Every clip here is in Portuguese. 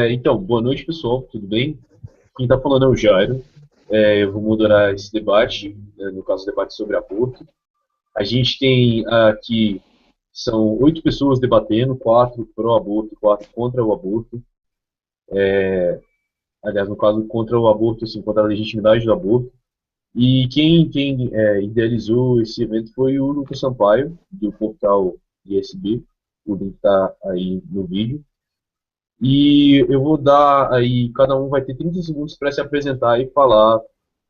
Então, boa noite, pessoal, tudo bem? Quem está falando é o Jairo. Eu vou moderar esse debate, né, no caso, o debate sobre aborto. A gente tem aqui, são 8 pessoas debatendo, 4 pró-aborto, 4 contra o aborto. Aliás, no caso, contra o aborto, assim, contra a legitimidade do aborto. E quem idealizou esse evento foi o Lucas Sampaio, do portal ISB. O link está aí no vídeo. E eu vou dar aí, cada um vai ter 30 segundos para se apresentar e falar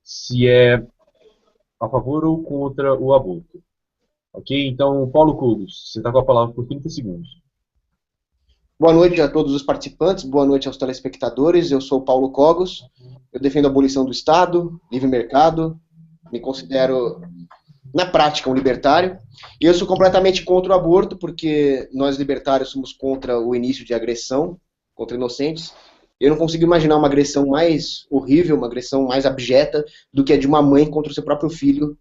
se é a favor ou contra o aborto. Ok? Então, Paulo Cogos, você está com a palavra por 30 segundos. Boa noite a todos os participantes, boa noite aos telespectadores. Eu sou Paulo Cogos, eu defendo a abolição do Estado, livre mercado, me considero, na prática, um libertário. E eu sou completamente contra o aborto, porque nós libertários somos contra o início de agressão contra inocentes. Eu não consigo imaginar uma agressão mais horrível, uma agressão mais abjeta do que a de uma mãe contra o seu próprio filho,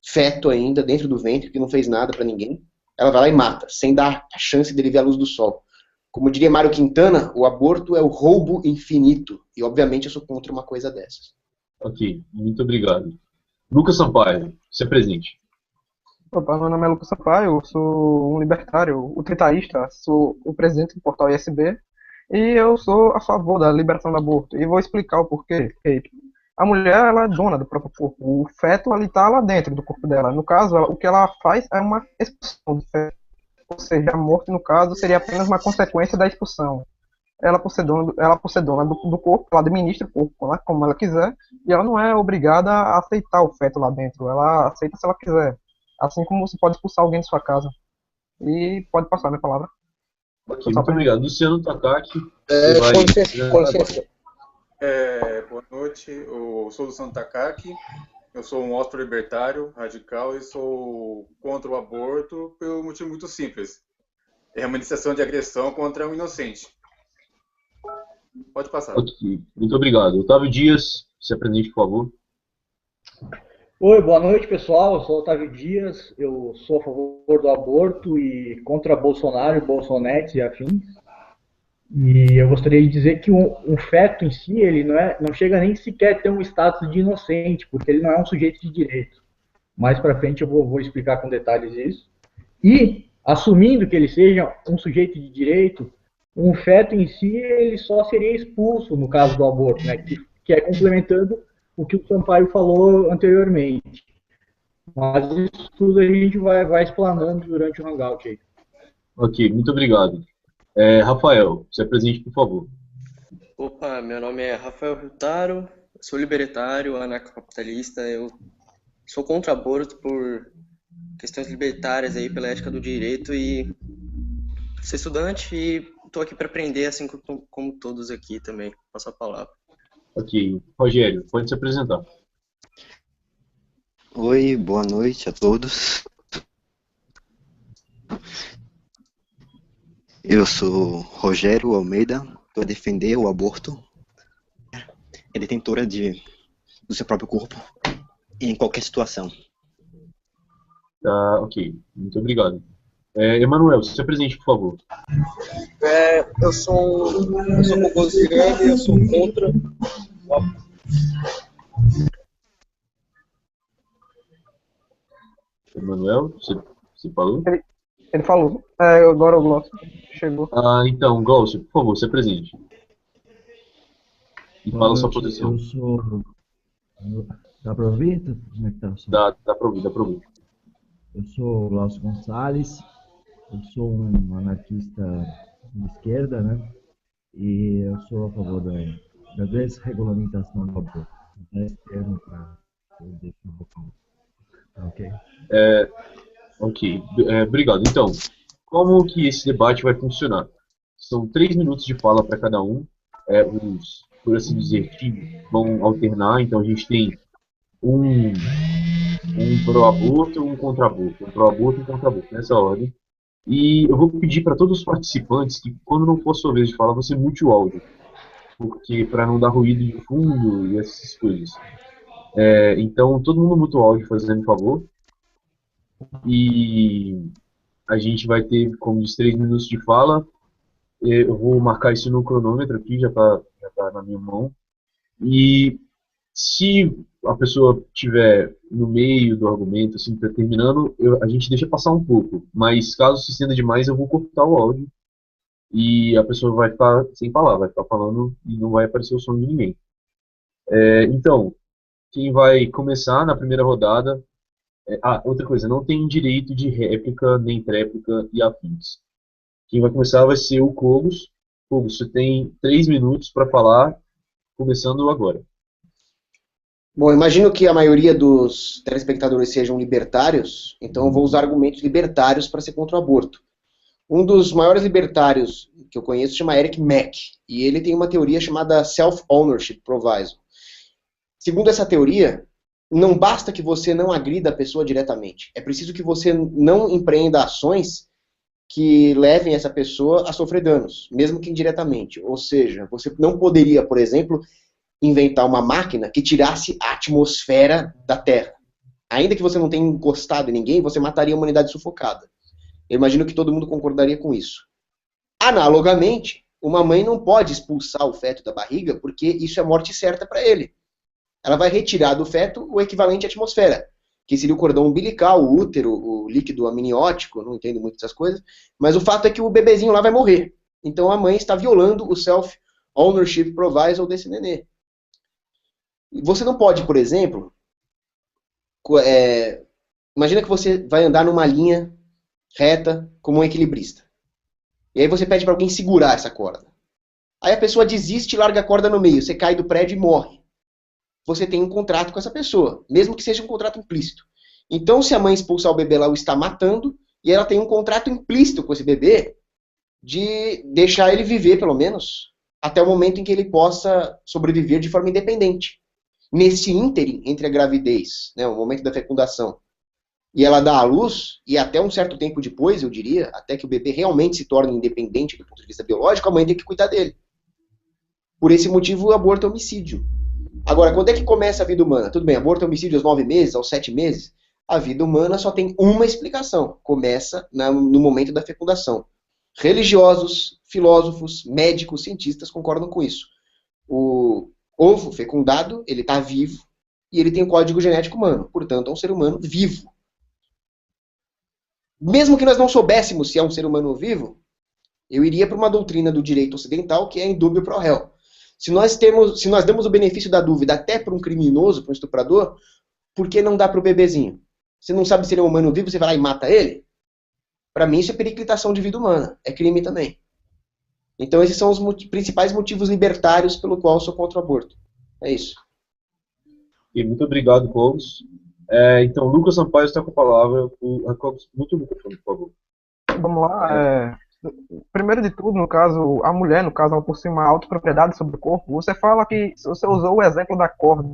feto ainda, dentro do ventre, que não fez nada para ninguém. Ela vai lá e mata, sem dar a chance dele ver a luz do sol. Como diria Mário Quintana, o aborto é o roubo infinito. E, obviamente, eu sou contra uma coisa dessas. Ok, muito obrigado. Lucas Sampaio, se apresente. Opa, meu nome é Lucas Sampaio, eu sou um libertário, utilitarista, sou o presidente do portal ISB e eu sou a favor da liberação do aborto. E vou explicar o porquê. A mulher, ela é dona do próprio corpo, o feto ali está lá dentro do corpo dela. No caso, o que ela faz é uma expulsão do feto, ou seja, a morte, no caso, seria apenas uma consequência da expulsão. Ela por ser dona do corpo, ela administra o corpo lá, como ela quiser, e ela não é obrigada a aceitar o feto lá dentro, ela aceita se ela quiser. Assim como você pode expulsar alguém de sua casa. E pode passar a minha palavra. Ok, Foi só muito pra mim. obrigado. Luciano Takaki, você vai Com licença, com apresentar agora. licença. Boa noite, eu sou do Santo Takaki, eu sou um austro-libertário radical e sou contra o aborto pelo motivo muito simples. É uma iniciação de agressão contra um inocente. Pode passar. Ok, muito obrigado. Otávio Dias, se apresente, por favor. Oi, boa noite pessoal, eu sou Otávio Dias, eu sou a favor do aborto e contra Bolsonaro, Bolsonetes e afins. E eu gostaria de dizer que um feto em si, ele não chega nem sequer a ter um status de inocente, porque ele não é um sujeito de direito. Mais para frente eu vou explicar com detalhes isso. E, assumindo que ele seja um sujeito de direito, um feto em si, ele só seria expulso no caso do aborto, né? Que é complementando o que o Sampaio falou anteriormente. Mas isso tudo a gente vai explanando durante o Hangout aí. Ok, muito obrigado. Rafael, se apresente, por favor. Opa, meu nome é Rafael Ryutaro, sou libertário, anarcocapitalista, eu sou contra aborto por questões libertárias aí, pela ética do direito e sou estudante e estou aqui para aprender, assim como todos aqui também. Passo a palavra. Ok, Rogério, pode se apresentar. Oi, boa noite a todos. Eu sou Rogério Almeida, estou a defender o aborto. É detentora do seu próprio corpo em qualquer situação. Tá, ok, muito obrigado. Emanuel, se apresente, por favor. Eu sou composto de greve, eu sou contra o aborto. Emanuel, você falou? Ele falou. Agora o Glaucio chegou. Então, Glaucio, por favor, se apresente. E Boa fala sua noite, posição. eu sou. Dá pra ouvir? Como é que tá o som? Dá pra ouvir, dá pra ouvir. Eu sou o Glaucio Gonçalves, eu sou um anarquista de esquerda, né? E eu sou a favor da desregulamentação do aborto. Dá esse termo para eu deixar um pouquinho. Ok? Ok, obrigado. Então, como que esse debate vai funcionar? São 3 minutos de fala para cada um. Os, por assim dizer, times vão alternar. Então, a gente tem um pró-aborto e um contra-aborto. Um pró-aborto e um contra-aborto, nessa ordem. E eu vou pedir para todos os participantes que, quando não for sua vez de falar, você mute o áudio. Porque para não dar ruído de fundo e essas coisas. Então, todo mundo muta o áudio, fazendo favor. E a gente vai ter, como diz, 3 minutos de fala. Eu vou marcar isso no cronômetro aqui, já tá na minha mão. E se a pessoa estiver no meio do argumento, assim, tá terminando, a gente deixa passar um pouco. Mas caso se estenda demais, eu vou cortar o áudio e a pessoa vai ficar sem falar, vai ficar falando e não vai aparecer o som de ninguém. Então, quem vai começar na primeira rodada. Outra coisa, não tem direito de réplica, nem tréplica e afins. Quem vai começar vai ser o Cogos. Cogos, você tem 3 minutos para falar, começando agora. Bom, imagino que a maioria dos telespectadores sejam libertários, então eu vou usar argumentos libertários para ser contra o aborto. Um dos maiores libertários que eu conheço chama Eric Mack, e ele tem uma teoria chamada Self-Ownership Proviso. Segundo essa teoria, não basta que você não agrida a pessoa diretamente, é preciso que você não empreenda ações que levem essa pessoa a sofrer danos, mesmo que indiretamente. Ou seja, você não poderia, por exemplo, inventar uma máquina que tirasse a atmosfera da Terra. Ainda que você não tenha encostado em ninguém, você mataria a humanidade sufocada. Eu imagino que todo mundo concordaria com isso. Analogamente, uma mãe não pode expulsar o feto da barriga, porque isso é morte certa para ele. Ela vai retirar do feto o equivalente à atmosfera, que seria o cordão umbilical, o útero, o líquido amniótico, não entendo muito dessas coisas, mas o fato é que o bebezinho lá vai morrer. Então a mãe está violando o self-ownership proviso desse nenê. Você não pode, por exemplo, imagina que você vai andar numa linha reta como um equilibrista. E aí você pede para alguém segurar essa corda. Aí a pessoa desiste e larga a corda no meio. Você cai do prédio e morre. Você tem um contrato com essa pessoa, mesmo que seja um contrato implícito. Então, se a mãe expulsar o bebê, ela o está matando, e ela tem um contrato implícito com esse bebê de deixar ele viver, pelo menos, até o momento em que ele possa sobreviver de forma independente. Nesse ínterim, entre a gravidez, né, o momento da fecundação, e ela dá à luz, e até um certo tempo depois, eu diria, até que o bebê realmente se torne independente do ponto de vista biológico, a mãe tem que cuidar dele. Por esse motivo, o aborto é homicídio. Agora, quando é que começa a vida humana? Tudo bem, aborto é homicídio aos 9 meses, aos 7 meses. A vida humana só tem uma explicação. Começa no momento da fecundação. Religiosos, filósofos, médicos, cientistas concordam com isso. O ovo fecundado, ele está vivo e ele tem o código genético humano. Portanto, é um ser humano vivo. Mesmo que nós não soubéssemos se é um ser humano vivo, eu iria para uma doutrina do direito ocidental que é indúbio pro réu. Se nós demos o benefício da dúvida até para um criminoso, para um estuprador, por que não dá para o bebezinho? Você não sabe se ele é um humano vivo, você vai lá e mata ele? Para mim isso é periclitação de vida humana, é crime também. Então esses são os principais motivos libertários pelo qual eu sou contra o aborto. É isso. E muito obrigado, Cogos. Então, Lucas Sampaio está com a palavra. Cogos, muito microfone, por favor. Vamos lá. Primeiro de tudo, no caso, a mulher, no caso, ela possui uma autopropriedade sobre o corpo. Você fala que você usou o exemplo da corda.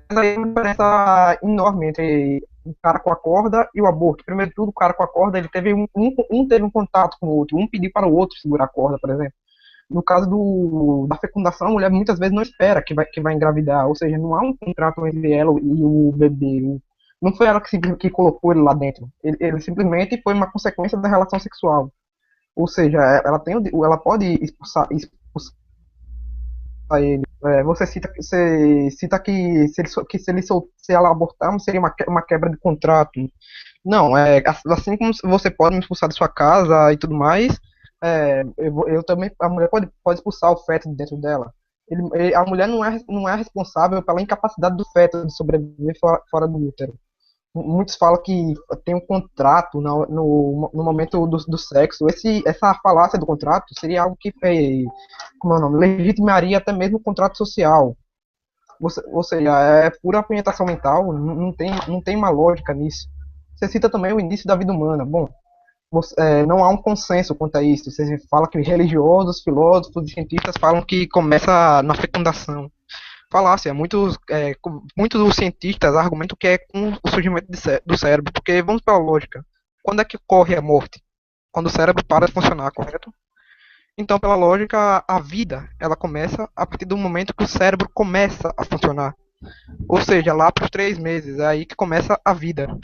Mas aí uma diferença enorme entre o cara com a corda e o aborto. Primeiro de tudo, o cara com a corda, ele teve teve um contato com o outro, um pediu para o outro segurar a corda, por exemplo. No caso da fecundação, a mulher muitas vezes não espera que vai engravidar, ou seja, não há um contrato entre ela e o bebê. Não foi ela que colocou ele lá dentro. Ele simplesmente foi uma consequência da relação sexual. Ou seja, ela pode expulsar ele. Você cita que se ela abortar, seria uma quebra de contrato. Não, assim como você pode me expulsar da sua casa e tudo mais, eu também, a mulher pode expulsar o feto de dentro dela. A mulher não é responsável pela incapacidade do feto de sobreviver fora do útero. Muitos falam que tem um contrato no momento do sexo. Essa falácia do contrato seria algo que, como é o nome, legitimaria até mesmo o contrato social. Ou seja, é pura apunhetação mental, não tem uma lógica nisso. Você cita também o início da vida humana. Bom, não há um consenso quanto a isso. Você fala que religiosos, filósofos e cientistas falam que começa na fecundação. Falácia, muitos cientistas argumentam que é com o surgimento do cérebro, porque vamos para a lógica. Quando é que ocorre a morte? Quando o cérebro para de funcionar, correto? Então, pela lógica, a vida ela começa a partir do momento que o cérebro começa a funcionar. Ou seja, lá para os 3 meses, é aí que começa a vida.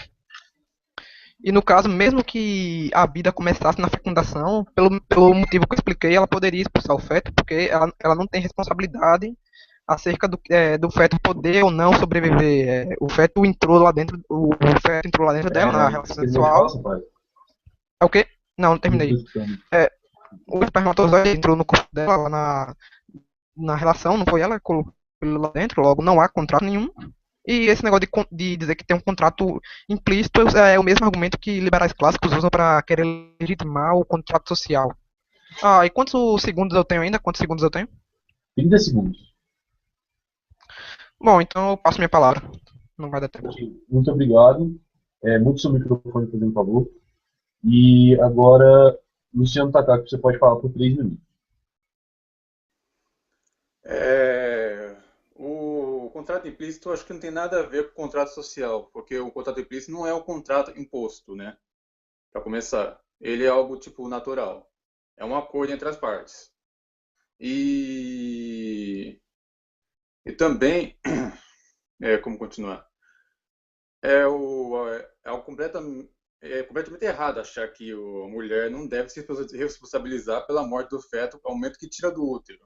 E no caso, mesmo que a vida começasse na fecundação, pelo motivo que eu expliquei, ela poderia expulsar o feto, porque ela não tem responsabilidade acerca do feto poder ou não sobreviver. O feto entrou lá dentro, o feto entrou lá dentro dela, na relação Terminou de falar, sexual. pai? É o quê? Não Não tô terminei. escutando. O espermatozoide entrou no corpo dela lá na relação, não foi ela que colocou ele lá dentro, logo não há contrato nenhum. E esse negócio de dizer que tem um contrato implícito é o mesmo argumento que liberais clássicos usam para querer legitimar o contrato social. E quantos segundos eu tenho ainda? Quantos segundos eu tenho? 30 segundos. Bom, então eu passo minha palavra. Não vai dar tempo. Ok, muito obrigado. Muito seu microfone, fazendo favor. E agora, Luciano Takaki, você pode falar por 3 minutos. O contrato implícito eu acho que não tem nada a ver com o contrato social, porque o contrato implícito não é um contrato imposto, né? Para começar, ele é algo tipo natural, é um acordo entre as partes. E também, como continuar? É completamente errado achar que a mulher não deve se responsabilizar pela morte do feto ao momento que tira do útero.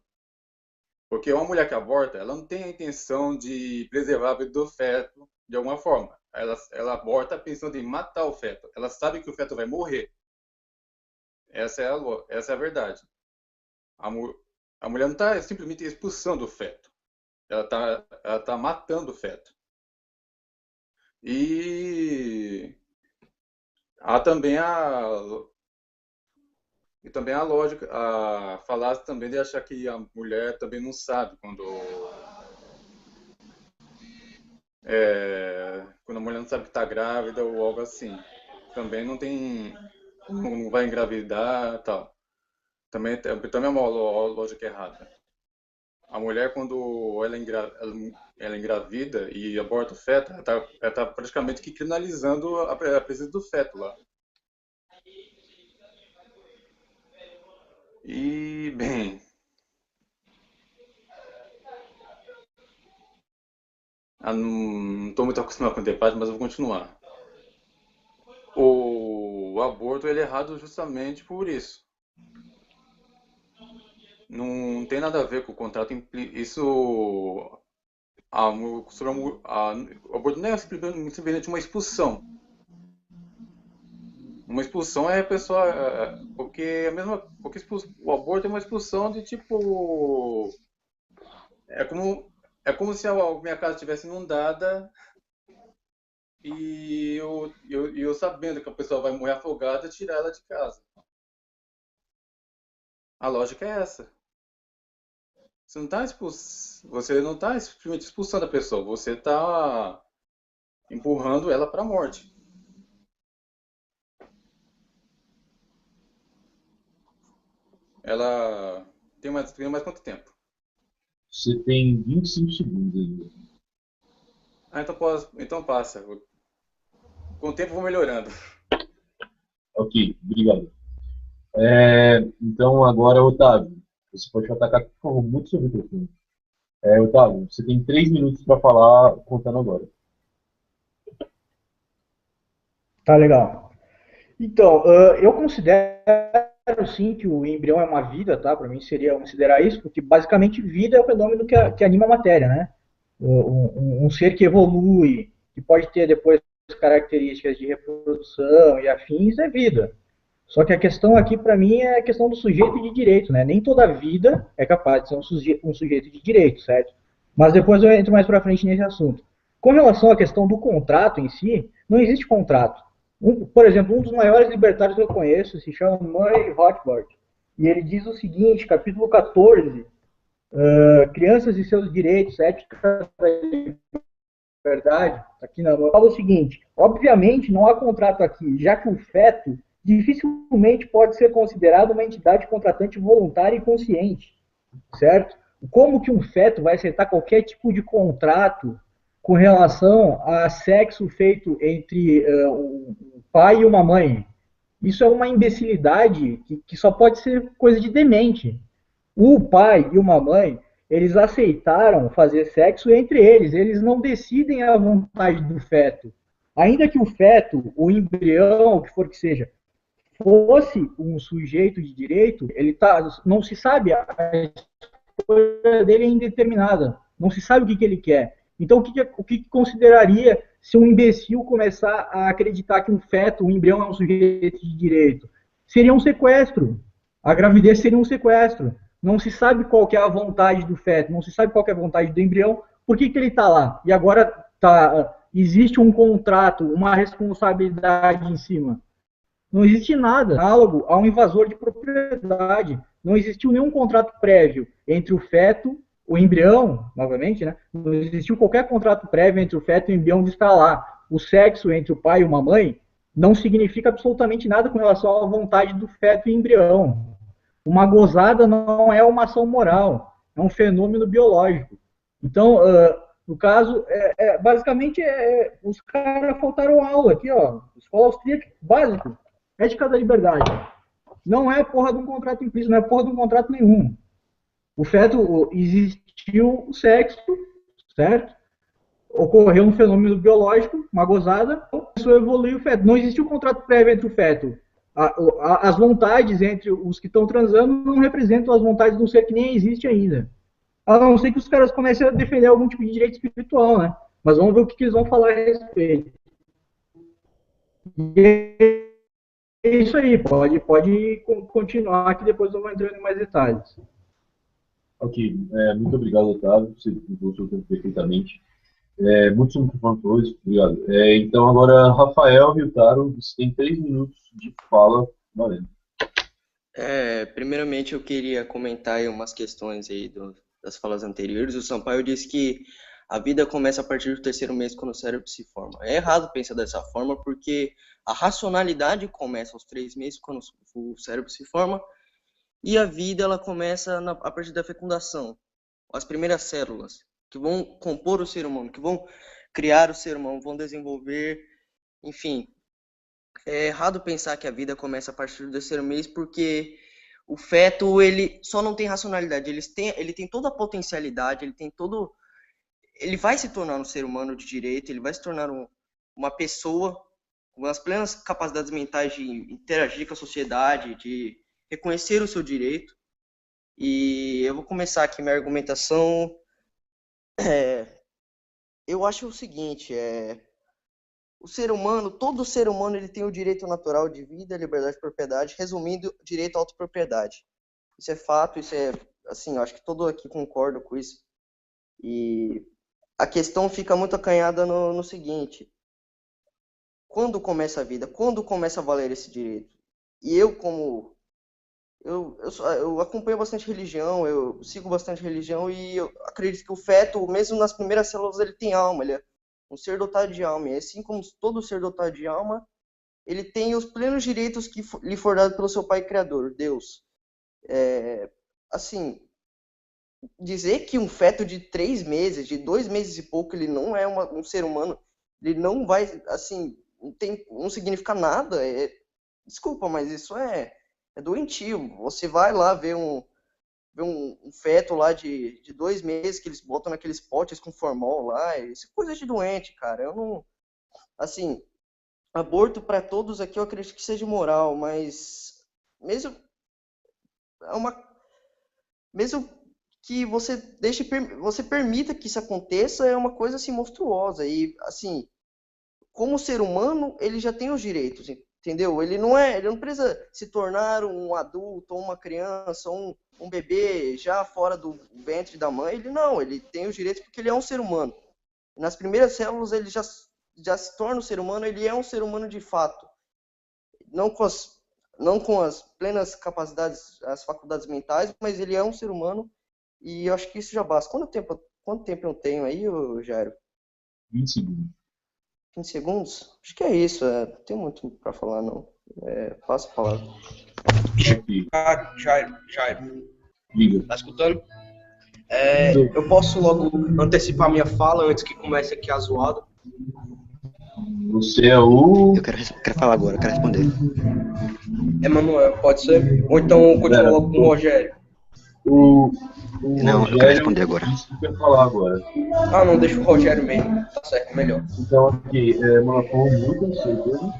Porque uma mulher que aborta, ela não tem a intenção de preservar a vida do feto de alguma forma. Ela aborta pensando em matar o feto. Ela sabe que o feto vai morrer. Essa é a verdade. A mulher não está simplesmente expulsando o feto. Ela tá matando o feto. E há também a lógica, a falácia também de achar que a mulher também não sabe quando a mulher não sabe que está grávida ou algo assim. Também não vai engravidar e tal. Também é uma lógica errada. A mulher, quando ela engravida e aborta o feto, ela tá praticamente que criminalizando a presença do feto lá. E, bem, não estou muito acostumado com o debate, mas eu vou continuar. O aborto ele é errado justamente por isso. Não tem nada a ver com o contrato isso. O aborto não é simplesmente uma expulsão. Uma expulsão é a pessoa. Porque o aborto é uma expulsão de tipo. É como se a minha casa estivesse inundada e eu sabendo que a pessoa vai morrer afogada, tirar ela de casa. A lógica é essa. Você não está simplesmente expulsando a pessoa, você está empurrando ela para a morte. Ela tem mais quanto tempo? Você tem 25 segundos ainda. Então passa. Com o tempo eu vou melhorando. Ok, obrigado. Então agora, Otávio, você pode atacar, por favor, muito seu microfone. Otávio, você tem 3 minutos para falar, contando agora. Tá legal. Então, eu considero sim que o embrião é uma vida, tá? Para mim seria considerar isso, porque basicamente vida é o fenômeno que anima a matéria, né? Um ser que evolui, que pode ter depois características de reprodução e afins, é vida. Só que a questão aqui, para mim, é a questão do sujeito de direito, né? Nem toda vida é capaz de ser um sujeito de direito, certo? Mas depois eu entro mais para frente nesse assunto. Com relação à questão do contrato em si, não existe contrato. Por exemplo, um dos maiores libertários que eu conheço se chama Murray Rothbard. E ele diz o seguinte, capítulo 14, crianças e seus direitos, ética da liberdade, aqui na fala o seguinte, obviamente não há contrato aqui, já que o feto dificilmente pode ser considerado uma entidade contratante voluntária e consciente, certo? Como que um feto vai aceitar qualquer tipo de contrato com relação a sexo feito entre um pai e uma mãe? Isso é uma imbecilidade que só pode ser coisa de demente. O pai e uma mãe, eles aceitaram fazer sexo entre eles não decidem a vontade do feto. Ainda que o feto, o embrião, o que for que seja, fosse um sujeito de direito, não se sabe, a escolha dele é indeterminada, não se sabe o que ele quer. Então, o que consideraria se um imbecil começar a acreditar que um feto, um embrião é um sujeito de direito? Seria um sequestro. A gravidez seria um sequestro. Não se sabe qual que é a vontade do feto, não se sabe qual que é a vontade do embrião, por que ele está lá? E agora existe um contrato, uma responsabilidade em cima. Não existe nada análogo a um invasor de propriedade. Não existiu nenhum contrato prévio entre o feto, o embrião, novamente, né? Não existiu qualquer contrato prévio entre o feto e o embrião de estar lá. O sexo entre o pai e uma mãe não significa absolutamente nada com relação à vontade do feto e embrião. Uma gozada não é uma ação moral, é um fenômeno biológico. Então, no caso, basicamente, os caras faltaram aula aqui, ó. Escola austríaca, básico. Ética da liberdade. Não é porra de um contrato implícito, não é porra de um contrato nenhum. O feto, existiu o sexo, certo? Ocorreu um fenômeno biológico, uma gozada, isso evoluiu o feto. Não existiu um contrato prévio entre o feto. As vontades entre os que estão transando não representam as vontades de um ser que nem existe ainda. A não ser que os caras comecem a defender algum tipo de direito espiritual, né? Mas vamos ver o que eles vão falar a respeito. E é isso aí, pode continuar que depois eu vou entrando em mais detalhes. Ok, muito obrigado, Otávio, você explicou o seu tempo perfeitamente. Muito muito hoje, obrigado. Então agora, Rafael Ryutaro, você tem 3 minutos de fala, valendo. Primeiramente eu queria comentar aí umas questões aí das falas anteriores. O Sampaio disse que a vida começa a partir do 3º mês quando o cérebro se forma. É errado pensar dessa forma porque a racionalidade começa aos 3 meses quando o cérebro se forma e a vida ela começa a partir da fecundação. As primeiras células que vão compor o ser humano, que vão criar o ser humano, vão desenvolver, enfim. É errado pensar que a vida começa a partir do 3º mês porque o feto ele só não tem racionalidade, ele tem toda a potencialidade, ele vai se tornar um ser humano de direito, ele vai se tornar uma pessoa com as plenas capacidades mentais de interagir com a sociedade, de reconhecer o seu direito. E eu vou começar aqui minha argumentação. Eu acho o seguinte, o ser humano, todo ser humano, ele tem o direito natural de vida, liberdade e propriedade, resumindo, direito à autopropriedade. Isso é fato, isso é, assim, eu acho que todo aqui concorda com isso. E a questão fica muito acanhada no seguinte: quando começa a vida? Quando começa a valer esse direito? E eu acompanho bastante religião, eu sigo bastante religião e eu acredito que o feto, mesmo nas primeiras células, ele tem alma, ele é um ser dotado de alma. E assim como todo ser dotado de alma, ele tem os plenos direitos que lhe for dado pelo seu Pai Criador, Deus. Assim, dizer que um feto de 3 meses, de 2 meses e pouco, ele não é um ser humano, ele não vai, assim, não significa nada. Desculpa, mas isso é doentio. Você vai lá ver um feto lá de 2 meses que eles botam naqueles potes com formol lá, isso é coisa de doente, cara. Eu não... Assim, aborto para todos aqui eu acredito que seja moral, mas mesmo que você permita que isso aconteça, é uma coisa assim monstruosa. E assim, como ser humano, ele já tem os direitos, entendeu? Ele não precisa se tornar um adulto ou uma criança ou um bebê já fora do ventre da mãe. Ele tem os direitos porque ele é um ser humano. Nas primeiras células ele já se torna um ser humano, ele é um ser humano de fato. Não com as plenas capacidades, as faculdades mentais, mas ele é um ser humano. E eu acho que isso já basta. Quanto tempo eu tenho aí, Jairo? 20 segundos. 20 segundos? Acho que é isso. Não tem muito para falar, não. Passa a palavra. Jairo. Liga. Tá escutando? Eu posso logo antecipar minha fala antes que comece aqui a zoada? Você é o... Eu quero falar agora, eu quero responder. Emanuel, pode ser? Ou então continua logo com o Rogério? O, o Não, eu quero Rogério responder agora. disse que quer falar agora. Ah, não, deixa o Rogério mesmo. Tá certo, melhor. Então, aqui, Monopol muda, certeza.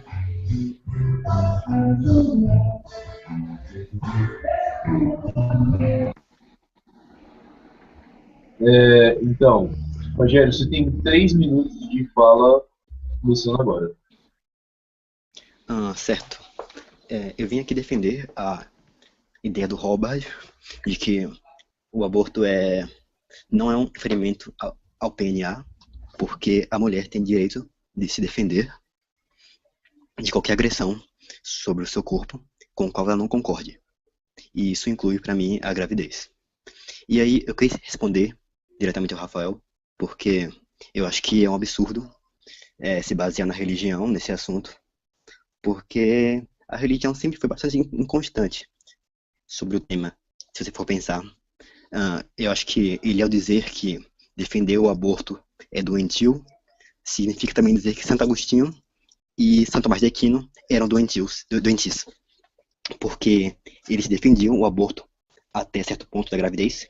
Então, Rogério, você tem 3 minutos de fala começando agora. Certo. Eu vim aqui defender a ideia do Robert de que o aborto não é um ferimento ao PNA, porque a mulher tem direito de se defender de qualquer agressão sobre o seu corpo com o qual ela não concorde. E isso inclui, para mim, a gravidez. E aí, eu queria responder diretamente ao Rafael, porque eu acho que é um absurdo se basear na religião nesse assunto, porque a religião sempre foi bastante inconstante sobre o tema, se você for pensar. Eu acho que ele, ao dizer que defender o aborto é doentio, significa também dizer que Santo Agostinho e São Tomás de Aquino eram doentis, porque eles defendiam o aborto até certo ponto da gravidez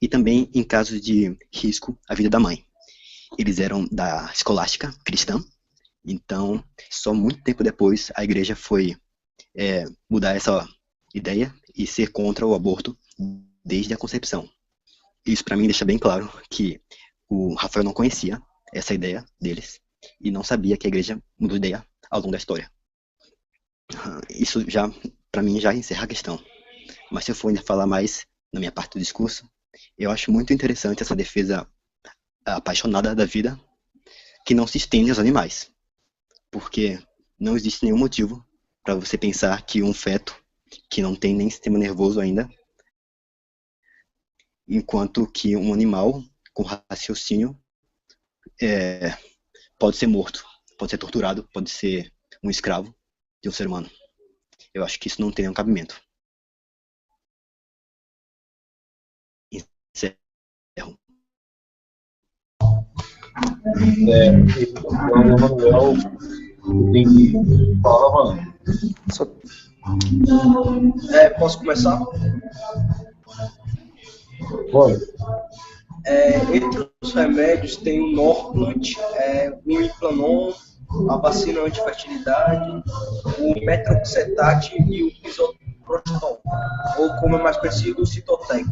e também em casos de risco à vida da mãe. Eles eram da escolástica cristã, então só muito tempo depois a igreja foi mudar essa ideia e ser contra o aborto desde a concepção. Isso para mim deixa bem claro que o Rafael não conhecia essa ideia deles e não sabia que a igreja mudou de ideia ao longo da história. Isso já, para mim, já encerra a questão. Mas se eu for ainda falar mais na minha parte do discurso, eu acho muito interessante essa defesa apaixonada da vida que não se estende aos animais. Porque não existe nenhum motivo para você pensar que um feto que não tem nem sistema nervoso ainda, enquanto que um animal com raciocínio pode ser morto, pode ser torturado, pode ser um escravo de um ser humano. Eu acho que isso não tem nenhum cabimento. Encerro. O Emanuel tem que falar, mano. Posso começar? Pode. Entre os remédios tem o Norplant, o Implanon, a vacina antifertilidade, o Metroxetate e o Bisoprostol, ou como é mais conhecido, o Citotec.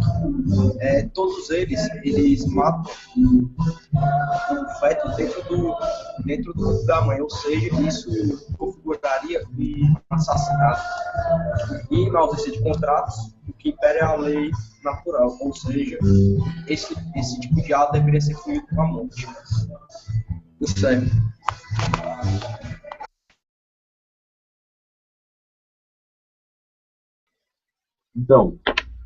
Todos eles matam o feto dentro do corpo da mãe, ou seja, isso configuraria um assassinato. E na ausência de contratos, o que impera é a lei natural, ou seja, esse tipo de ato deveria ser punido com a morte. Isso é. Então,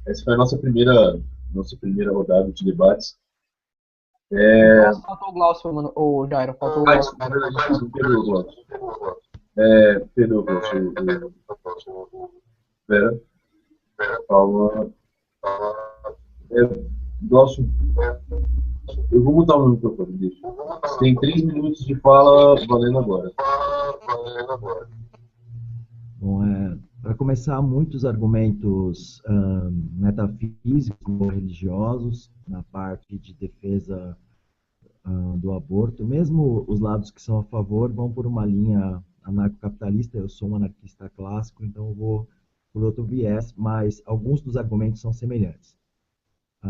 essa foi a nossa primeira rodada de debates. Faltou o Glaucio, mano. Ô, Jairo, faltou o Glaucio. Perdão, Glaucio. Perdão, Glaucio. Pera. Calma. Glaucio, eu vou mutar o meu microfone, deixa. Você tem 3 minutos de fala valendo agora. Bom, para começar, muitos argumentos metafísicos ou religiosos na parte de defesa do aborto. Mesmo os lados que são a favor vão por uma linha anarcocapitalista. Eu sou um anarquista clássico, então eu vou por outro viés, mas alguns dos argumentos são semelhantes.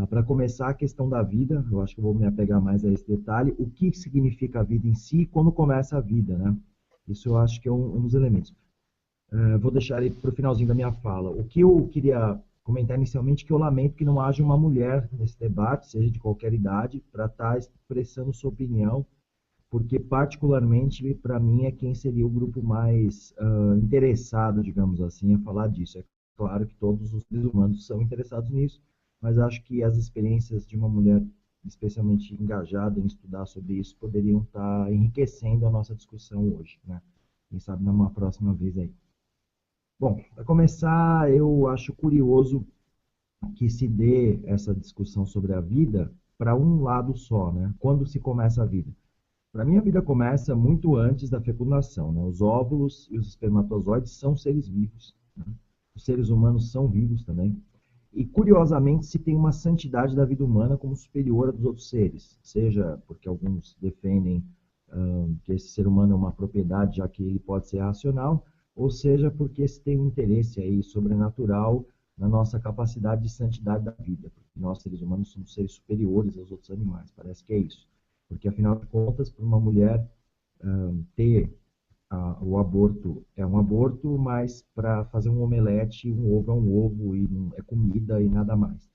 Para começar, a questão da vida, eu acho que eu vou me apegar mais a esse detalhe. O que significa a vida em si e quando começa a vida, né? Isso eu acho que é um dos elementos. Vou deixar ele para o finalzinho da minha fala. O que eu queria comentar inicialmente é que eu lamento que não haja uma mulher nesse debate, seja de qualquer idade, para estar expressando sua opinião, porque particularmente para mim é quem seria o grupo mais interessado, digamos assim, a falar disso. É claro que todos os seres humanos são interessados nisso, mas acho que as experiências de uma mulher especialmente engajada em estudar sobre isso poderiam estar enriquecendo a nossa discussão hoje, né? Quem sabe numa próxima vez aí. Bom, para começar, eu acho curioso que se dê essa discussão sobre a vida para um lado só, né? Quando se começa a vida? Para mim, a vida começa muito antes da fecundação, né? Os óvulos e os espermatozoides são seres vivos, né? Os seres humanos são vivos também. E, curiosamente, se tem uma santidade da vida humana como superior a dos outros seres, seja porque alguns defendem que esse ser humano é uma propriedade, já que ele pode ser racional, ou seja porque se tem um interesse aí sobrenatural na nossa capacidade de santidade da vida, porque nós, seres humanos, somos seres superiores aos outros animais, parece que é isso. Porque, afinal de contas, para uma mulher ter o aborto é um aborto, mas para fazer um omelete, um ovo é um ovo, e é comida e nada mais,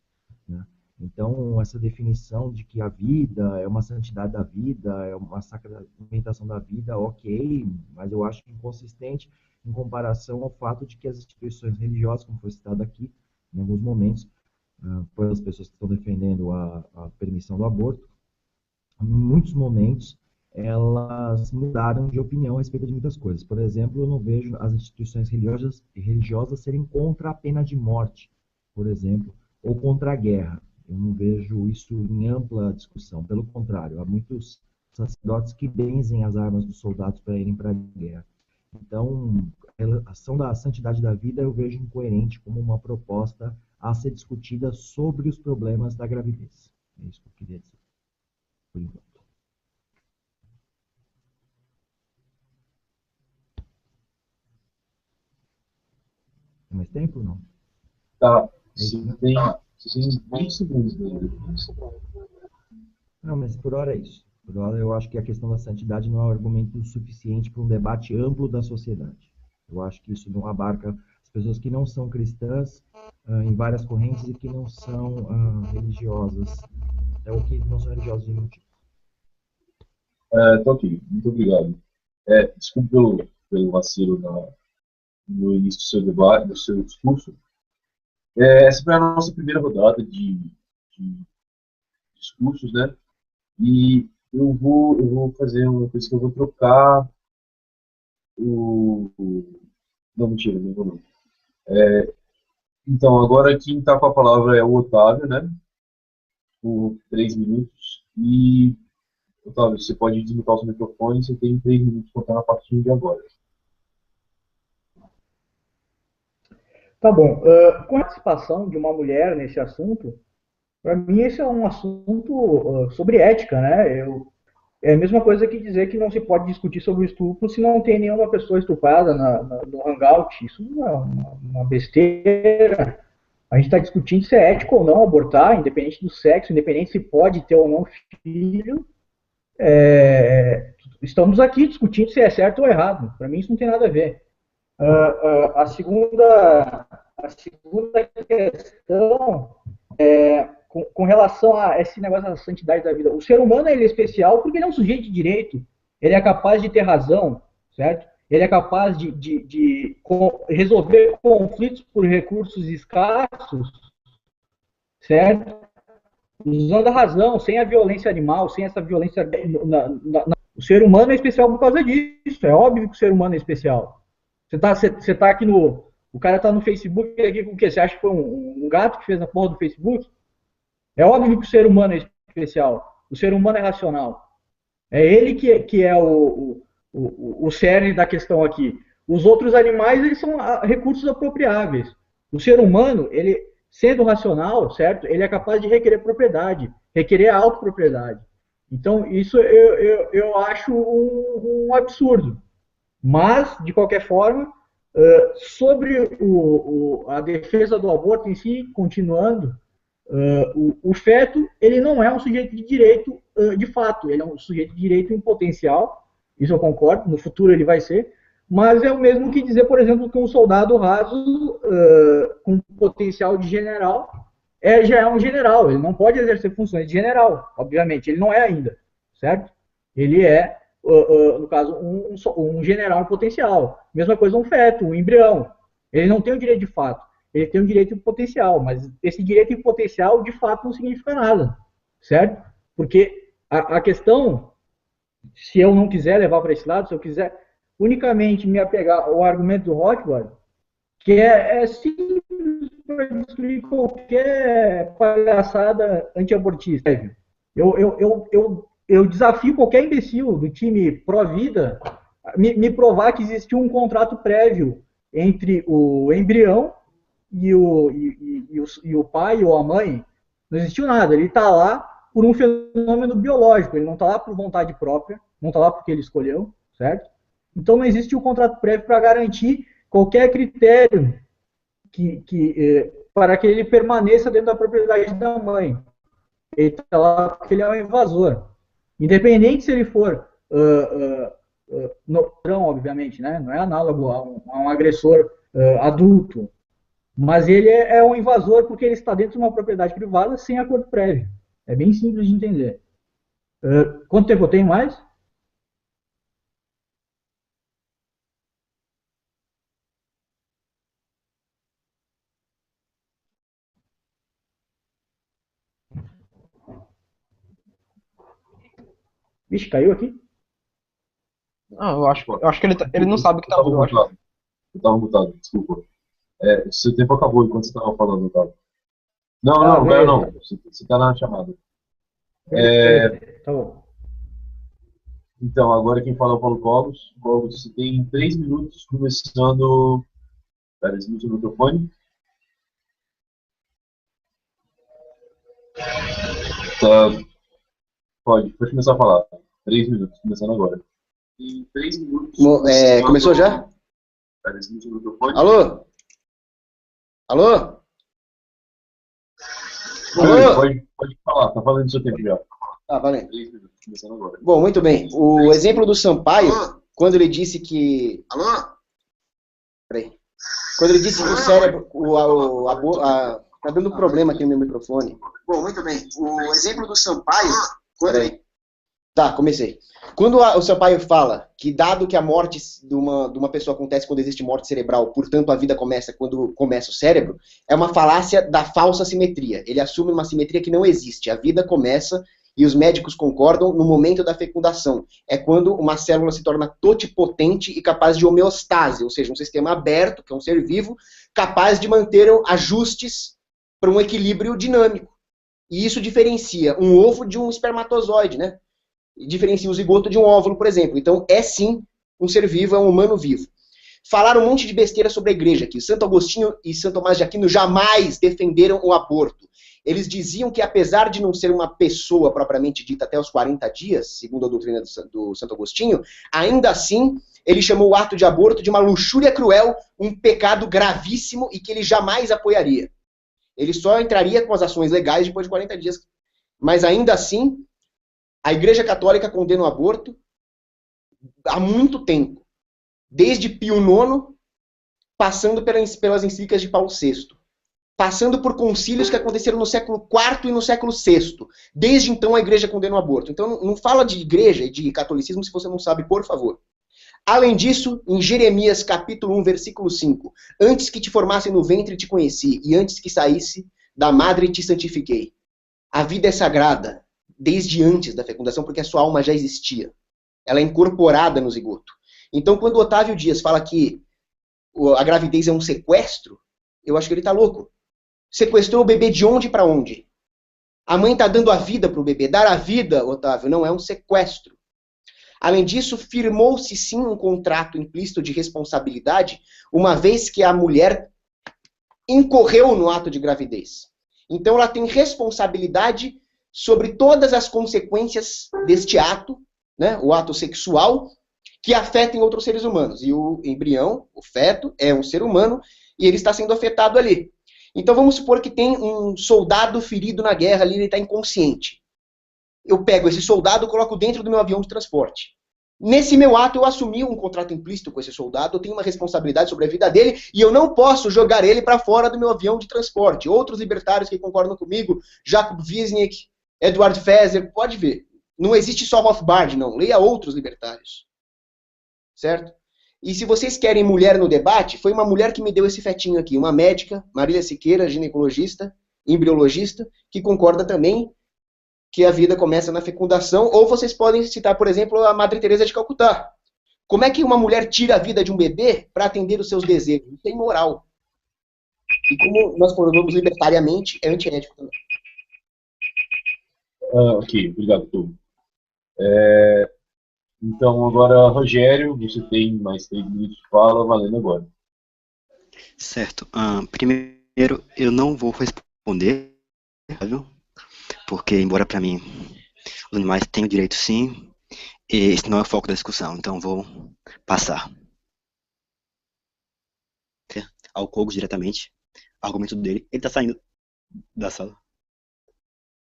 né? Então, essa definição de que a vida é uma santidade da vida, é uma sacramentação da vida, ok, mas eu acho inconsistente em comparação ao fato de que as instituições religiosas, como foi citado aqui, em alguns momentos, pelas pessoas que estão defendendo a permissão do aborto, em muitos momentos, elas mudaram de opinião a respeito de muitas coisas. Por exemplo, eu não vejo as instituições religiosas serem contra a pena de morte, por exemplo, ou contra a guerra. Eu não vejo isso em ampla discussão. Pelo contrário, há muitos sacerdotes que benzem as armas dos soldados para irem para a guerra. Então, a ação da santidade da vida eu vejo incoerente como uma proposta a ser discutida sobre os problemas da gravidez. É isso que eu queria dizer, por enquanto. Tem mais tempo ou não? Tá, sim, tem 20 segundos ainda. Não, mas por hora é isso. Por hora eu acho que a questão da santidade não é um argumento suficiente para um debate amplo da sociedade. Eu acho que isso não abarca as pessoas que não são cristãs em várias correntes e que não são religiosas. É o que não são religiosos de nenhum tipo. Tá ok, muito obrigado. Desculpe pelo vacilo no início do seu debate, do seu discurso. Essa foi a nossa primeira rodada de discursos, né? E eu vou fazer uma coisa que eu vou trocar Não, mentira, não vou não. Então, agora quem está com a palavra é o Otávio, né? Por 3 minutos. E, Otávio, você pode desmutar o seu microfone, você tem 3 minutos contando a partir de agora. Tá bom. Com a participação de uma mulher nesse assunto, para mim esse é um assunto sobre ética, né? É a mesma coisa que dizer que não se pode discutir sobre o estupro se não tem nenhuma pessoa estuprada no hangout. Isso não é uma besteira. A gente está discutindo se é ético ou não abortar, independente do sexo, independente se pode ter ou não filho. Estamos aqui discutindo se é certo ou errado. Para mim isso não tem nada a ver. A segunda questão com relação a esse negócio da santidade da vida. O ser humano ele é especial porque ele é um sujeito de direito. Ele é capaz de ter razão, certo? Ele é capaz de resolver conflitos por recursos escassos, certo? Usando a razão, sem a violência animal, sem essa violência... O ser humano é especial por causa disso. É óbvio que o ser humano é especial. Você tá aqui no... O cara tá no Facebook aqui com o quê? Você acha que foi um gato que fez a porra do Facebook? É óbvio que o ser humano é especial. O ser humano é racional. É ele que é o cerne da questão aqui. Os outros animais, eles são recursos apropriáveis. O ser humano, ele, sendo racional, certo? Ele é capaz de requerer propriedade, requerer a autopropriedade. Então, isso eu acho um absurdo. Mas, de qualquer forma, sobre a defesa do aborto em si, continuando, o feto ele não é um sujeito de direito de fato, ele é um sujeito de direito em potencial, isso eu concordo, no futuro ele vai ser, mas é o mesmo que dizer, por exemplo, que um soldado raso com potencial de general já é um general, ele não pode exercer funções de general, obviamente, ele não é ainda, certo? Ele é, no caso, um general em potencial, mesma coisa um feto, um embrião, ele não tem o direito de fato. Ele tem um direito em potencial, mas esse direito em potencial, de fato, não significa nada, certo? Porque a questão, se eu não quiser levar para esse lado, se eu quiser unicamente me apegar ao argumento do Rothbard, que é simples para destruir qualquer palhaçada antiabortista. Eu desafio qualquer imbecil do time pró-vida me provar que existiu um contrato prévio entre o embrião e o pai ou a mãe, não existiu nada. Ele está lá por um fenômeno biológico, ele não está lá por vontade própria, não está lá porque ele escolheu, certo? Então não existe um contrato prévio para garantir qualquer critério para que ele permaneça dentro da propriedade da mãe. Ele está lá porque ele é um invasor. Independente se ele for não, obviamente, né? Não é análogo a um agressor adulto, mas ele é um invasor porque ele está dentro de uma propriedade privada sem acordo prévio. É bem simples de entender. Quanto tempo eu tenho mais? Vixe, caiu aqui? Ah, eu acho que ele não sabe que tá mudo, eu acho. Eu tava mutado, desculpa. Seu tempo acabou enquanto você tava falando, Otávio. Não, Ah, não, beleza. não. Você tá na chamada. Beleza, tá bom. Então, agora quem fala é o Paulo Cogos. Cogos, você tem 3 minutos começando. Pera, desmuta o microfone. Tá. Pode começar a falar. 3 minutos, começando agora. Em 3 minutos. Começou já? Pera, desmuta o microfone. Alô? Alô? Alô? Pode falar, tá falando do seu tempo já. Ah, valendo. 3 minutos, começando agora. Bom, muito bem. O exemplo do Sampaio, quando ele disse que... Alô? Peraí. Quando ele disse que o cérebro... Tá dando problema aqui no meu microfone. Bom, muito bem. O exemplo do Sampaio... Peraí. Tá, comecei. Quando o Sampaio fala que, dado que a morte de uma pessoa acontece quando existe morte cerebral, portanto a vida começa quando começa o cérebro, é uma falácia da falsa simetria. Ele assume uma simetria que não existe. A vida começa, e os médicos concordam, no momento da fecundação. É quando uma célula se torna totipotente e capaz de homeostase, ou seja, um sistema aberto, que é um ser vivo, capaz de manter ajustes para um equilíbrio dinâmico. E isso diferencia um ovo de um espermatozoide, né? Diferencia o zigoto de um óvulo, por exemplo. Então, é sim um ser vivo, é um humano vivo. Falaram um monte de besteira sobre a igreja aqui. Santo Agostinho e Santo Tomás de Aquino jamais defenderam o aborto. Eles diziam que, apesar de não ser uma pessoa propriamente dita até os 40 dias, segundo a doutrina do Santo Agostinho, ainda assim, ele chamou o ato de aborto de uma luxúria cruel, um pecado gravíssimo e que ele jamais apoiaria. Ele só entraria com as ações legais depois de 40 dias. Mas ainda assim, a Igreja Católica condena o aborto há muito tempo. Desde Pio IX, passando pelas encíclicas de Paulo VI. Passando por concílios que aconteceram no século IV e no século VI. Desde então a Igreja condena o aborto. Então não fala de igreja e de catolicismo se você não sabe, por favor. Além disso, em Jeremias capítulo 1, versículo 5, antes que te formasse no ventre te conheci, e antes que saísse da madre te santifiquei. A vida é sagrada, desde antes da fecundação, porque a sua alma já existia. Ela é incorporada no zigoto. Então, quando o Otávio Dias fala que a gravidez é um sequestro, eu acho que ele está louco. Sequestrou o bebê de onde para onde? A mãe está dando a vida para o bebê. Dar a vida, Otávio, não é um sequestro. Além disso, firmou-se sim um contrato implícito de responsabilidade, uma vez que a mulher incorreu no ato de gravidez. Então ela tem responsabilidade sobre todas as consequências deste ato, né, o ato sexual, que afetem outros seres humanos. E o embrião, o feto, é um ser humano e ele está sendo afetado ali. Então vamos supor que tem um soldado ferido na guerra ali, ele está inconsciente. Eu pego esse soldado e coloco dentro do meu avião de transporte. Nesse meu ato, eu assumi um contrato implícito com esse soldado, eu tenho uma responsabilidade sobre a vida dele, e eu não posso jogar ele para fora do meu avião de transporte. Outros libertários que concordam comigo, Jacob Wisniewski, Eduard Feser, pode ver. Não existe só Rothbard, não. Leia outros libertários. Certo? E se vocês querem mulher no debate, foi uma mulher que me deu esse fetinho aqui, uma médica, Marília Siqueira, ginecologista, embriologista, que concorda também que a vida começa na fecundação, ou vocês podem citar, por exemplo, a Madre Teresa de Calcutá. Como é que uma mulher tira a vida de um bebê para atender os seus desejos? Isso é imoral. E como nós falamos libertariamente, é antiético também. Ok, obrigado, Tudo. Então, agora, Rogério, você tem mais 3 minutos de fala, valendo agora. Certo. Primeiro, Primeiro, eu não vou responder, viu? Porque, embora para mim os animais têm o direito sim, e esse não é o foco da discussão, então vou passar ao Cogos diretamente, argumento dele. Ele tá saindo da sala,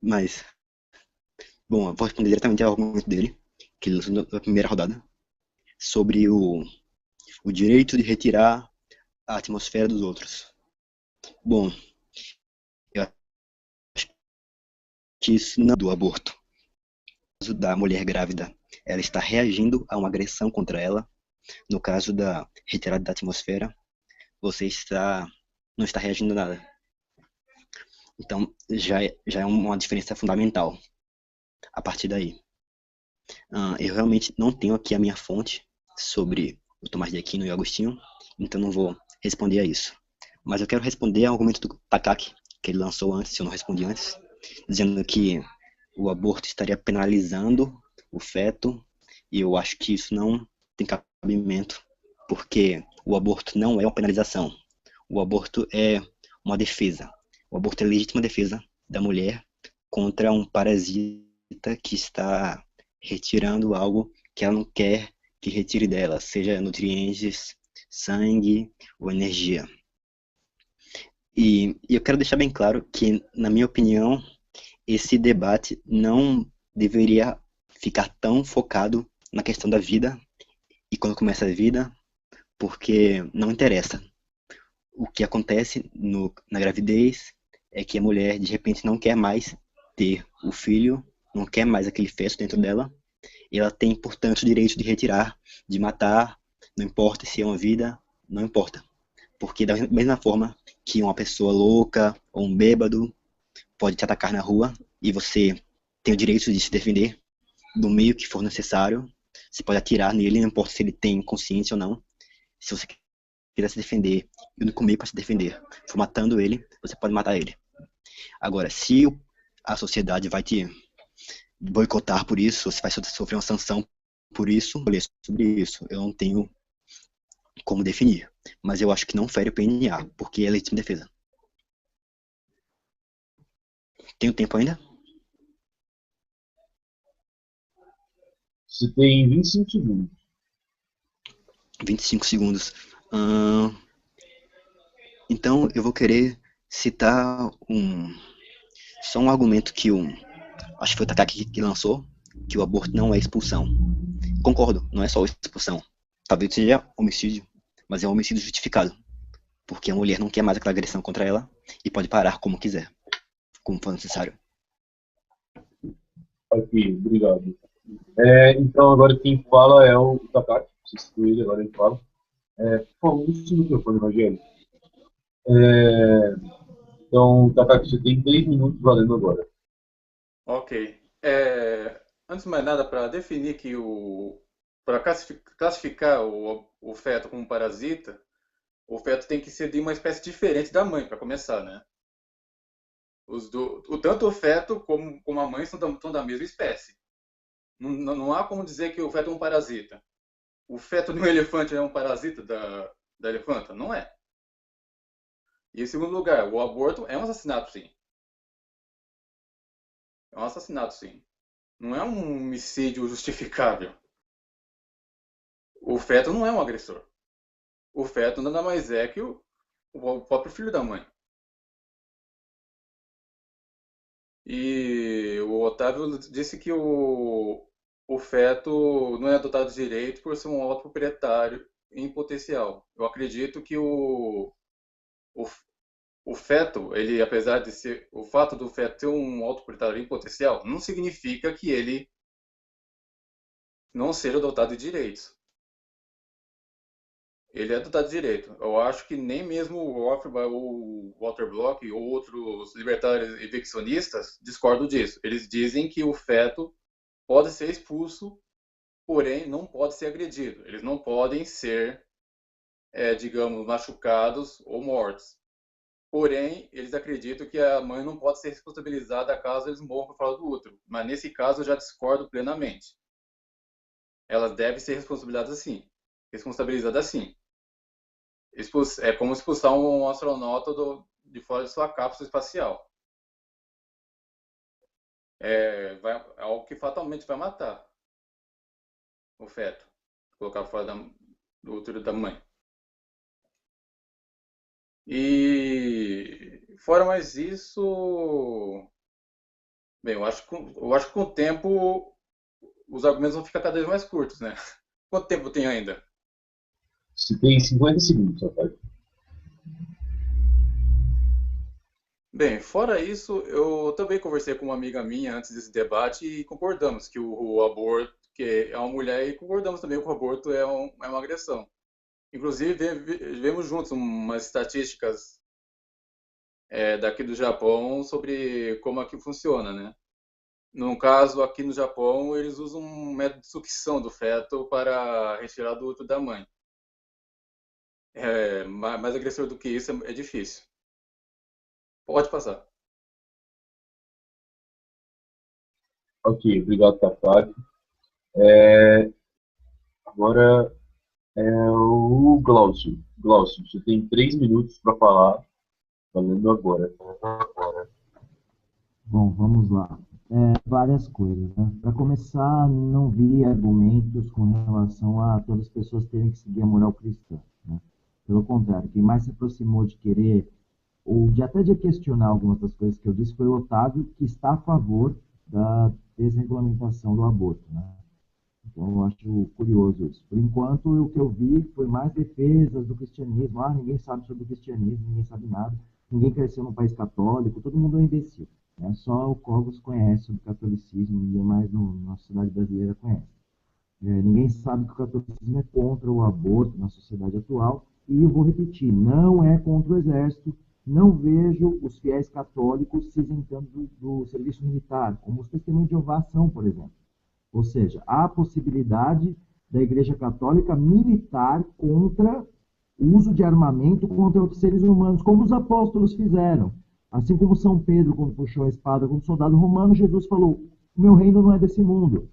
mas, bom, eu vou responder diretamente ao argumento dele, que ele lançou na primeira rodada, sobre o direito de retirar a atmosfera dos outros. Bom, eu acho que isso não é do aborto. No caso da mulher grávida, ela está reagindo a uma agressão contra ela. No caso da retirada da atmosfera, você não está reagindo a nada. Então, já é uma diferença fundamental a partir daí. Eu realmente não tenho aqui a minha fonte sobre o Tomás de Aquino e o Agostinho, então não vou responder a isso. Mas eu quero responder ao argumento do Takaki, que ele lançou antes, se eu não respondi antes, dizendo que o aborto estaria penalizando o feto, e eu acho que isso não tem cabimento, porque o aborto não é uma penalização. O aborto é uma defesa. O aborto é a legítima defesa da mulher contra um parasita que está retirando algo que ela não quer que retire dela, seja nutrientes, sangue ou energia. E eu quero deixar bem claro que, na minha opinião, esse debate não deveria ficar tão focado na questão da vida e quando começa a vida, porque não interessa. O que acontece na gravidez é que a mulher, de repente, não quer mais ter o filho, não quer mais aquele feto dentro dela, e ela tem, portanto, o direito de retirar, de matar, não importa se é uma vida, não importa. Porque da mesma forma que uma pessoa louca ou um bêbado pode te atacar na rua e você tem o direito de se defender do meio que for necessário, você pode atirar nele, não importa se ele tem consciência ou não. Se você quiser se defender e o único meio para se defender for matando ele, você pode matar ele. Agora, se a sociedade vai te boicotar por isso, você vai sofrer uma sanção por isso, sobre isso, eu não tenho como definir. Mas eu acho que não fere o PNA, porque é legítima defesa. Tenho tempo ainda? Você tem 25 segundos. 25 segundos. Então eu vou querer citar só um argumento que acho que foi o Takaki que lançou, que o aborto não é expulsão. Concordo, não é só expulsão. Talvez seja homicídio, mas é um homicídio justificado, porque a mulher não quer mais aquela agressão contra ela e pode parar como quiser, como for necessário. Ok, obrigado. Então agora quem fala é o Takaki. Vocês citou ele, agora ele fala. Por favor, use o microfone, Rogério. Então, Takaki, você tem 3 minutos valendo agora. Ok. Antes de mais nada, para definir que para classificar o feto como parasita, o feto tem que ser de uma espécie diferente da mãe, para começar, né? Tanto o feto como a mãe são da mesma espécie. Não há como dizer que o feto é um parasita. O feto de um elefante é um parasita da elefanta? Não é. E em segundo lugar, o aborto é um assassinato, sim. É um assassinato, sim. Não é um homicídio justificável. O feto não é um agressor. O feto nada mais é que o próprio filho da mãe. E o Otávio disse que o feto não é dotado de direito por ser um autoproprietário em potencial. Eu acredito que o feto, ele, apesar de ser o fato do feto ter um autoproprietário em potencial, não significa que ele não seja dotado de direitos. Ele é dotado de direito. Eu acho que nem mesmo o Walter Block ou outros libertários eviccionistas discordam disso. Eles dizem que o feto pode ser expulso, porém não pode ser agredido. Eles não podem ser, digamos, machucados ou mortos. Porém, eles acreditam que a mãe não pode ser responsabilizada caso eles morram por causa do útero. Mas nesse caso eu já discordo plenamente. Ela deve ser responsabilizada assim. É como expulsar um astronauta de fora de sua cápsula espacial. É algo que fatalmente vai matar o feto, colocar fora do útero da mãe. E fora mais isso, bem, eu acho que com o tempo os argumentos vão ficar cada vez mais curtos, né? Quanto tempo tem ainda? Você tem 50 segundos, rapaz. Bem, fora isso, eu também conversei com uma amiga minha antes desse debate e concordamos que o aborto, que é uma mulher, e concordamos também que o aborto é uma agressão. Inclusive, vemos juntos umas estatísticas daqui do Japão sobre como aqui funciona, né? No caso, aqui no Japão, eles usam um método de sucção do feto para retirar do útero da mãe. Mais agressor do que isso é difícil. Pode passar. Ok, obrigado, Tafak. Agora é o Glaucio. Glaucio, você tem 3 minutos para falar, falando agora. Bom, vamos lá. Várias coisas, né? Para começar, não vi argumentos com relação a todas as pessoas terem que seguir a moral cristã, né? Pelo contrário, quem mais se aproximou de querer, ou até de questionar algumas das coisas que eu disse, foi o Otávio, que está a favor da desregulamentação do aborto, né? Então, eu acho curioso isso. Por enquanto, o que eu vi foi mais defesas do cristianismo. Ninguém sabe sobre o cristianismo, ninguém sabe nada. Ninguém cresceu num país católico, todo mundo é um imbecil, né? Só o Cogos conhece sobre o catolicismo, ninguém mais na sociedade brasileira conhece. Ninguém sabe que o catolicismo é contra o aborto na sociedade atual. E eu vou repetir, não é contra o exército. Não vejo os fiéis católicos se isentando do serviço militar, como os testemunhos de Jeová são, por exemplo. Ou seja, há a possibilidade da Igreja Católica militar contra o uso de armamento contra outros seres humanos, como os apóstolos fizeram. Assim como São Pedro, quando puxou a espada contra o soldado romano, Jesus falou, o meu reino não é desse mundo.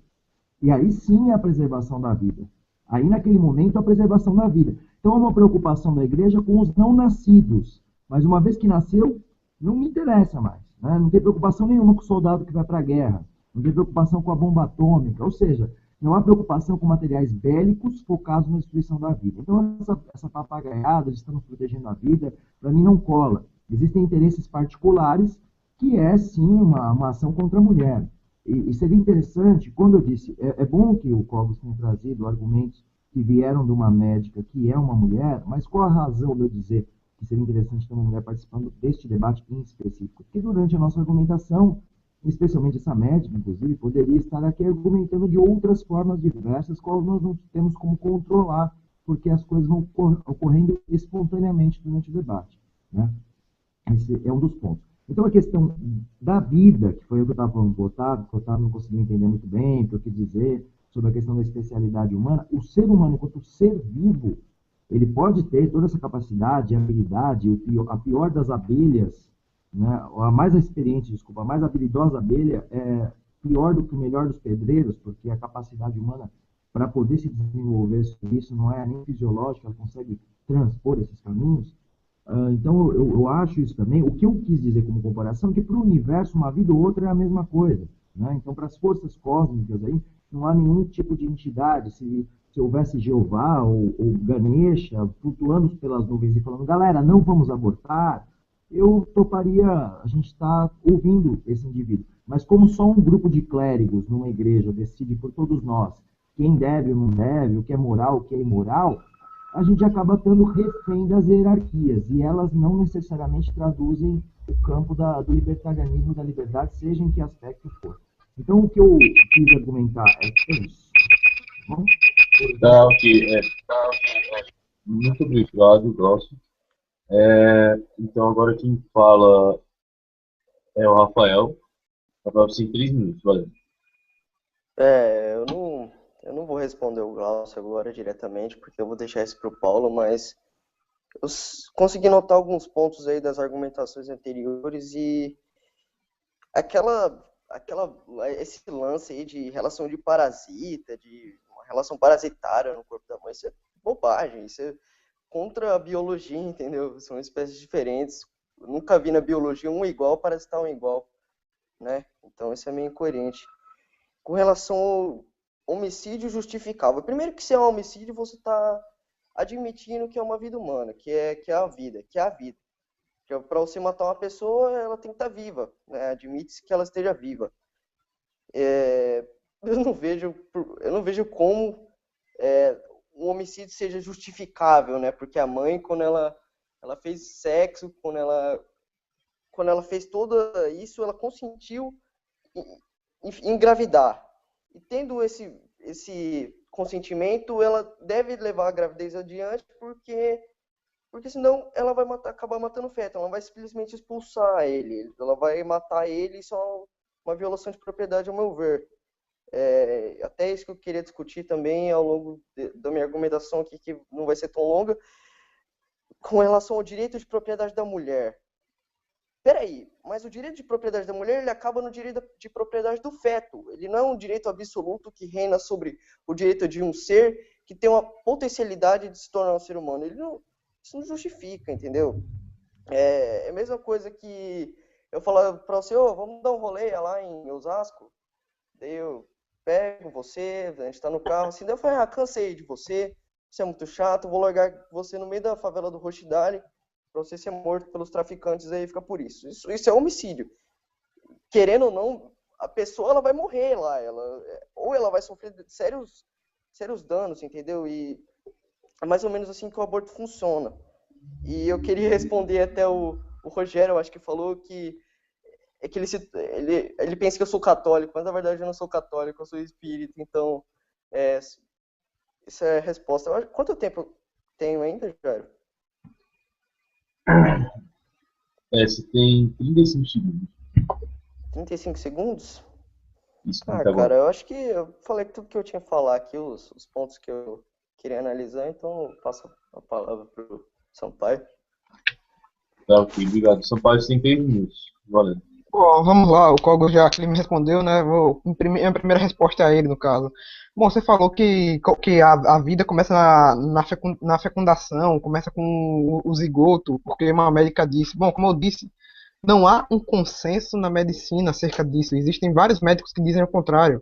E aí sim é a preservação da vida. Aí naquele momento a preservação da vida. Então é uma preocupação da igreja com os não nascidos. Mas uma vez que nasceu, não me interessa mais, né? Não tem preocupação nenhuma com o soldado que vai para a guerra. Não tem preocupação com a bomba atômica. Ou seja, não há preocupação com materiais bélicos focados na destruição da vida. Então essa papagaiada de estamos protegendo a vida, para mim não cola. Existem interesses particulares que é sim uma ação contra a mulher. E seria interessante, quando eu disse, é bom que o Cogos tenha trazido argumentos que vieram de uma médica que é uma mulher, mas qual a razão de eu dizer que seria interessante ter uma mulher participando deste debate em específico? Porque durante a nossa argumentação, especialmente essa médica, inclusive, poderia estar aqui argumentando de outras formas diversas, quais nós não temos como controlar, porque as coisas vão ocorrendo espontaneamente durante o debate, né? Esse é um dos pontos. Então, a questão da vida, que foi o que eu estava falando com o Otávio, que o Otávio não conseguiu entender muito bem o que eu quis dizer sobre a questão da especialidade humana, o ser humano, enquanto ser vivo, ele pode ter toda essa capacidade, habilidade, a pior das abelhas, né, a mais experiente, desculpa, a mais habilidosa abelha é pior do que o melhor dos pedreiros, porque a capacidade humana para poder se desenvolver sobre isso não é nem fisiológica, ela consegue transpor esses caminhos. Então, eu acho isso também. O que eu quis dizer como comparação é que para o universo, uma vida ou outra é a mesma coisa, né? Então, para as forças cósmicas aí, não há nenhum tipo de entidade. Se houvesse Jeová ou Ganesha flutuando pelas nuvens e falando, galera, não vamos abortar, eu toparia a gente estar ouvindo esse indivíduo. Mas como só um grupo de clérigos numa igreja decide por todos nós quem deve ou não deve, o que é moral, o que é imoral, a gente acaba estando refém das hierarquias, e elas não necessariamente traduzem o campo do libertarianismo, da liberdade, seja em que aspecto for. Então, o que eu quis argumentar é isso. Bom? Tá, ok. Muito obrigado, Glaucio. Então, agora quem fala é o Rafael. Rafael, você tem 3 minutos, valeu. Eu não vou responder o Glaucio agora diretamente, porque eu vou deixar isso para o Paulo, mas eu consegui notar alguns pontos aí das argumentações anteriores e esse lance aí de relação de parasita, de uma relação parasitária no corpo da mãe, isso é bobagem, isso é contra a biologia, entendeu? São espécies diferentes, Eu nunca vi na biologia um igual parasitar um igual, né? Então isso é meio incoerente. Com relação ao homicídio justificável. Primeiro que se é um homicídio, você está admitindo que é uma vida humana, que é a vida, que é a vida. Para você matar uma pessoa, ela tem que estar viva, né? Admite-se que ela esteja viva. Eu não vejo como um homicídio seja justificável, né? Porque a mãe, quando ela fez sexo, quando ela fez tudo isso, ela consentiu em engravidar. E tendo esse consentimento, ela deve levar a gravidez adiante, porque senão ela vai acabar matando o feto. Ela não vai simplesmente expulsar ele. Ela vai matar ele. Isso é uma violação de propriedade, ao meu ver. Até isso que eu queria discutir também ao longo da minha argumentação aqui, que não vai ser tão longa, com relação ao direito de propriedade da mulher. Peraí, mas o direito de propriedade da mulher, ele acaba no direito de propriedade do feto. Ele não é um direito absoluto que reina sobre o direito de um ser que tem uma potencialidade de se tornar um ser humano. Isso não justifica, entendeu? É a mesma coisa que eu falar para você, vamos dar um rolê lá em Osasco. Daí eu pego você, a gente tá no carro, assim, daí eu falo, cansei de você é muito chato, vou largar você no meio da favela do Roxidale pra você ser morto pelos traficantes aí, fica por isso. Isso é homicídio. Querendo ou não, a pessoa ela vai morrer lá, ou ela vai sofrer sérios danos, entendeu? E é mais ou menos assim que o aborto funciona. E eu queria responder até o Rogério, eu acho que falou que ele pensa que eu sou católico, mas na verdade eu não sou católico, eu sou espírita, então essa é a resposta. Quanto tempo eu tenho ainda, Jairo? Você tem 35 segundos. 35 segundos? Isso, tá bom. Cara, eu acho que eu falei tudo que eu tinha que falar aqui, os pontos que eu queria analisar, então eu passo a palavra pro Sampaio. Tá, ok, obrigado. Sampaio, você tem 3 minutos. Valeu. Bom, vamos lá, o Kogo já que ele me respondeu, né? Vou imprimir a primeira resposta a ele, no caso. Bom, você falou que a vida começa na fecundação, começa com o zigoto, porque uma médica disse. Bom, como eu disse, não há um consenso na medicina acerca disso. Existem vários médicos que dizem o contrário.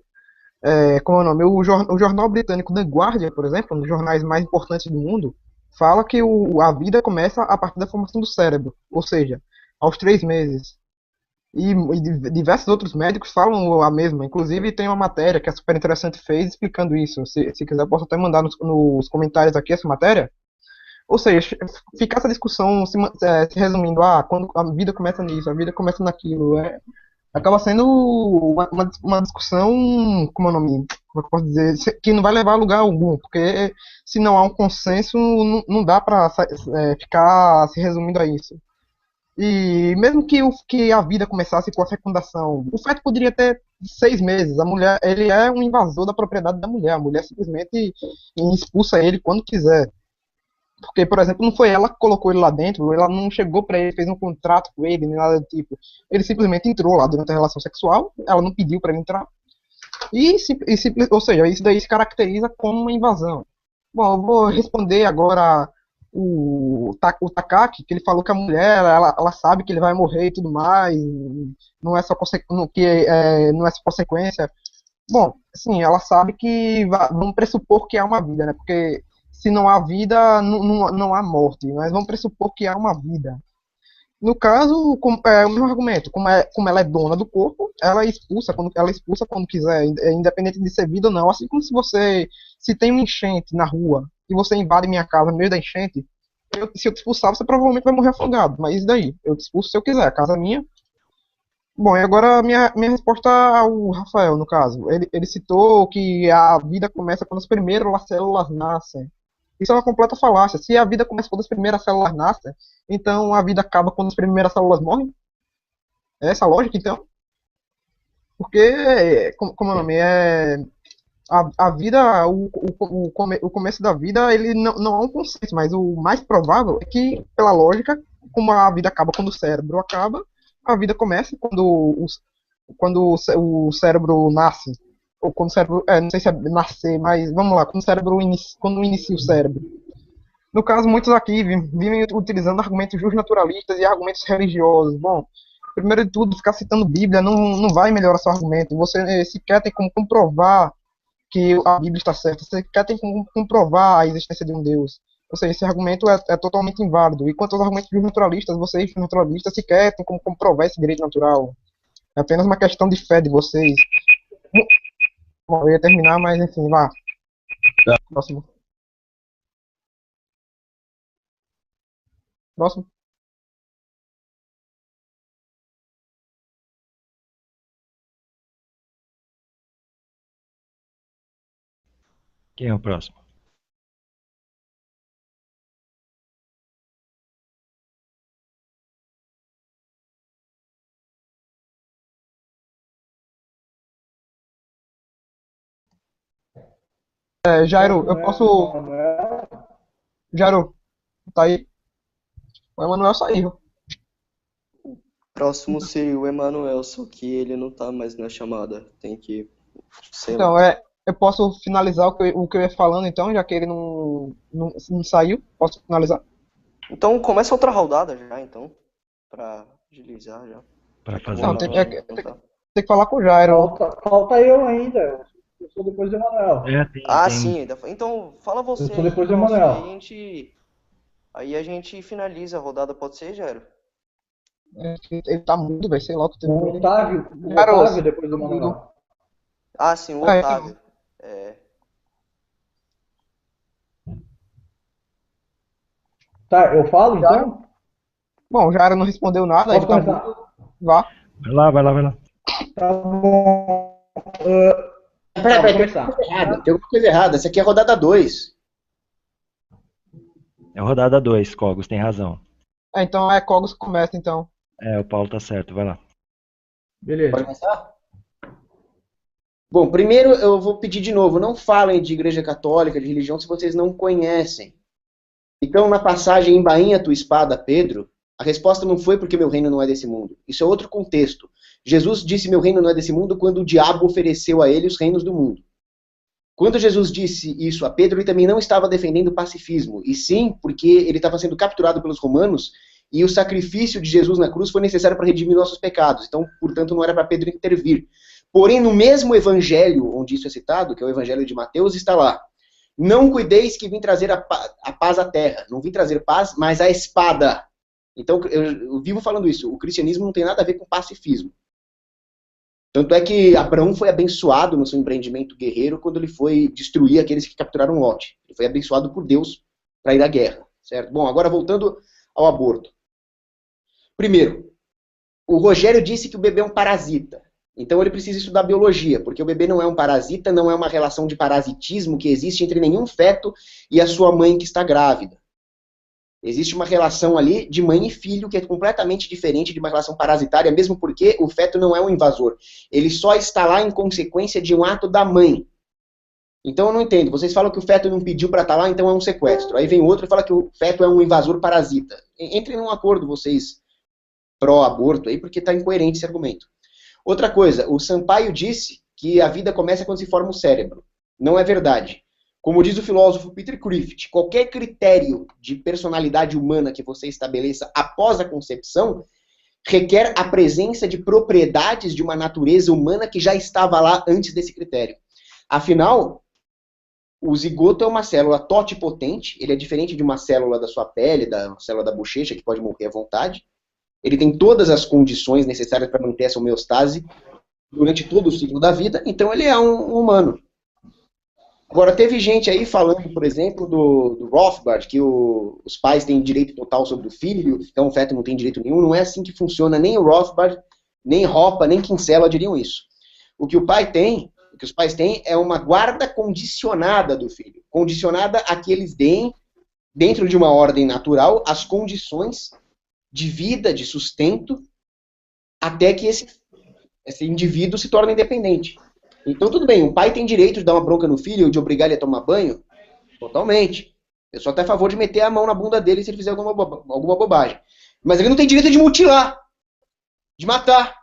Como é o nome? O jornal britânico The Guardian, por exemplo, um dos jornais mais importantes do mundo, fala que a vida começa a partir da formação do cérebro, ou seja, aos 3 meses. E diversos outros médicos falam a mesma. Inclusive, tem uma matéria que a Super Interessante fez explicando isso. Se quiser, eu posso até mandar nos comentários aqui essa matéria. Ou seja, fica essa discussão se resumindo, quando a vida começa nisso, a vida começa naquilo. Acaba sendo uma discussão, como é o nome? Como eu posso dizer? Que não vai levar a lugar algum. Porque se não há um consenso, não dá para ficar se resumindo a isso. E mesmo que a vida começasse com a fecundação, o feto poderia ter 6 meses. A mulher, ele é um invasor da propriedade da mulher. A mulher simplesmente expulsa ele quando quiser. Porque, por exemplo, não foi ela que colocou ele lá dentro, ela não chegou pra ele, fez um contrato com ele, nem nada do tipo. Ele simplesmente entrou lá durante a relação sexual, ela não pediu pra ele entrar. Ou seja, isso daí se caracteriza como uma invasão. Bom, eu vou responder agora o Takaki, que ele falou que a mulher, ela sabe que ele vai morrer e tudo mais, não é só consequência. Bom, sim, ela sabe que vamos pressupor que há uma vida, né? Porque se não há vida, não há morte, mas vamos pressupor que há uma vida. No caso, o meu argumento, como ela é dona do corpo, ela expulsa quando quiser, independente de ser vida ou não. Assim como se tem uma enchente na rua e você invade minha casa no meio da enchente, se eu te expulsar, você provavelmente vai morrer afogado. Mas e daí? Eu te expulso se eu quiser, a casa é minha. Bom, e agora minha resposta ao Rafael, no caso. Ele citou que a vida começa quando as primeiras células nascem. Isso é uma completa falácia. Se a vida começa quando as primeiras células nascem, então a vida acaba quando as primeiras células morrem? É essa a lógica, então? Porque, como é o nome? A vida, o começo da vida, ele não há um consenso, mas o mais provável é que, pela lógica, como a vida acaba quando o cérebro acaba, a vida começa quando o cérebro nasce. Ou quando o cérebro, não sei se é nascer, mas vamos lá, quando inicia o cérebro. No caso, muitos aqui vivem utilizando argumentos justnaturalistas e argumentos religiosos. Bom, primeiro de tudo, ficar citando Bíblia não vai melhorar seu argumento. Você sequer tem como comprovar que a Bíblia está certa. Você sequer tem como comprovar a existência de um Deus. Ou seja, esse argumento é totalmente inválido. E quanto aos argumentos justnaturalistas, vocês, naturalistas, sequer tem como comprovar esse direito natural. É apenas uma questão de fé de vocês. Bom, eu ia terminar, mas enfim, vá. Tá. Próximo. Próximo. Quem é o próximo? Jairo, eu posso. Jairo, tá aí? O Emanuel saiu. Próximo seria o Emanuel, só que ele não tá mais na chamada. Tem que, sei lá. Então, eu posso finalizar o que eu ia falando, então, já que ele não saiu. Posso finalizar? Então começa outra rodada já, então. Pra agilizar já. Para fazer Não, o tem próximo. que falar com o Jairo. Falta eu ainda. Eu sou depois do Emanuel. Ah, sim, ainda. Então, fala você. Eu sou depois do Nossa, Emanuel. Aí a gente finaliza a rodada, pode ser, Jairo? Ele tá mudo, vai sei lá o que tem. O Otávio depois do Emanuel. Ah, sim, o Ah, Otávio. Tá, eu falo então? Bom, o Jairo não respondeu nada. Posso Ele tá começar? mudo. Vá. Vai lá. Tá bom. Peraí, começar. Tem alguma coisa errada. Essa aqui é a rodada 2. É rodada 2, Cogos, tem razão. Então é Cogos que começa, então. O Paulo tá certo, vai lá. Beleza. Pode começar? Bom, primeiro eu vou pedir de novo, não falem de igreja católica, de religião, se vocês não conhecem. Então, na passagem embainha tua espada, Pedro, a resposta não foi porque meu reino não é desse mundo. Isso é outro contexto. Jesus disse meu reino não é desse mundo quando o diabo ofereceu a ele os reinos do mundo. Quando Jesus disse isso a Pedro, ele também não estava defendendo o pacifismo, e sim porque ele estava sendo capturado pelos romanos e o sacrifício de Jesus na cruz foi necessário para redimir nossos pecados. Então, portanto, não era para Pedro intervir. Porém, no mesmo evangelho onde isso é citado, que é o evangelho de Mateus, está lá: não cuideis que vim trazer a paz à terra. Não vim trazer paz, mas a espada. Então, eu vivo falando isso. O cristianismo não tem nada a ver com pacifismo. Tanto é que Abraão foi abençoado no seu empreendimento guerreiro quando ele foi destruir aqueles que capturaram Lot. Ele foi abençoado por Deus para ir à guerra. Certo? Bom, agora voltando ao aborto. Primeiro, o Rogério disse que o bebê é um parasita. Então ele precisa estudar biologia, porque o bebê não é um parasita, não é uma relação de parasitismo que existe entre nenhum feto e a sua mãe que está grávida. Existe uma relação ali de mãe e filho que é completamente diferente de uma relação parasitária, mesmo porque o feto não é um invasor. Ele só está lá em consequência de um ato da mãe. Então eu não entendo. Vocês falam que o feto não pediu para estar lá, então é um sequestro. Aí vem outro e fala que o feto é um invasor parasita. Entrem num acordo vocês pró-aborto aí, porque está incoerente esse argumento. Outra coisa, o Sampaio disse que a vida começa quando se forma o cérebro. Não é verdade. Como diz o filósofo Peter Griffith, qualquer critério de personalidade humana que você estabeleça após a concepção requer a presença de propriedades de uma natureza humana que já estava lá antes desse critério. Afinal, o zigoto é uma célula totipotente, ele é diferente de uma célula da sua pele, da célula da bochecha, que pode morrer à vontade. Ele tem todas as condições necessárias para manter essa homeostase durante todo o ciclo da vida, então ele é um humano. Agora, teve gente aí falando, por exemplo, do Rothbard, que os pais têm direito total sobre o filho, então o feto não tem direito nenhum. Não é assim que funciona. Nem o Rothbard, nem Hoppe, nem Kinsella diriam isso. O que os pais têm é uma guarda condicionada do filho. Condicionada a que eles deem, dentro de uma ordem natural, as condições de vida, de sustento, até que esse indivíduo se torne independente. Então, tudo bem, o pai tem direito de dar uma bronca no filho, de obrigar ele a tomar banho? Totalmente. Eu sou até a favor de meter a mão na bunda dele se ele fizer alguma bobagem. Mas ele não tem direito de mutilar, de matar.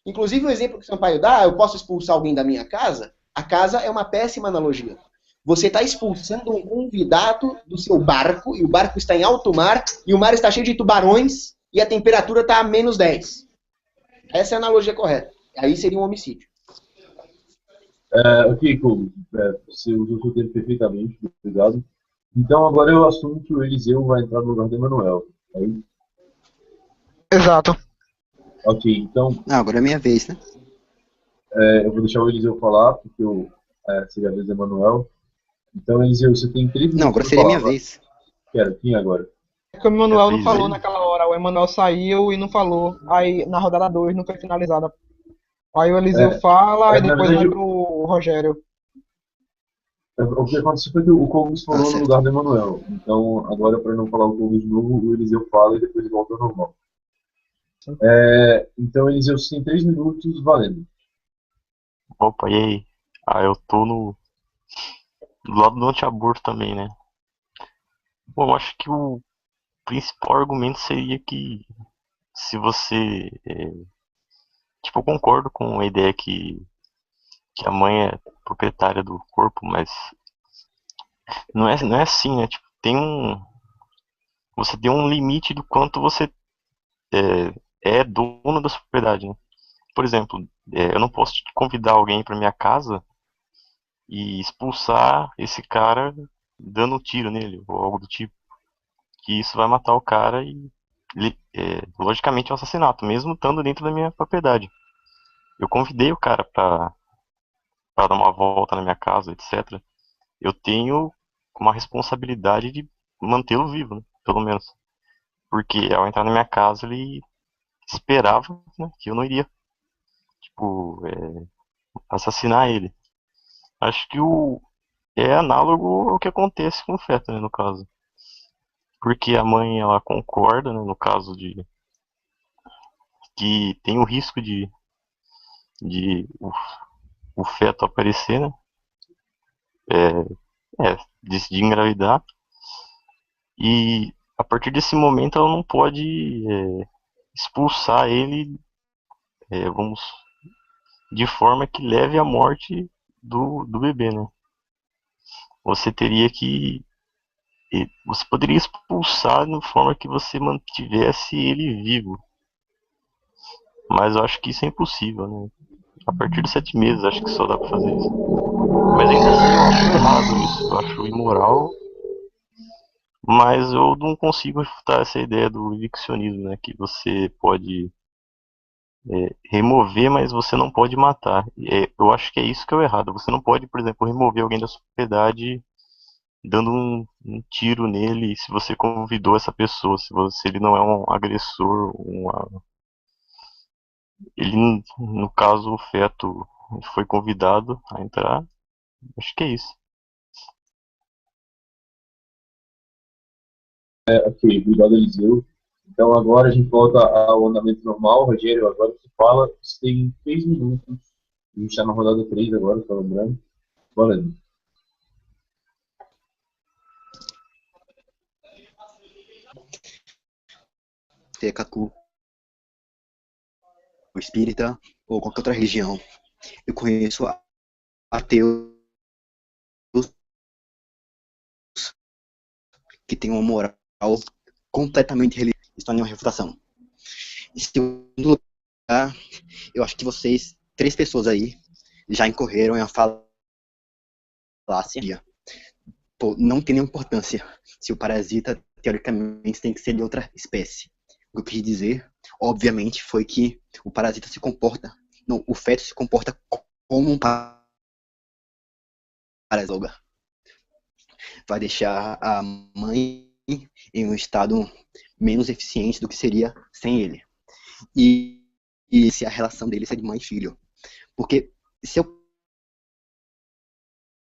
Inclusive, o exemplo que o Sampaio dá, eu posso expulsar alguém da minha casa? A casa é uma péssima analogia. Você está expulsando um convidado do seu barco, e o barco está em alto mar, e o mar está cheio de tubarões, e a temperatura está a -10. Essa é a analogia correta. Aí seria um homicídio. Ok, Kogo, você usou o seu tempo perfeitamente, obrigado. Então agora eu assumo que o Eliseu vai entrar no lugar do Emanuel. Aí, Exato. ok, então Agora é minha vez, né? eu vou deixar o Eliseu falar, porque seria a vez do Emanuel. Então, Eliseu, você tem 3 Não, minutos agora para seria falar. minha vez. Quero, quem agora? É que o Emanuel não vez falou dele? naquela hora. O Emanuel saiu e não falou. Aí na rodada 2 não foi finalizada. Aí o Eliseu fala e Na depois vai verdade, pro Rogério. o que aconteceu foi que o Kogos Ah, falou no certo. lugar do Emanuel. Então, agora, para não falar o Kogos de novo, o Eliseu fala e depois volta ao normal. Então, Eliseu, você tem 3 minutos valendo. Opa, e aí? Eu tô do lado do anti-aborto também, né? Bom, eu acho que o principal argumento seria que se você. Tipo, eu concordo com a ideia que a mãe é proprietária do corpo, mas não é assim, né? Tipo, você tem um limite do quanto você é dono da sua propriedade, né? Por exemplo, eu não posso convidar alguém para minha casa e expulsar esse cara dando um tiro nele ou algo do tipo. Que isso vai matar o cara e, logicamente, é um assassinato, mesmo estando dentro da minha propriedade. Eu convidei o cara para dar uma volta na minha casa, etc. Eu tenho uma responsabilidade de mantê-lo vivo, né? Pelo menos. Porque ao entrar na minha casa ele esperava, né, que eu não iria, tipo, assassinar ele. Acho que é análogo ao que acontece com o feto, né, no caso. Porque a mãe, ela concorda, né, no caso de que tem o risco de o feto aparecer, né, de engravidar. E a partir desse momento ela não pode expulsar ele, vamos, de forma que leve à morte do bebê, né? Você teria que você poderia expulsar de forma que você mantivesse ele vivo, mas eu acho que isso é impossível, né? A partir de 7 meses acho que só dá pra fazer isso. Mas ainda assim eu acho errado isso, eu acho imoral, mas eu não consigo refutar essa ideia do eviccionismo, né? Que você pode remover, mas você não pode matar. Eu acho que é isso que é o errado. Você não pode, por exemplo, remover alguém da sua propriedade dando um tiro nele se você convidou essa pessoa, se ele não é um agressor, ele, no caso, o feto foi convidado a entrar. Acho que é isso. Ok, obrigado, Eliseu. Então, agora a gente volta ao andamento normal. Rogério, agora você fala. Você tem 3 minutos. A gente está na rodada 3 agora, estou lembrando. Valendo. Tecacu, ou espírita, ou qualquer outra religião. Eu conheço ateus que têm uma moral completamente religiosa. Isso não é nenhuma refutação. Em segundo lugar, eu acho que vocês, 3 pessoas aí, já incorreram em uma falácia. Pô, não tem nenhuma importância se o parasita, teoricamente, tem que ser de outra espécie. O que eu quis dizer, obviamente, foi que o parasita se comporta, não, o feto se comporta como um parasita. Vai deixar a mãe em um estado menos eficiente do que seria sem ele. E se a relação deles é de mãe e filho. Porque se eu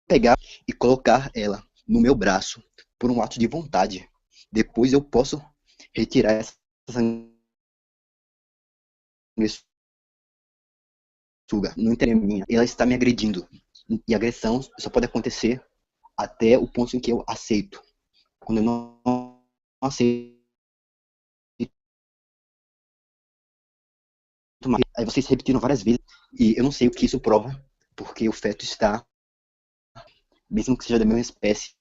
pegar e colocar ela no meu braço por um ato de vontade, depois eu posso retirar essa sanguessuga. Não interessa minha. Ela está me agredindo. E agressão só pode acontecer até o ponto em que eu aceito. Quando eu não aceito, aí vocês repetiram várias vezes e eu não sei o que isso prova, porque o feto está mesmo que seja da mesma espécie,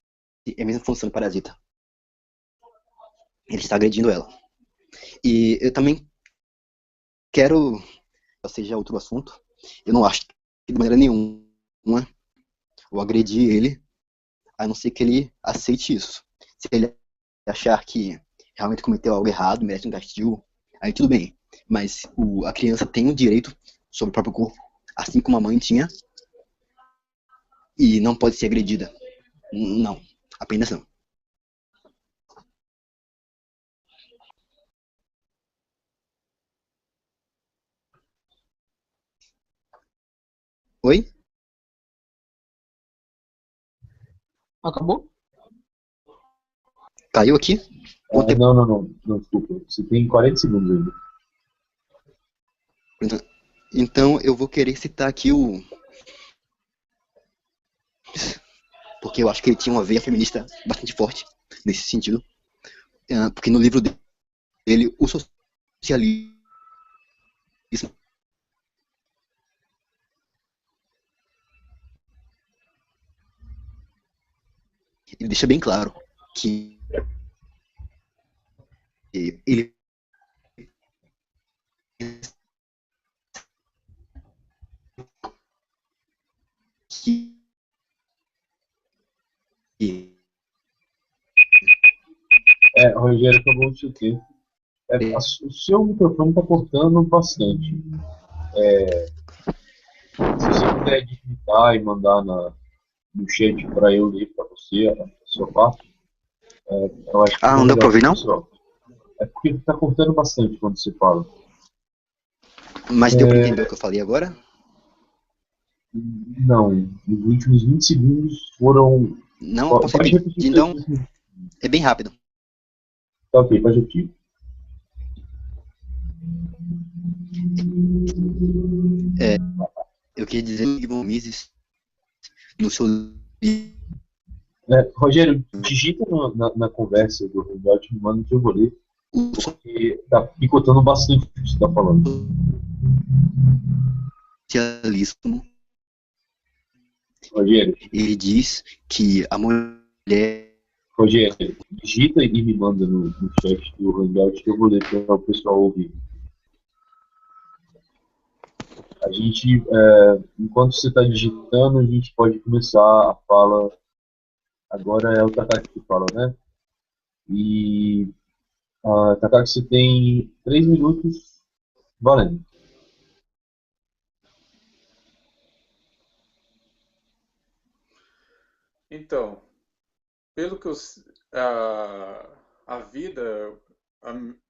é a mesma função do parasita. Ele está agredindo ela. E eu também quero, ou seja, outro assunto, eu não acho que de maneira nenhuma eu agredi ele, a não ser que ele aceite isso. Se ele achar que realmente cometeu algo errado, merece um castigo, aí tudo bem. Mas a criança tem o direito sobre o próprio corpo, assim como a mãe tinha, e não pode ser agredida. Não, apenas não. Oi? Acabou? Caiu aqui? Não, desculpa. Você tem 40 segundos ainda. Então eu vou querer citar aqui porque eu acho que ele tinha uma veia feminista bastante forte nesse sentido. Porque no livro dele, o socialismo ele deixa bem claro que ele Rogério, acabou o seu tempo. O seu microfone está cortando bastante. Se você puder digitar e mandar no chat para eu ler para você a sua parte, eu acho que fica não deu melhor pra ouvir para o não? pessoal. É porque está cortando bastante quando você fala. Mas deu pra entender o que eu falei agora? Não, os últimos 20 segundos foram. Não, eu posso Pode repetir. repetir os Então, últimos. é bem rápido. Tá ok, pode repetir. Eu queria dizer que Mises no seu livro. Rogério, digita na conversa do Hangout e me manda que eu vou ler, porque tá picotando bastante o que você está falando. Socialismo, Rogério, ele diz que a mulher. Rogério, digita e me manda no chat do Hangout que eu vou ler para o pessoal ouvir. A gente, enquanto você está digitando, a gente pode começar a fala. Agora é o Takaki que fala, né? E Takaki, você tem 3 minutos valendo. Então, pelo que a vida,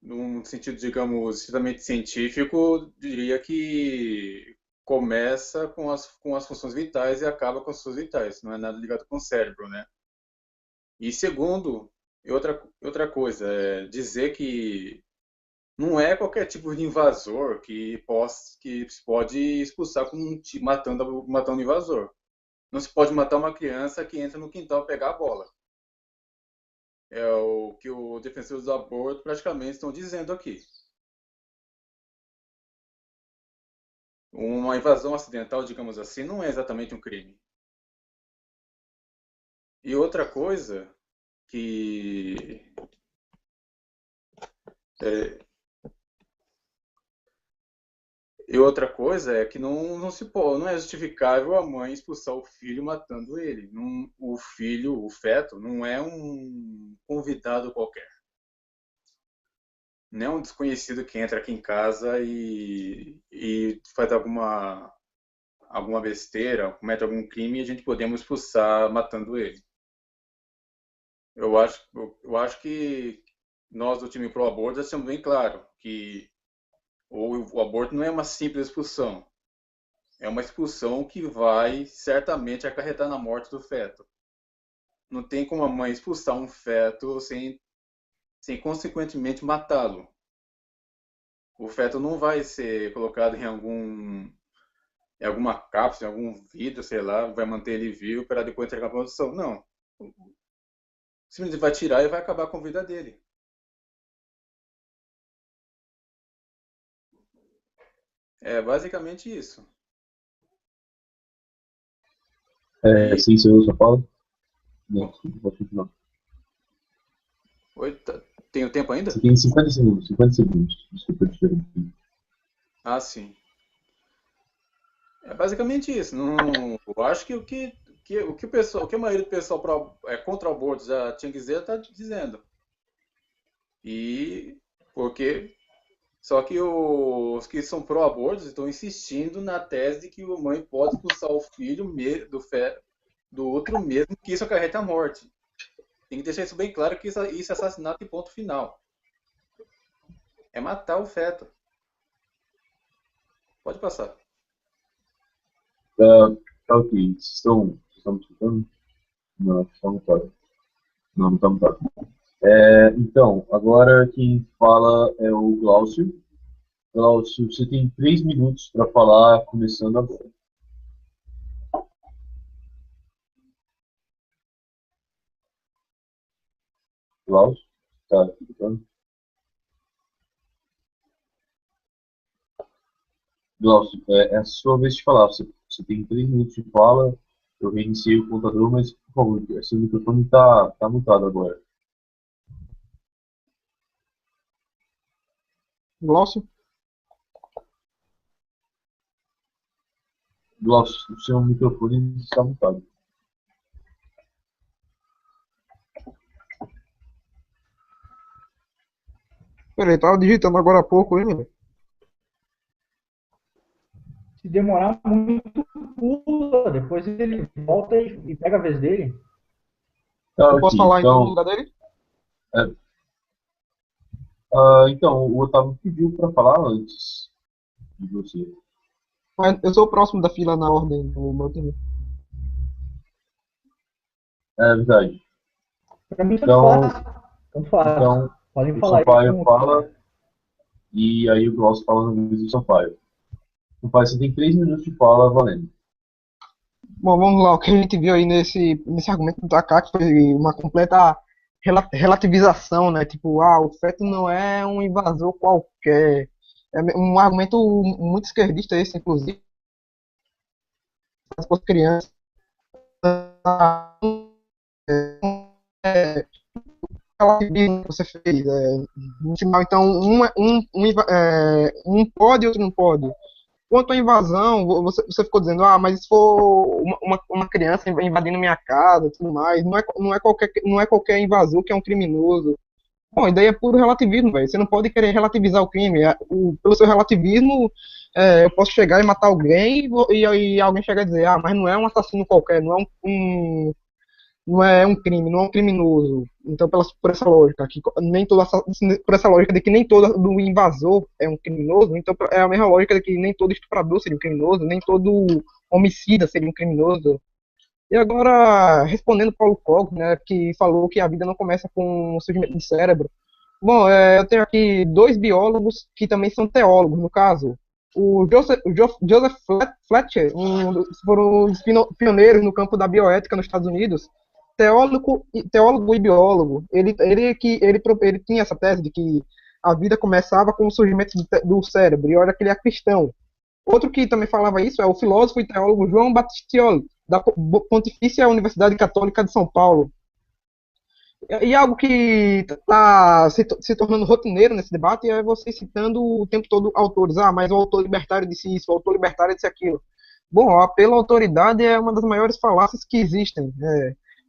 num sentido, digamos, estritamente científico, diria que começa com as funções vitais e acaba com as funções vitais. Não é nada ligado com o cérebro, né? E segundo, outra coisa, é dizer que não é qualquer tipo de invasor que se pode expulsar matando o invasor. Não se pode matar uma criança que entra no quintal pegar a bola. É o que os defensores do aborto praticamente estão dizendo aqui. Uma invasão acidental, digamos assim, não é exatamente um crime. E outra coisa que é, é que não é justificável a mãe expulsar o filho matando ele. O filho, o feto, não é um convidado qualquer. Não é um desconhecido que entra aqui em casa e faz alguma besteira, comete algum crime e a gente podemos expulsar matando ele. Eu acho que nós do time Pro Aborto já estamos bem claro que o aborto não é uma simples expulsão. É uma expulsão que vai certamente acarretar na morte do feto. Não tem como a mãe expulsar um feto sem consequentemente matá-lo. O feto não vai ser colocado em alguma cápsula, em algum vidro, sei lá, vai manter ele vivo para depois entregar para a produção. Não. Simplesmente vai tirar e vai acabar com a vida dele. É basicamente isso. Sim, você usa a fala? Não, desculpa, pode continuar. Oi, tenho tempo ainda? Você tem 50 segundos, 50 segundos. Desculpa, diferente. Ah, sim. É basicamente isso. Não, eu acho que o pessoal, o que a maioria do pessoal contra o aborto já tinha que dizer, está dizendo. E porque só que os que são pró-aborto estão insistindo na tese de que a mãe pode expulsar o filho do outro mesmo que isso acarreta a morte. Tem que deixar isso bem claro que isso é assassinato e ponto final. É matar o feto. Pode passar. Tá ok. Vocês estão me escutando? Não, está mutado. Não, não está mutado. Então, agora quem fala é o Glaucio. Glaucio, você tem 3 minutos para falar, começando agora. Glaucio, tá escutando? Glaucio, é a sua vez de falar. Você tem 3 minutos de fala. Eu reiniciei o contador, mas, por favor, seu microfone tá mutado agora. Glaucio? Glaucio, o seu microfone está mutado. Peraí, tava digitando agora há pouco, hein, velho? Se demorar muito, pula. Depois ele volta e pega a vez dele. Tá, Eu ok. posso falar então no Então, lugar dele? então, o Otávio pediu para falar antes de você. Mas eu sou o próximo da fila na ordem do meu time. É verdade. Pra mim, tanto Então, faz. Tanto faz. então Podem o falar aí Sampaio como fala quiser. e aí o Glaucio fala na vez do Sampaio. Sampaio, você tem 3 minutos de fala valendo. Bom, vamos lá. O que a gente viu aí nesse argumento do Takaki foi uma completa relativização, né? Tipo, o feto não é um invasor qualquer. É um argumento muito esquerdista esse, inclusive, para as crianças. Relativismo que você fez. No final, então, um pode e outro não pode. Quanto à invasão, você ficou dizendo, mas se for uma criança invadindo minha casa e tudo mais, não é qualquer invasor que é um criminoso. Bom, e daí é puro relativismo, velho. Você não pode querer relativizar o crime. Pelo seu relativismo, eu posso chegar e matar alguém e alguém chegar e dizer, mas não é um assassino qualquer, não é um crime, não é um criminoso. Então, por essa lógica, por essa lógica de que nem todo do invasor é um criminoso, então é a mesma lógica de que nem todo estuprador seria um criminoso, nem todo homicida seria um criminoso. E agora, respondendo Paulo Cogos, né, que falou que a vida não começa com o surgimento do cérebro. Bom, eu tenho aqui dois biólogos que também são teólogos, no caso. Joseph Fletcher, foram os pioneiros no campo da bioética nos Estados Unidos, teólogo e biólogo. Ele tinha essa tese de que a vida começava com o surgimento do cérebro, e olha que ele é cristão. Outro que também falava isso é o filósofo e teólogo João Battistioli, da Pontifícia Universidade Católica de São Paulo. E algo que está se tornando rotineiro nesse debate é você citando o tempo todo autores. Mas o autor libertário disse isso, o autor libertário disse aquilo. Bom, o apelo à autoridade é uma das maiores falácias que existem.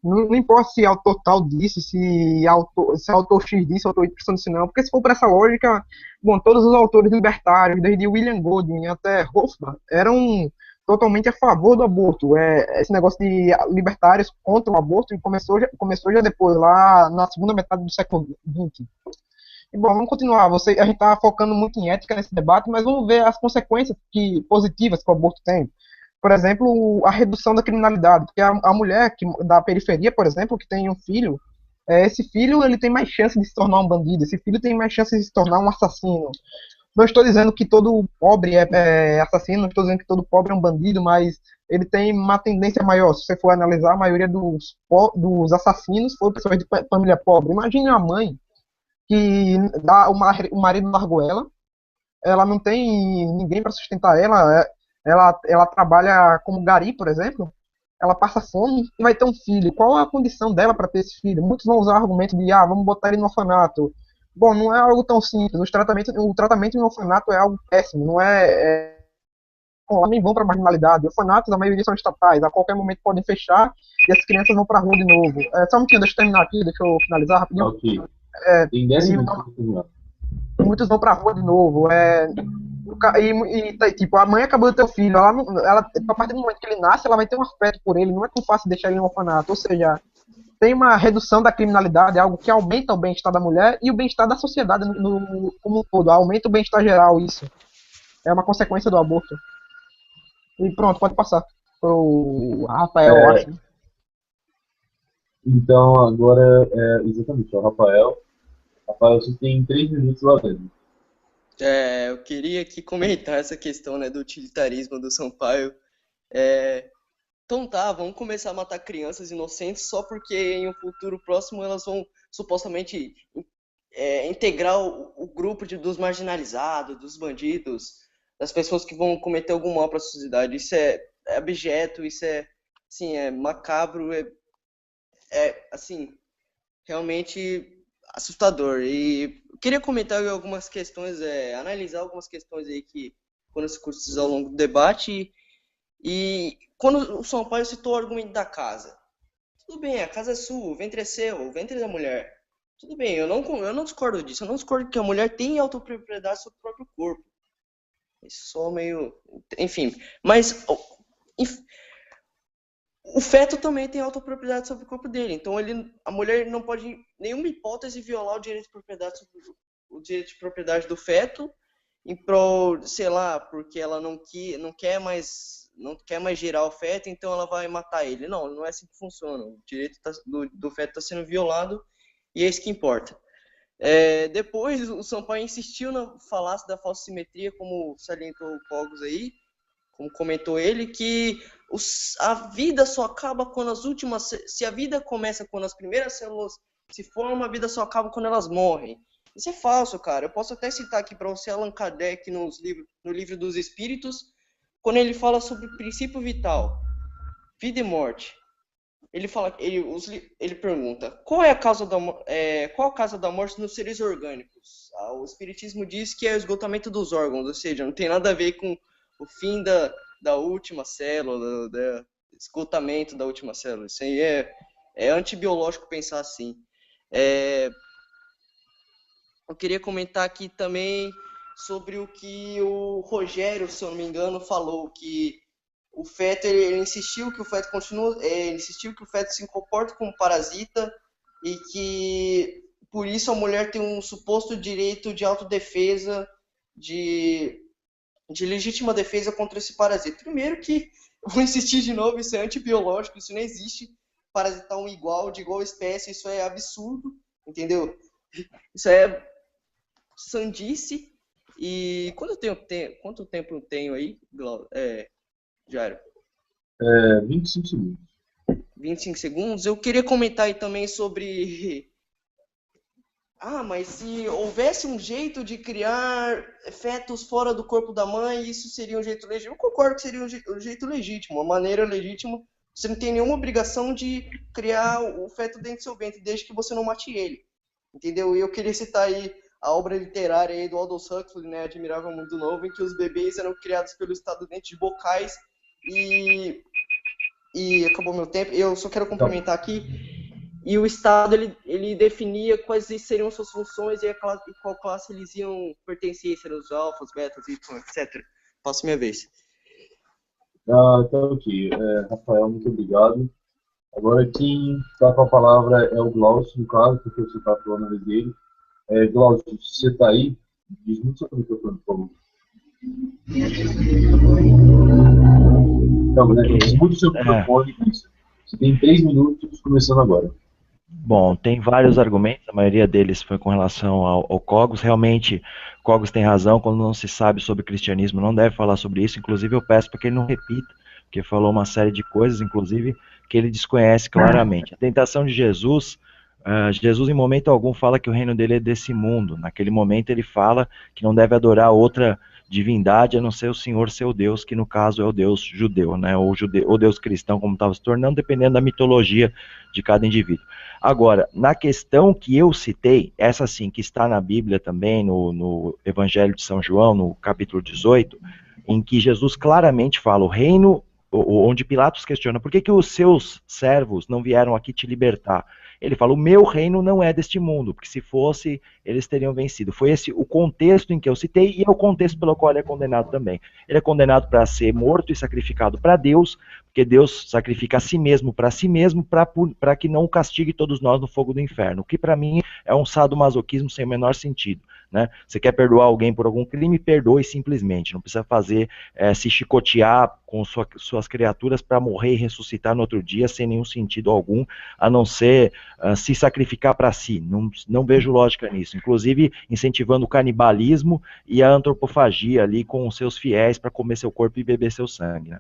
Não importa se autor tal disse, se autor X disse, autor Y disse não, porque se for para essa lógica, bom, todos os autores libertários, desde William Golding até Hofbauer, eram totalmente a favor do aborto. Esse negócio de libertários contra o aborto começou já depois, lá na segunda metade do século XX. E, bom, vamos continuar. A gente está focando muito em ética nesse debate, mas vamos ver as consequências positivas que o aborto tem. Por exemplo, a redução da criminalidade. Porque a mulher da periferia, por exemplo, que tem um filho, esse filho ele tem mais chance de se tornar um bandido, esse filho tem mais chance de se tornar um assassino. Não estou dizendo que todo pobre é assassino, não estou dizendo que todo pobre é um bandido, mas ele tem uma tendência maior. Se você for analisar, a maioria dos assassinos foram pessoas de família pobre. Imagine uma mãe que o marido largou ela não tem ninguém para sustentar ela trabalha como gari, por exemplo. ela passa fome e vai ter um filho. Qual é a condição dela para ter esse filho? Muitos vão usar o argumento de, vamos botar ele no orfanato. Bom, não é algo tão simples. O tratamento no orfanato é algo péssimo. Não homens vão para a marginalidade. Orfanatos, a maioria são estatais. A qualquer momento podem fechar e as crianças vão para a rua de novo. Só um pouquinho, deixa eu terminar aqui, deixa eu finalizar rapidinho. Ok. Tem 10 minutos para terminar. Muitos vão pra rua de novo. Tipo, a mãe acabou de ter um filho. A partir do momento que ele nasce, ela vai ter um afeto por ele. Não é tão fácil deixar ele no orfanato. Ou seja, tem uma redução da criminalidade, algo que aumenta o bem-estar da mulher e o bem-estar da sociedade como um todo. Aumenta o bem-estar geral, isso. É uma consequência do aborto. E pronto, pode passar pro Rafael, acho. Então, agora, exatamente, é o Rafael. Rafael, você tem 3 minutos lá dentro. Eu queria aqui comentar essa questão, né, do utilitarismo do Sampaio. Então vamos começar a matar crianças inocentes só porque em um futuro próximo elas vão supostamente integrar o grupo dos marginalizados, dos bandidos, das pessoas que vão cometer algum mal para a sociedade. Isso é abjeto, isso é macabro, assim, realmente assustador. E eu queria comentar algumas questões, analisar algumas questões aí que foram discutidas ao longo do debate. E quando o Sampaio citou o argumento da casa, tudo bem, a casa é sua, o ventre é seu, o ventre é da mulher. Tudo bem, eu não discordo disso, eu não discordo que a mulher tem autopropriedade sobre o próprio corpo. Isso só meio... Enfim, mas o feto também tem autopropriedade sobre o corpo dele, então a mulher não pode, em nenhuma hipótese, violar o direito de propriedade sobre o direito de propriedade do feto, sei lá, porque ela não quer mais gerar o feto, então ela vai matar ele. Não é assim que funciona. O direito do feto está sendo violado e é isso que importa. Depois, o Sampaio insistiu na falácia da falsa simetria, como salientou o Cogos aí, como comentou ele, que a vida só acaba quando se a vida começa quando as primeiras células se formam, a vida só acaba quando elas morrem. Isso é falso, cara. Eu posso até citar aqui para você Allan Kardec no livro dos Espíritos, quando ele fala sobre o princípio vital, vida e morte. Ele pergunta, qual a causa da morte nos seres orgânicos? O Espiritismo diz que é o esgotamento dos órgãos, ou seja, não tem nada a ver com o fim da última célula, do esgotamento da última célula. Isso aí é antibiológico pensar assim. Eu queria comentar aqui também sobre o que o Rogério, se eu não me engano, falou, que o feto, ele insistiu que o feto insistiu que o feto se comporta como parasita e que por isso a mulher tem um suposto direito de autodefesa, de legítima defesa contra esse parasita. Primeiro que, vou insistir de novo, isso é antibiológico, isso não existe parasitar de igual espécie, isso é absurdo, entendeu? Isso é sandice. E quanto tempo eu tenho aí, Jairo? 25 segundos. 25 segundos. Eu queria comentar aí também sobre... mas se houvesse um jeito de criar fetos fora do corpo da mãe, isso seria um jeito legítimo. Eu concordo que seria um jeito legítimo, uma maneira legítima. Você não tem nenhuma obrigação de criar o feto dentro do seu ventre, desde que você não mate ele. Entendeu? E eu queria citar aí a obra literária aí do Aldous Huxley, né, Admirável Mundo Novo, em que os bebês eram criados pelo Estado dentro de bocais e acabou meu tempo. Eu só quero complementar aqui. E o Estado, ele definia quais seriam suas funções e qual classe eles iam pertencer, seriam os alfas, betas, etc. Passo minha vez. Então, ok. Rafael, muito obrigado. Agora, quem está com a palavra é o Glaucio, no caso, porque você está falando a vez dele. Glaucio, se você está aí, desmuta seu microfone, por favor. Não, desmuta o seu microfone. Você tem 3 minutos, começando agora. Bom, tem vários argumentos, a maioria deles foi com relação ao Cogos. Realmente, Cogos tem razão, quando não se sabe sobre cristianismo, não deve falar sobre isso. Inclusive, eu peço para que ele não repita, porque falou uma série de coisas, inclusive, que ele desconhece claramente. A tentação de Jesus, Jesus em momento algum fala que o reino dele é desse mundo. Naquele momento ele fala que não deve adorar outra divindade a não ser o Senhor seu Deus, que no caso é o Deus judeu, né? Ou Deus cristão, como estava se tornando, dependendo da mitologia de cada indivíduo. Agora, na questão que eu citei, essa sim, que está na Bíblia também, no Evangelho de São João, no capítulo 18, em que Jesus claramente fala, o reino, onde Pilatos questiona, por que que os seus servos não vieram aqui te libertar? Ele fala, o meu reino não é deste mundo, porque se fosse, eles teriam vencido. Foi esse o contexto em que eu citei, e é o contexto pelo qual ele é condenado também. Ele é condenado para ser morto e sacrificado para Deus, porque Deus sacrifica a si mesmo para que não castigue todos nós no fogo do inferno, o que para mim é um sadomasoquismo sem o menor sentido. Né? Você quer perdoar alguém por algum crime, perdoe simplesmente, não precisa fazer se chicotear com suas criaturas para morrer e ressuscitar no outro dia sem nenhum sentido algum, a não ser se sacrificar para si. Não vejo lógica nisso, inclusive incentivando o canibalismo e a antropofagia ali com os seus fiéis para comer seu corpo e beber seu sangue. Né?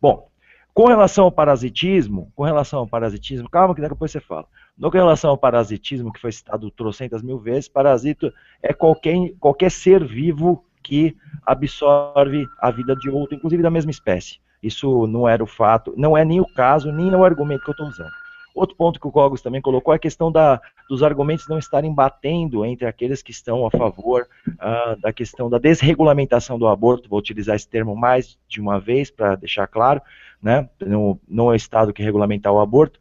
Bom, com relação ao parasitismo, calma que daqui a pouco você fala. Com relação ao parasitismo, que foi citado trocentas mil vezes, parasito é qualquer ser vivo que absorve a vida de outro, inclusive da mesma espécie. Isso não era o fato, não é nem o caso, nem é o argumento que eu estou usando. Outro ponto que o Cogos também colocou é a questão dos argumentos não estarem batendo entre aqueles que estão a favor da questão da desregulamentação do aborto, vou utilizar esse termo mais de uma vez para deixar claro, né? Não é o Estado que regulamentar o aborto,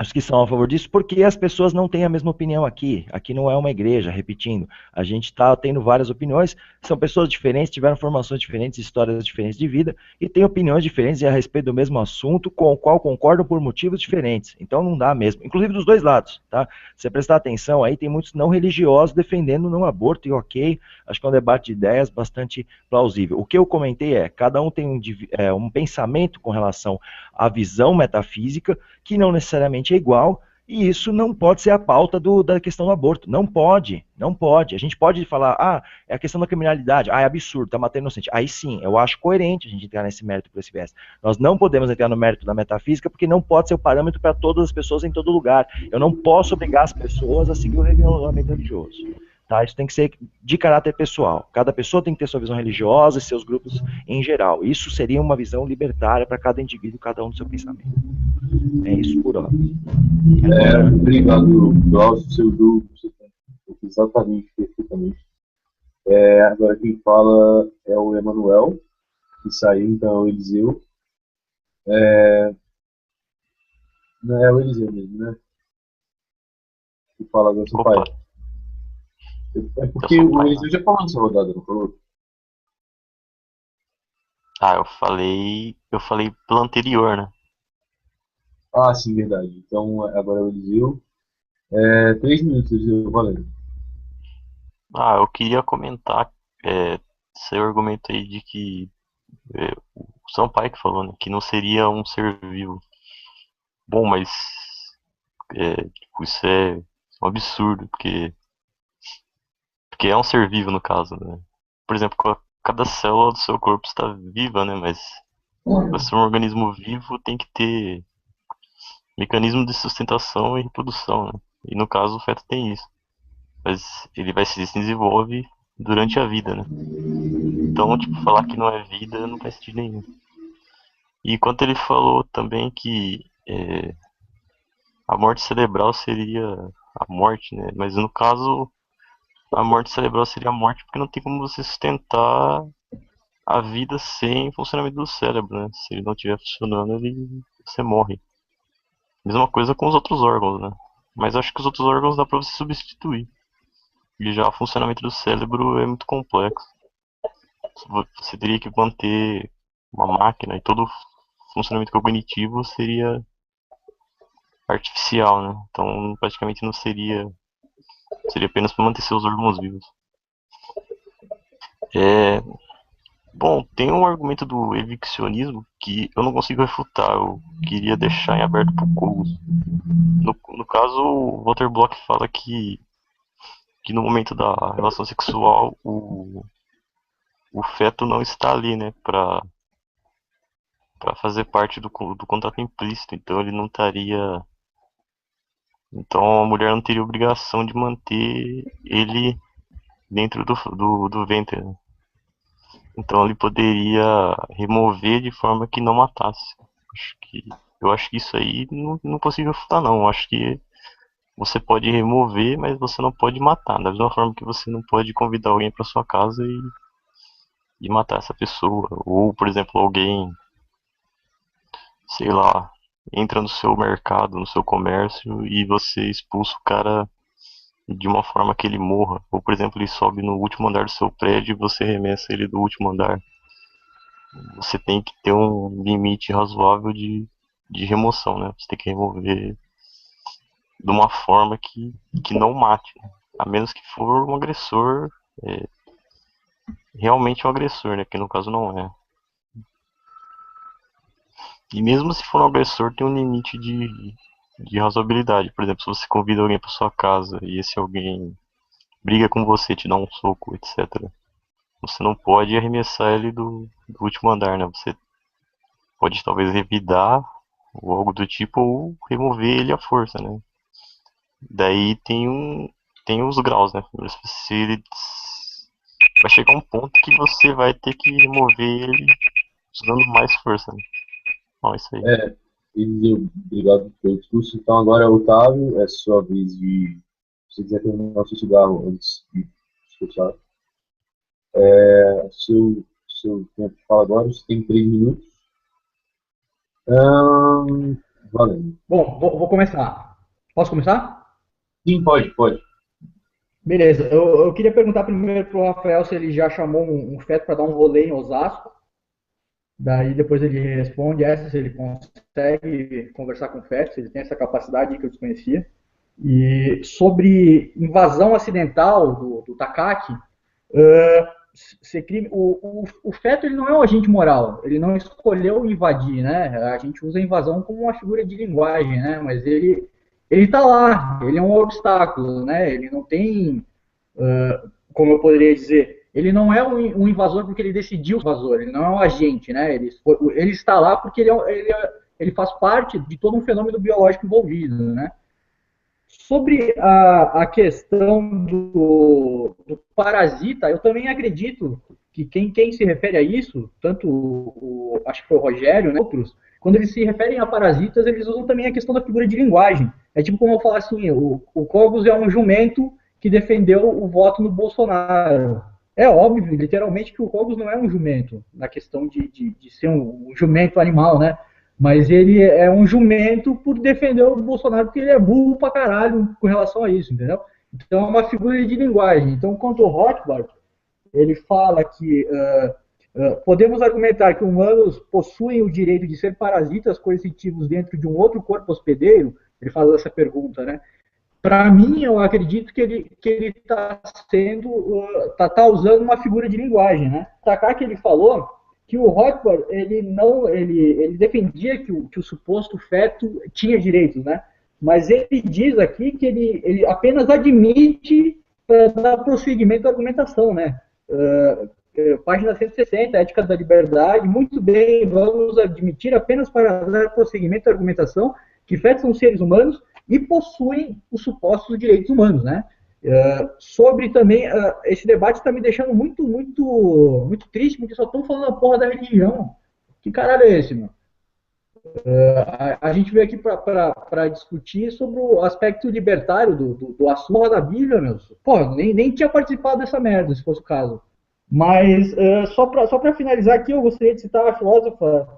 os que são a favor disso, porque as pessoas não têm a mesma opinião aqui. Aqui não é uma igreja, repetindo. A gente está tendo várias opiniões, são pessoas diferentes, tiveram formações diferentes, histórias diferentes de vida, e têm opiniões diferentes a respeito do mesmo assunto, com o qual concordam por motivos diferentes. Então não dá mesmo. Inclusive dos dois lados, tá? Se você prestar atenção aí, tem muitos não religiosos defendendo o não aborto, e ok, acho que é um debate de ideias bastante plausível. O que eu comentei cada um tem um pensamento com relação à visão metafísica, que não necessariamente é igual, e isso não pode ser a pauta da questão do aborto. Não pode. A gente pode falar, é a questão da criminalidade, é absurdo, tá matando inocente. Aí sim, eu acho coerente a gente entrar nesse mérito por esse viés. Nós não podemos entrar no mérito da metafísica, porque não pode ser o parâmetro para todas as pessoas em todo lugar. Eu não posso obrigar as pessoas a seguir o regulamento religioso. Tá? Isso tem que ser de caráter pessoal. Cada pessoa tem que ter sua visão religiosa e seus grupos em geral. Isso seria uma visão libertária para cada indivíduo, cada um do seu pensamento. É isso por hora. Obrigado, Glaucio, seu dúvida, exatamente, perfeitamente. Agora quem fala é o Emanuel, que saiu, então é o Eliseu. Não é o Eliseu mesmo, né? Que fala agora, seu pai. É porque o Eliseu já falou nessa rodada, não falou? Eu falei pelo anterior, né? Ah, sim, verdade. Então agora é o Eliseu. 3 minutos, Eliseu, valendo. Eu queria comentar seu argumento aí de que o São Pai que falou, né, que não seria um ser vivo. Bom, mas isso é um absurdo, porque é um ser vivo no caso, né? Por exemplo, cada célula do seu corpo está viva, né? Mas para ser um organismo vivo tem que ter mecanismo de sustentação e reprodução, né? E no caso o feto tem isso. Mas ele se desenvolve durante a vida, né? Então, falar que não é vida não faz sentido nenhum. E enquanto ele falou também que a morte cerebral seria a morte, né? Mas no caso, a morte cerebral seria a morte porque não tem como você sustentar a vida sem funcionamento do cérebro, né? Se ele não estiver funcionando, você morre. Mesma coisa com os outros órgãos, né? Mas acho que os outros órgãos dá pra você substituir. E já o funcionamento do cérebro é muito complexo. Você teria que manter uma máquina e todo o funcionamento cognitivo seria artificial, né? Então praticamente não seria. Seria apenas para manter seus órgãos vivos. Bom, tem um argumento do eviccionismo que eu não consigo refutar. Eu queria deixar em aberto para o Cogos. No caso, o Walter Block fala que no momento da relação sexual o feto não está ali, né, para fazer parte do contrato implícito, então ele não estaria. Então a mulher não teria obrigação de manter ele dentro do ventre, né? Então ele poderia remover de forma que não matasse. Eu acho que isso aí não consigo futar não. Eu acho que você pode remover, mas você não pode matar. Da mesma forma que você não pode convidar alguém para sua casa e matar essa pessoa. Ou, por exemplo, alguém, sei lá, entra no seu mercado, no seu comércio e você expulsa o cara de uma forma que ele morra. Ou, por exemplo, ele sobe no último andar do seu prédio e você remessa ele do último andar. Você tem que ter um limite razoável de remoção, né? Você tem que remover de uma forma que não mate, né? A menos que for um agressor, é, realmente um agressor, né? Que no caso não é. E mesmo se for um agressor, tem um limite de razoabilidade. Por exemplo, se você convida alguém para sua casa e esse alguém briga com você, te dá um soco, etc. Você não pode arremessar ele do último andar, né? Você pode talvez revidar ou algo do tipo, ou remover ele à força, né? Daí tem os graus, né? Se ele vai chegar um ponto que você vai ter que remover ele usando mais força, né? Bom, é isso aí. Eliseu, obrigado pelo discurso. Então agora, Otávio, é sua vez de, se você quiser terminar o seu cigarro antes de discursar. Seu tempo de fala agora, você tem 3 minutos. Valendo. Bom, vou começar. Posso começar? Sim, pode. Beleza. Eu queria perguntar primeiro pro Rafael se ele já chamou um feto para dar um rolê em Osasco. Daí depois ele responde essa, se ele consegue conversar com o feto, se ele tem essa capacidade que eu desconhecia. E sobre invasão acidental do Takaki, o feto ele não é um agente moral, ele não escolheu invadir, né? A gente usa a invasão como uma figura de linguagem, né? Mas ele está lá, ele é um obstáculo, né? Ele não tem, como eu poderia dizer, ele não é um invasor porque ele decidiu ser invasor, ele não é um agente, né? Ele está lá porque ele faz parte de todo um fenômeno biológico envolvido, né? Sobre a questão do parasita, eu também acredito que quem se refere a isso, tanto acho que foi o Rogério, né, outros, quando eles se referem a parasitas, eles usam também a questão da figura de linguagem. É tipo como eu falar assim, o Cogos é um jumento que defendeu o voto no Bolsonaro. É óbvio, literalmente, que o Cogos não é um jumento, na questão de ser um jumento animal, né? Mas ele é um jumento por defender o Bolsonaro, porque ele é burro pra caralho com relação a isso, entendeu? Então é uma figura de linguagem. Então, quanto ao Rothbard, ele fala que podemos argumentar que humanos possuem o direito de ser parasitas coercitivos dentro de um outro corpo hospedeiro. Ele faz essa pergunta, né? Para mim, eu acredito que ele está sendo, tá usando uma figura de linguagem, né? Sacar que ele falou que o Rothbard, ele defendia que o suposto feto tinha direitos, né? Mas ele diz aqui que ele apenas admite para dar prosseguimento à argumentação, né? Página 160, Ética da Liberdade, muito bem, vamos admitir apenas para dar prosseguimento à argumentação que fetos são seres humanos e possuem os supostos direitos humanos, né? Sobre também, esse debate está me deixando muito triste, porque só estão falando a porra da religião. Que caralho é esse, mano? A gente veio aqui para discutir sobre o aspecto libertário do assunto da Bíblia, meu. Porra, nem tinha participado dessa merda, se fosse o caso. Mas, só para finalizar aqui, eu gostaria de citar a filósofa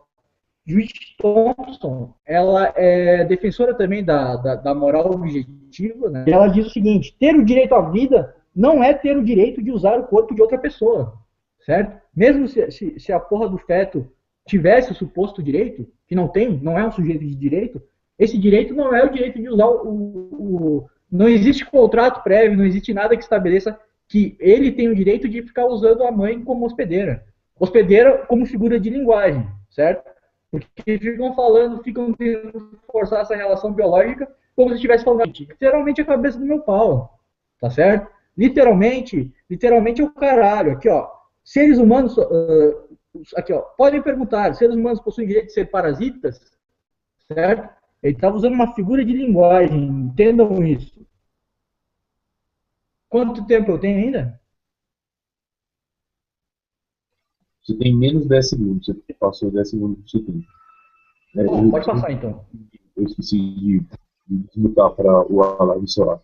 Judith Thompson. Ela é defensora também da moral objetiva, né? E ela diz o seguinte: ter o direito à vida não é ter o direito de usar o corpo de outra pessoa, certo? Mesmo se a porra do feto tivesse o suposto direito, que não tem, não é um sujeito de direito, esse direito não é o direito de usar não existe contrato prévio, não existe nada que estabeleça que ele tem o direito de ficar usando a mãe como hospedeira. Hospedeira como figura de linguagem, certo? Porque ficam tentando forçar essa relação biológica como se estivesse falando literalmente a cabeça do meu pau, tá certo? Literalmente é o caralho. Aqui, ó, seres humanos, aqui, ó, podem perguntar, seres humanos possuem direito de ser parasitas, certo? Ele estava usando uma figura de linguagem, entendam isso. Quanto tempo eu tenho ainda? Você tem menos 10 segundos. Você passou 10 segundos do seu tempo. Pode passar então. Eu esqueci de desmutar para o alarme solar.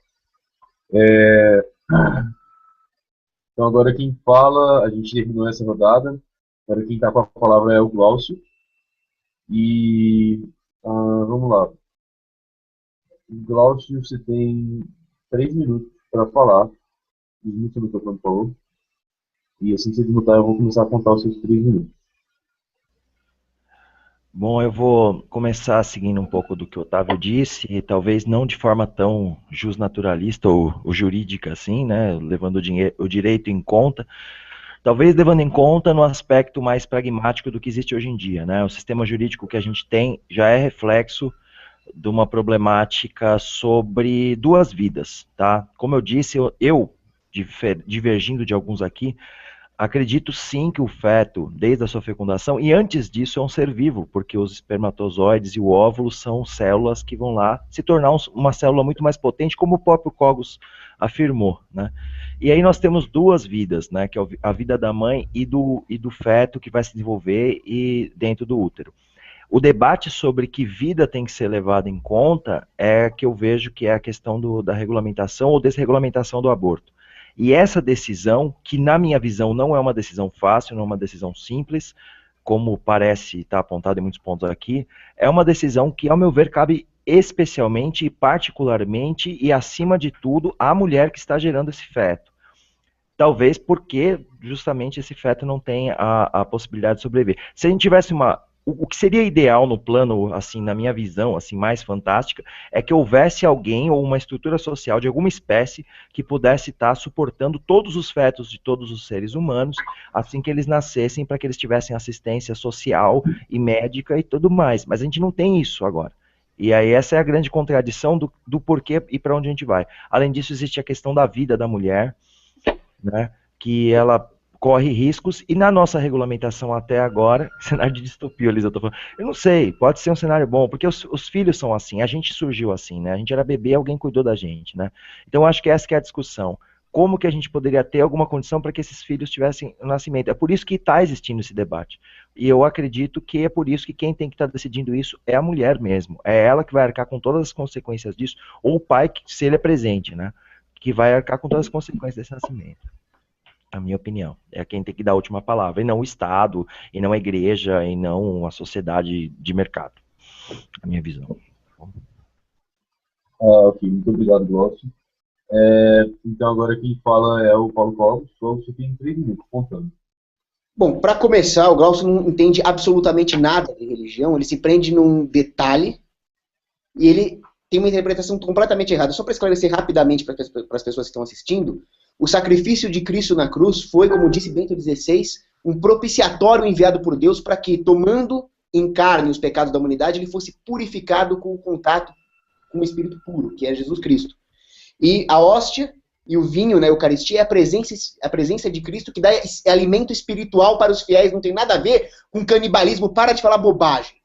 Então agora quem fala, a gente terminou essa rodada. Agora quem está com a palavra é o Glaucio. E vamos lá. Glaucio, você tem 3 minutos para falar. Desmuta o microfone, por favor. E assim que você desmutar, eu vou começar a contar os seus 3 minutos. Bom, eu vou começar seguindo um pouco do que o Otávio disse, e talvez não de forma tão justnaturalista ou jurídica assim, né, levando o direito em conta, talvez levando em conta no aspecto mais pragmático do que existe hoje em dia, né, o sistema jurídico que a gente tem já é reflexo de uma problemática sobre duas vidas, tá? Como eu disse, eu divergindo de alguns aqui, acredito sim que o feto, desde a sua fecundação, e antes disso é um ser vivo, porque os espermatozoides e o óvulo são células que vão lá se tornar uma célula muito mais potente, como o próprio Cogos afirmou, né? E aí nós temos duas vidas, né, que é a vida da mãe e do feto que vai se desenvolver dentro do útero. O debate sobre que vida tem que ser levada em conta é que eu vejo que é a questão da regulamentação ou desregulamentação do aborto. E essa decisão, que na minha visão não é uma decisão fácil, não é uma decisão simples, como parece estar apontado em muitos pontos aqui, é uma decisão que, ao meu ver, cabe especialmente e particularmente e acima de tudo à mulher que está gerando esse feto. Talvez porque justamente esse feto não tem a possibilidade de sobreviver. Se a gente tivesse o que seria ideal no plano, assim, na minha visão, assim, mais fantástica, é que houvesse alguém ou uma estrutura social de alguma espécie que pudesse estar suportando todos os fetos de todos os seres humanos, assim que eles nascessem, para que eles tivessem assistência social e médica e tudo mais. Mas a gente não tem isso agora. E aí essa é a grande contradição do porquê e para onde a gente vai. Além disso, existe a questão da vida da mulher, né, que ela corre riscos, e na nossa regulamentação até agora, cenário de distopia, Elisa, eu tô falando, eu não sei, pode ser um cenário bom, porque os filhos são assim, a gente surgiu assim, né, a gente era bebê, alguém cuidou da gente, né, então eu acho que essa que é a discussão, como que a gente poderia ter alguma condição para que esses filhos tivessem o nascimento, é por isso que está existindo esse debate, e eu acredito que é por isso que quem tem que estar decidindo isso é a mulher mesmo, é ela que vai arcar com todas as consequências disso, ou o pai, se ele é presente, né, que vai arcar com todas as consequências desse nascimento. A minha opinião, é quem tem que dar a última palavra, e não o Estado, e não a igreja, e não a sociedade de mercado. A minha visão. Ok, muito obrigado, Glaucio. Então agora quem fala é o Paulo Cogos. Você tem 3 minutos, contando. Bom, para começar, o Glaucio não entende absolutamente nada de religião, ele se prende num detalhe, e ele tem uma interpretação completamente errada. Só para esclarecer rapidamente para as pessoas que estão assistindo, o sacrifício de Cristo na cruz foi, como disse Bento XVI, um propiciatório enviado por Deus para que, tomando em carne os pecados da humanidade, ele fosse purificado com o contato com o Espírito puro, que é Jesus Cristo. E a hóstia e o vinho, né, a Eucaristia, é a presença de Cristo que dá alimento espiritual para os fiéis, não tem nada a ver com canibalismo. Para de falar bobagem.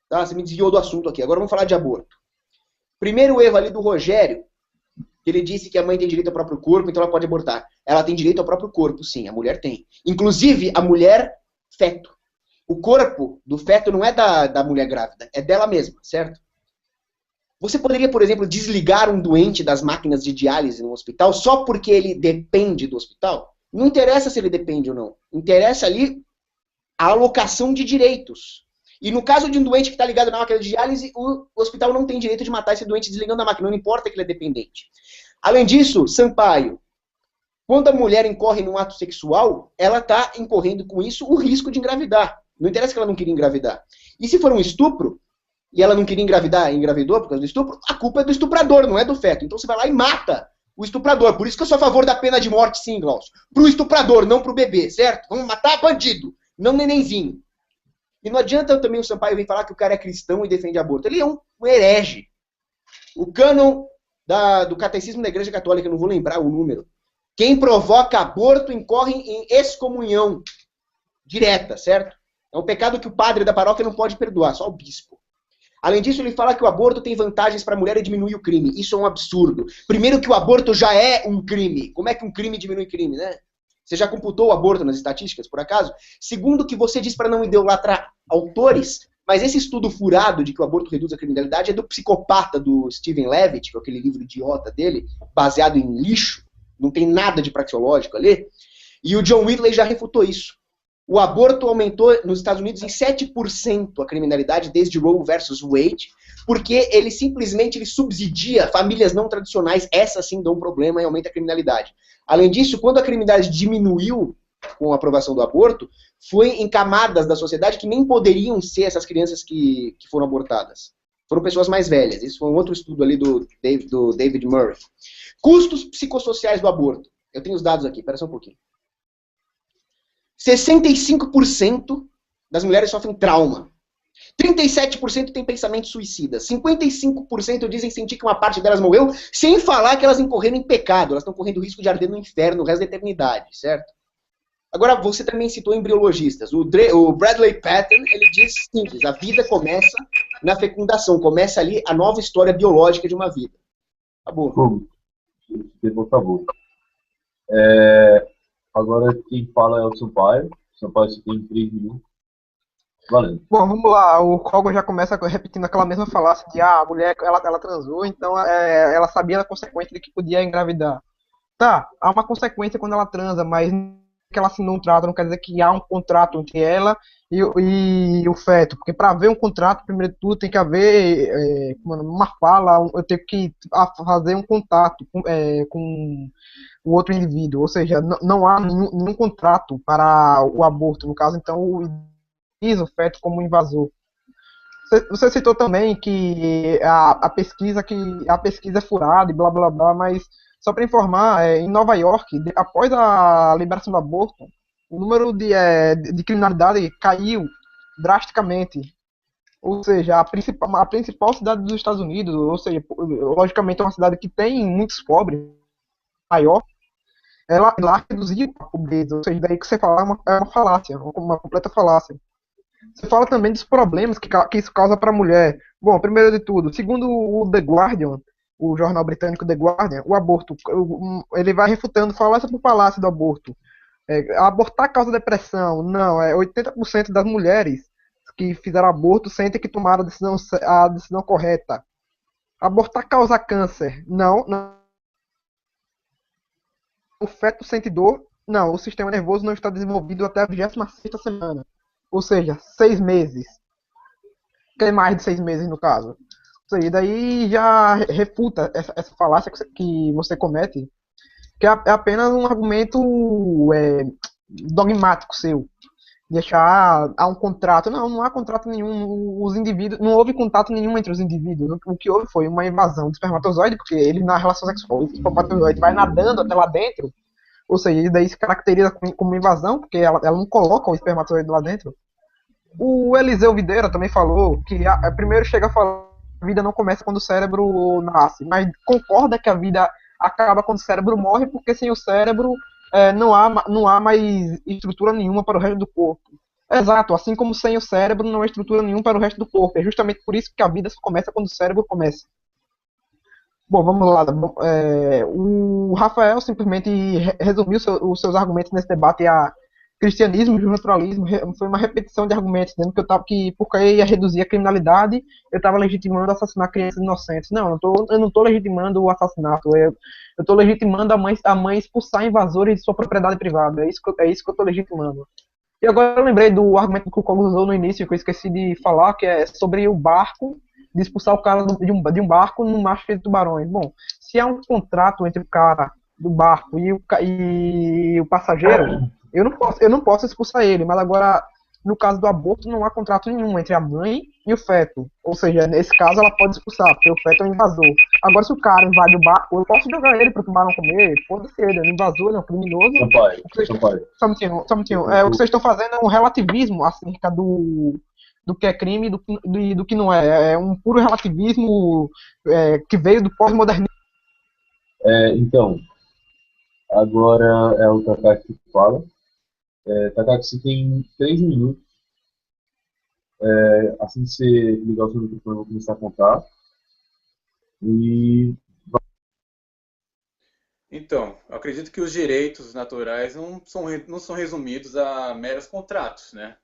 Tá? Você me desviou do assunto aqui. Agora vamos falar de aborto. Primeiro erro ali do Rogério, ele disse que a mãe tem direito ao próprio corpo, então ela pode abortar. Ela tem direito ao próprio corpo, sim, a mulher tem. Inclusive, a mulher feto. O corpo do feto não é da mulher grávida, é dela mesma, certo? Você poderia, por exemplo, desligar um doente das máquinas de diálise no hospital só porque ele depende do hospital? Não interessa se ele depende ou não. Interessa ali a alocação de direitos. E no caso de um doente que está ligado na máquina de diálise, o hospital não tem direito de matar esse doente desligando a máquina, não importa que ele é dependente. Além disso, Sampaio, quando a mulher incorre num ato sexual, ela está incorrendo com isso o risco de engravidar. Não interessa que ela não queria engravidar. E se for um estupro, e ela não queria engravidar e engravidou por causa do estupro, a culpa é do estuprador, não é do feto. Então você vai lá e mata o estuprador. Por isso que eu sou a favor da pena de morte, sim, Glaucio. Pro estuprador, não pro bebê, certo? Vamos matar bandido, não nenenzinho. E não adianta também o Sampaio vir falar que o cara é cristão e defende aborto. Ele é um herege. O cânon do Catecismo da Igreja Católica, eu não vou lembrar o número. Quem provoca aborto incorre em excomunhão direta, certo? É um pecado que o padre da paróquia não pode perdoar, só o bispo. Além disso, ele fala que o aborto tem vantagens para a mulher e diminui o crime. Isso é um absurdo. Primeiro que o aborto já é um crime. Como é que um crime diminui crime, né? Você já computou o aborto nas estatísticas, por acaso? Segundo o que você diz para não idolatrar autores, mas esse estudo furado de que o aborto reduz a criminalidade é do Psicopata, do Steven Levitt, que é aquele livro idiota dele, baseado em lixo, não tem nada de praxeológico ali. E o John Whitley já refutou isso. O aborto aumentou nos Estados Unidos em 7% a criminalidade desde Roe versus Wade, porque ele simplesmente subsidia famílias não tradicionais, essas sim dão um problema e aumenta a criminalidade. Além disso, quando a criminalidade diminuiu com a aprovação do aborto, foi em camadas da sociedade que nem poderiam ser essas crianças que foram abortadas. Foram pessoas mais velhas. Isso foi um outro estudo ali do David Murray. Custos psicossociais do aborto. Eu tenho os dados aqui, espera só um pouquinho. 65% das mulheres sofrem trauma. 37% têm pensamentos suicidas. 55% dizem sentir que uma parte delas morreu, sem falar que elas incorreram em pecado. Elas estão correndo risco de arder no inferno o resto da eternidade, certo? Agora, você também citou embriologistas. O Bradley Patton, ele diz simples, a vida começa na fecundação, começa ali a nova história biológica de uma vida. Acabou. Por favor. Agora quem fala é o Sampaio. Sampaio, você tem 3 minutos. Valeu. Bom, vamos lá. O Kogo já começa repetindo aquela mesma falácia de a mulher ela transou, então ela sabia da consequência de que podia engravidar. Tá, há uma consequência quando ela transa, mas que ela assinou um contrato não quer dizer que há um contrato entre ela e o feto, porque para haver um contrato, primeiro de tudo, tem que haver uma fala, eu tenho que fazer um contato com o outro indivíduo, ou seja, não há nenhum contrato para o aborto, no caso, então o feto como invasor. Você citou também que a pesquisa é furada e blá blá blá, mas só para informar, em Nova York, após a liberação do aborto, o número de criminalidade caiu drasticamente. Ou seja, a principal cidade dos Estados Unidos, ou seja, logicamente é uma cidade que tem muitos pobres, maior, ela reduziu a pobreza. Ou seja, daí que você fala é uma falácia, uma completa falácia. Você fala também dos problemas que isso causa para a mulher. Bom, primeiro de tudo, segundo o The Guardian, o jornal britânico The Guardian, o aborto, ele vai refutando falácia por falácia do aborto. Abortar causa depressão? Não, 80% das mulheres que fizeram aborto sentem que tomaram a decisão correta. Abortar causa câncer? Não, não. O feto sente dor? Não, o sistema nervoso não está desenvolvido até a 26ª semana. Ou seja, 6 meses. Que é mais de 6 meses no caso. Ou seja, daí já refuta essa falácia que você comete, que é apenas um argumento dogmático seu. Deixar há um contrato. Não há contrato nenhum. Os indivíduos, não houve contato nenhum entre os indivíduos. O que houve foi uma invasão do espermatozoide, porque ele na relação sexual, o espermatozoide vai nadando até lá dentro. Ou seja, daí se caracteriza como invasão, porque ela não coloca o espermatozoide lá dentro. O Eliseu Videira também falou que primeiro chega a falar que a vida não começa quando o cérebro nasce, mas concorda que a vida acaba quando o cérebro morre, porque sem o cérebro não há mais estrutura nenhuma para o resto do corpo. Exato, assim como sem o cérebro não há estrutura nenhuma para o resto do corpo. É justamente por isso que a vida só começa quando o cérebro começa. Bom, vamos lá. O Rafael simplesmente resumiu os seus argumentos nesse debate a cristianismo e naturalismo. Foi uma repetição de argumentos, dizendo que porque ia reduzir a criminalidade, eu estava legitimando assassinar crianças inocentes. Não, eu não estou legitimando o assassinato. Eu estou legitimando a mãe expulsar invasores de sua propriedade privada. É isso que eu estou legitimando. E agora eu lembrei do argumento que o Cogos usou no início, que eu esqueci de falar, que é sobre o barco, de expulsar o cara de um barco num mar cheio de tubarões. Bom, se há um contrato entre o cara do barco e o passageiro, eu não posso expulsar ele, mas agora, no caso do aborto, não há contrato nenhum entre a mãe e o feto. Ou seja, nesse caso ela pode expulsar, porque o feto é um invasor. Agora, se o cara invade o barco, eu posso jogar ele para o tubarão comer, pode ser, ele é um invasor, ele é um criminoso. Só um minutinho. O que vocês estão fazendo é um relativismo acerca do que é crime e do que não é. É um puro relativismo que veio do pós-modernismo. Então, agora é o Takaki que fala. Takaki, você tem 3 minutos. Assim que você ligar o seu microfone, eu vou começar a contar. E... Então, eu acredito que os direitos naturais não são resumidos a meros contratos, né?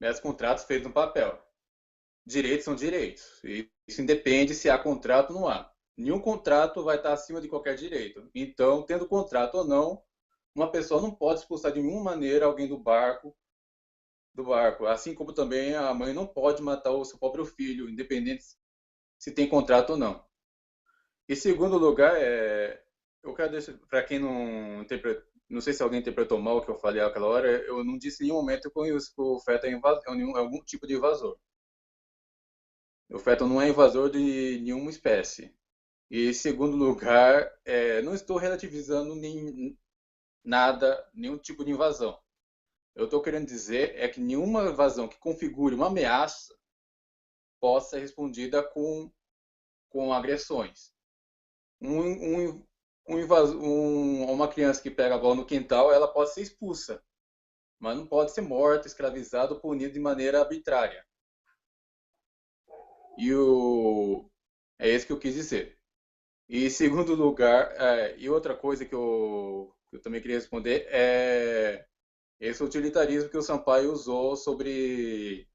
Meros contratos feitos no papel. Direitos são direitos. E isso independe se há contrato ou não há. Nenhum contrato vai estar acima de qualquer direito. Então, tendo contrato ou não, uma pessoa não pode expulsar de nenhuma maneira alguém do barco. Assim como também a mãe não pode matar o seu próprio filho, independente se tem contrato ou não. Em segundo lugar, eu quero deixar, para quem não interpretou, não sei se alguém interpretou mal o que eu falei aquela hora, eu não disse em nenhum momento que o feto é algum tipo de invasor. O feto não é invasor de nenhuma espécie. E em segundo lugar, não estou relativizando nada, nenhum tipo de invasão. Eu estou querendo dizer é que nenhuma invasão que configure uma ameaça possa ser respondida com agressões. Uma criança que pega a bola no quintal, ela pode ser expulsa, mas não pode ser morta, escravizada ou punida de maneira arbitrária. É isso que eu quis dizer. E em segundo lugar, e outra coisa que eu também queria responder é esse utilitarismo que o Sampaio usou sobre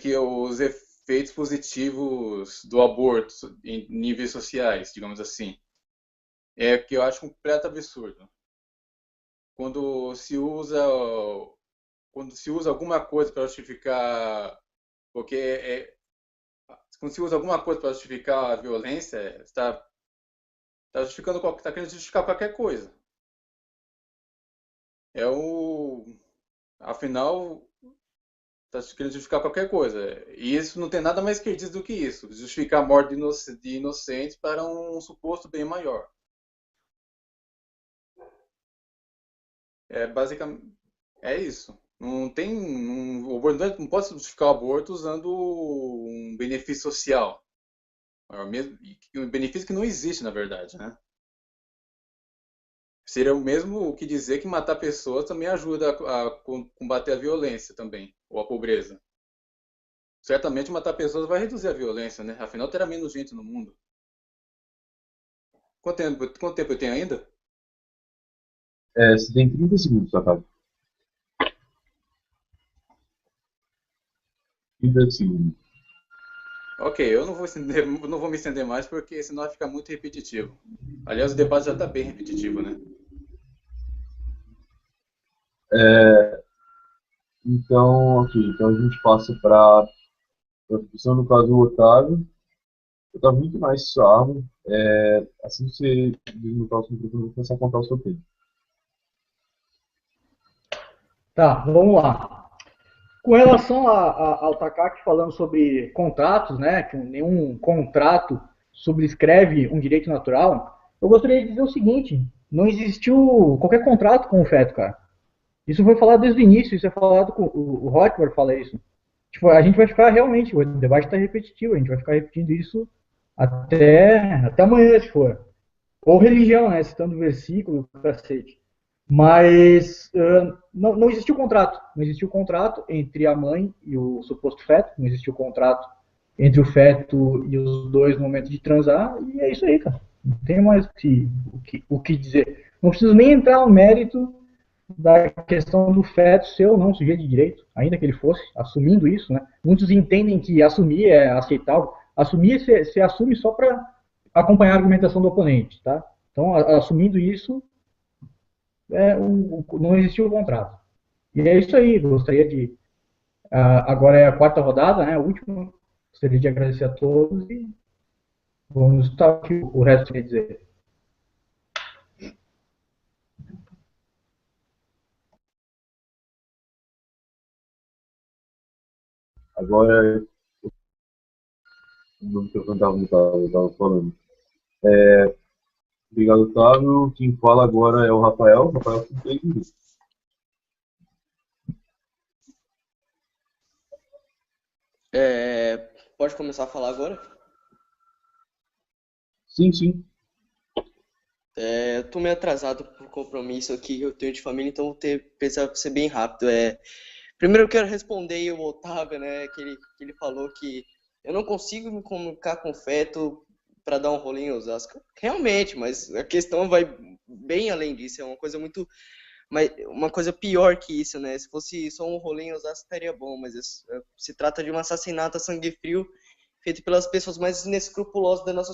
que os efeitos positivos do aborto em níveis sociais, digamos assim, é que eu acho um completo absurdo. Quando se usa quando se usa alguma coisa para justificar porque quando se usa alguma coisa para justificar a violência, está querendo justificar qualquer coisa. É o Afinal, está querendo justificar qualquer coisa. E isso não tem nada mais esquerdista do que isso. Justificar a morte de inocentes para um suposto bem maior. Basicamente, é isso. Não tem, o aborto não pode justificar o aborto usando um benefício social. Um benefício que não existe, na verdade, né? Seria o mesmo que dizer que matar pessoas também ajuda a combater a violência também, ou a pobreza. Certamente matar pessoas vai reduzir a violência, né? Afinal, terá menos gente no mundo. Quanto tempo eu tenho ainda? Você tem 30 segundos, Otávio. 30 segundos. Ok, eu não vou me estender mais porque senão vai ficar muito repetitivo. Aliás, o debate já está bem repetitivo, né? Então, ok. Então a gente passa para a discussão, no caso do Otávio. Otávio, muito mais sua arma. Assim que você desmutar o seu microfone, eu vou começar a contar o seu tempo. Tá, vamos lá. Com relação ao Takaki falando sobre contratos, né, que nenhum contrato subscreve um direito natural, eu gostaria de dizer o seguinte: não existiu qualquer contrato com o feto, cara. Isso foi falado desde o início, isso é falado com o Rothbard fala isso. Tipo, a gente vai ficar realmente, o debate está repetitivo, a gente vai ficar repetindo isso até amanhã, se for. Ou religião, né, citando o versículo, cacete. Mas não existiu contrato. Não existiu contrato entre a mãe e o suposto feto. Não existiu contrato entre o feto e os dois no momento de transar. E é isso aí, cara. Não tem mais o que dizer. Não preciso nem entrar no mérito da questão do feto ser ou não sujeito de direito, ainda que ele fosse, assumindo isso, né? Muitos entendem que assumir é aceitável. Assumir se assume só para acompanhar a argumentação do oponente, tá? Então, assumindo isso, não existiu o contrato. E é isso aí, gostaria de... agora é a quarta rodada, né, a última. Gostaria de agradecer a todos e vamos escutar o que o resto quer dizer. Agora, o microfone estava falando. Obrigado, Otávio. Quem fala agora é o Rafael. Rafael tem 3 minutos. Pode começar a falar agora? Sim, sim. Eu tô meio atrasado por compromisso aqui que eu tenho de família, então vou precisar ser bem rápido. Primeiro eu quero responder o Otávio, né, que ele falou que eu não consigo me comunicar com o feto para dar um rolê em Osasco. Realmente, mas a questão vai bem além disso. É uma coisa muito... uma coisa pior que isso, né? Se fosse só um rolê em Osasco, estaria bom. Mas se trata de um assassinato a sangue frio feito pelas pessoas mais inescrupulosas da nossa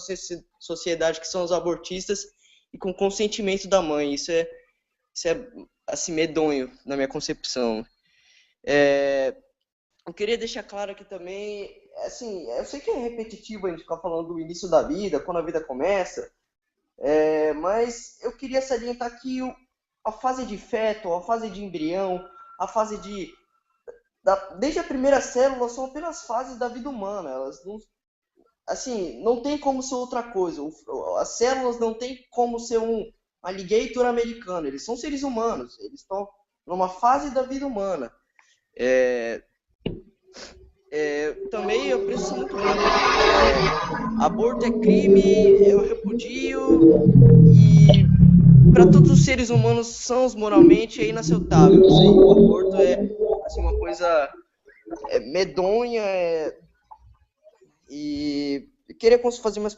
sociedade, que são os abortistas, e com consentimento da mãe. Isso é assim, medonho, na minha concepção. Eu queria deixar claro aqui também, assim, eu sei que é repetitivo a gente ficar falando do início da vida, quando a vida começa, mas eu queria salientar que a fase de feto, a fase de embrião, a fase desde a primeira célula são apenas fases da vida humana. Elas não, assim, não tem como ser outra coisa. As células não tem como ser um alligator americano. Eles são seres humanos. Eles estão numa fase da vida humana. Também eu preciso muito claro. Aborto é crime, eu repudio, e para todos os seres humanos sãos moralmente é inaceitável isso aí. O aborto é assim, uma coisa medonha, e eu queria fazer umas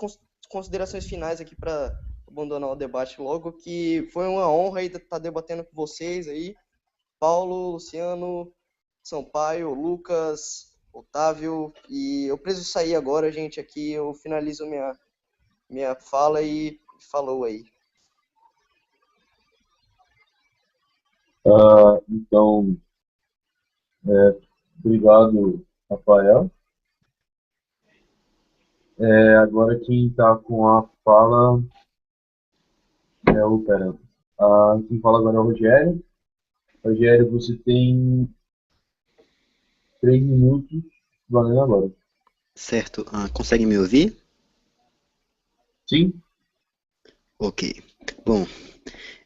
considerações finais aqui para abandonar o debate logo, que foi uma honra estar debatendo com vocês aí, Paulo, Luciano, Sampaio, Lucas, Otávio, e eu preciso sair agora, gente, aqui eu finalizo minha fala e falou aí. Então, obrigado, Rafael. Agora quem está com a fala quem fala agora é o Rogério. Rogério, você tem 3 minutos valendo agora. Certo. Consegue me ouvir? Sim? Ok. Bom,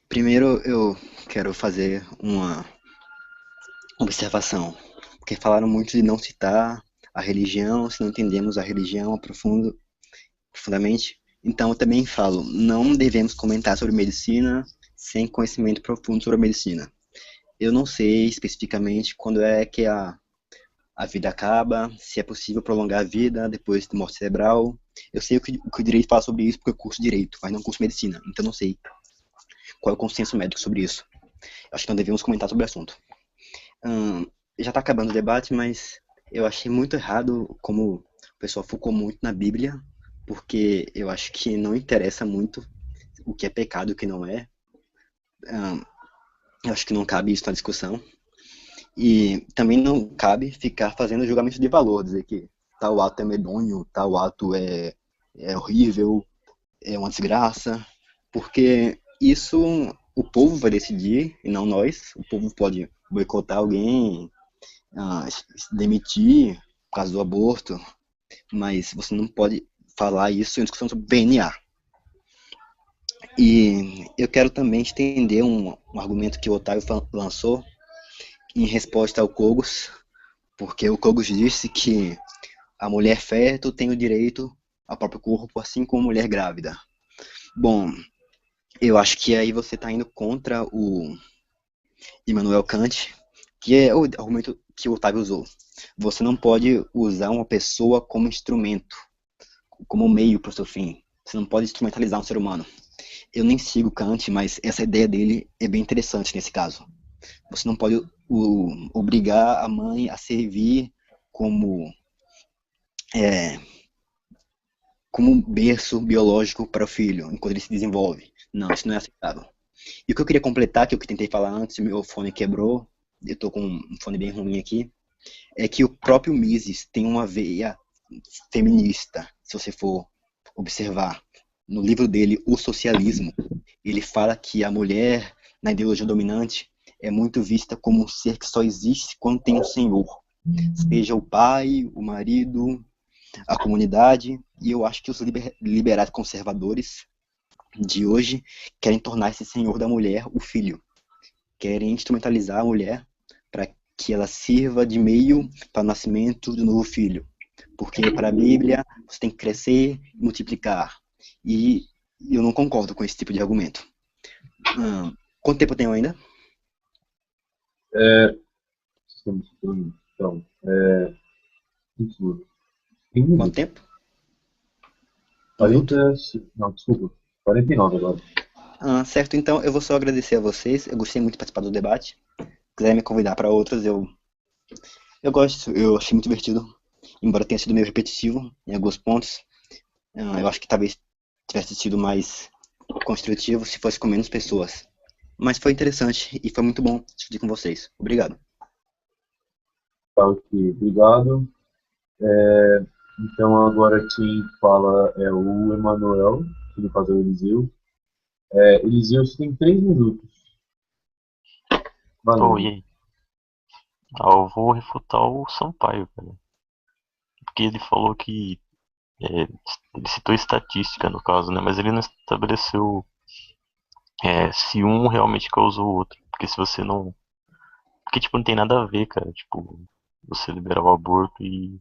primeiro eu quero fazer uma observação, porque falaram muito de não citar a religião, se não entendemos a religião profundamente. Então eu também falo, não devemos comentar sobre medicina sem conhecimento profundo sobre a medicina. Eu não sei especificamente quando é que a vida acaba, se é possível prolongar a vida depois de morte cerebral. Eu sei o que o direito fala sobre isso porque eu curso direito, mas não curso medicina, então não sei qual é o consenso médico sobre isso. Acho que não devemos comentar sobre o assunto. Já está acabando o debate, mas eu achei muito errado como o pessoal focou muito na Bíblia, porque eu acho que não interessa muito o que é pecado e o que não é. Eu acho que não cabe isso na discussão. E também não cabe ficar fazendo julgamento de valor, dizer que tal ato é medonho, tal ato é horrível, é uma desgraça, porque isso o povo vai decidir e não nós. O povo pode boicotar alguém, se demitir por causa do aborto, mas você não pode falar isso em discussão sobre DNA. E eu quero também estender um argumento que o Otávio lançou em resposta ao Kogos, porque o Kogos disse que a mulher fértil tem o direito ao próprio corpo, assim como a mulher grávida. Bom, eu acho que aí você está indo contra o Immanuel Kant, que é o argumento que o Otávio usou. Você não pode usar uma pessoa como instrumento, como meio para o seu fim. Você não pode instrumentalizar um ser humano. Eu nem sigo Kant, mas essa ideia dele é bem interessante nesse caso. Você não pode obrigar a mãe a servir como berço biológico para o filho, enquanto ele se desenvolve. Não, isso não é aceitável. E o que eu queria completar, que eu tentei falar antes, meu fone quebrou, eu estou com um fone bem ruim aqui, é que o próprio Mises tem uma veia feminista, se você for observar. No livro dele, O Socialismo, ele fala que a mulher, na ideologia dominante, é muito vista como um ser que só existe quando tem um senhor. Seja o pai, o marido, a comunidade. E eu acho que os liberais conservadores de hoje querem tornar esse senhor da mulher o filho. Querem instrumentalizar a mulher para que ela sirva de meio para o nascimento do novo filho. Porque para a Bíblia você tem que crescer e multiplicar. E eu não concordo com esse tipo de argumento. Quanto tempo eu tenho ainda? Quanto tempo? minuto? 40. Não, desculpa. 49 agora. Certo, então eu vou só agradecer a vocês. Eu gostei muito de participar do debate. Se quiser me convidar para outros, eu gosto. Eu achei muito divertido. Embora tenha sido meio repetitivo em alguns pontos. Eu acho que talvez tivesse sido mais construtivo se fosse com menos pessoas. Mas foi interessante e foi muito bom discutir com vocês. Obrigado. Tá, ok, obrigado. Então agora quem fala é o Emanuel, que no caso é o Eliseu. Eliseu, você tem 3 minutos. Oh, Valeu. e aí? Eu vou refutar o Sampaio, cara. Porque ele falou que. Ele citou estatística no caso, né? Mas ele não estabeleceu se um realmente causou o outro. Porque se você não. Porque, tipo, não tem nada a ver, cara. Tipo, você liberar o aborto e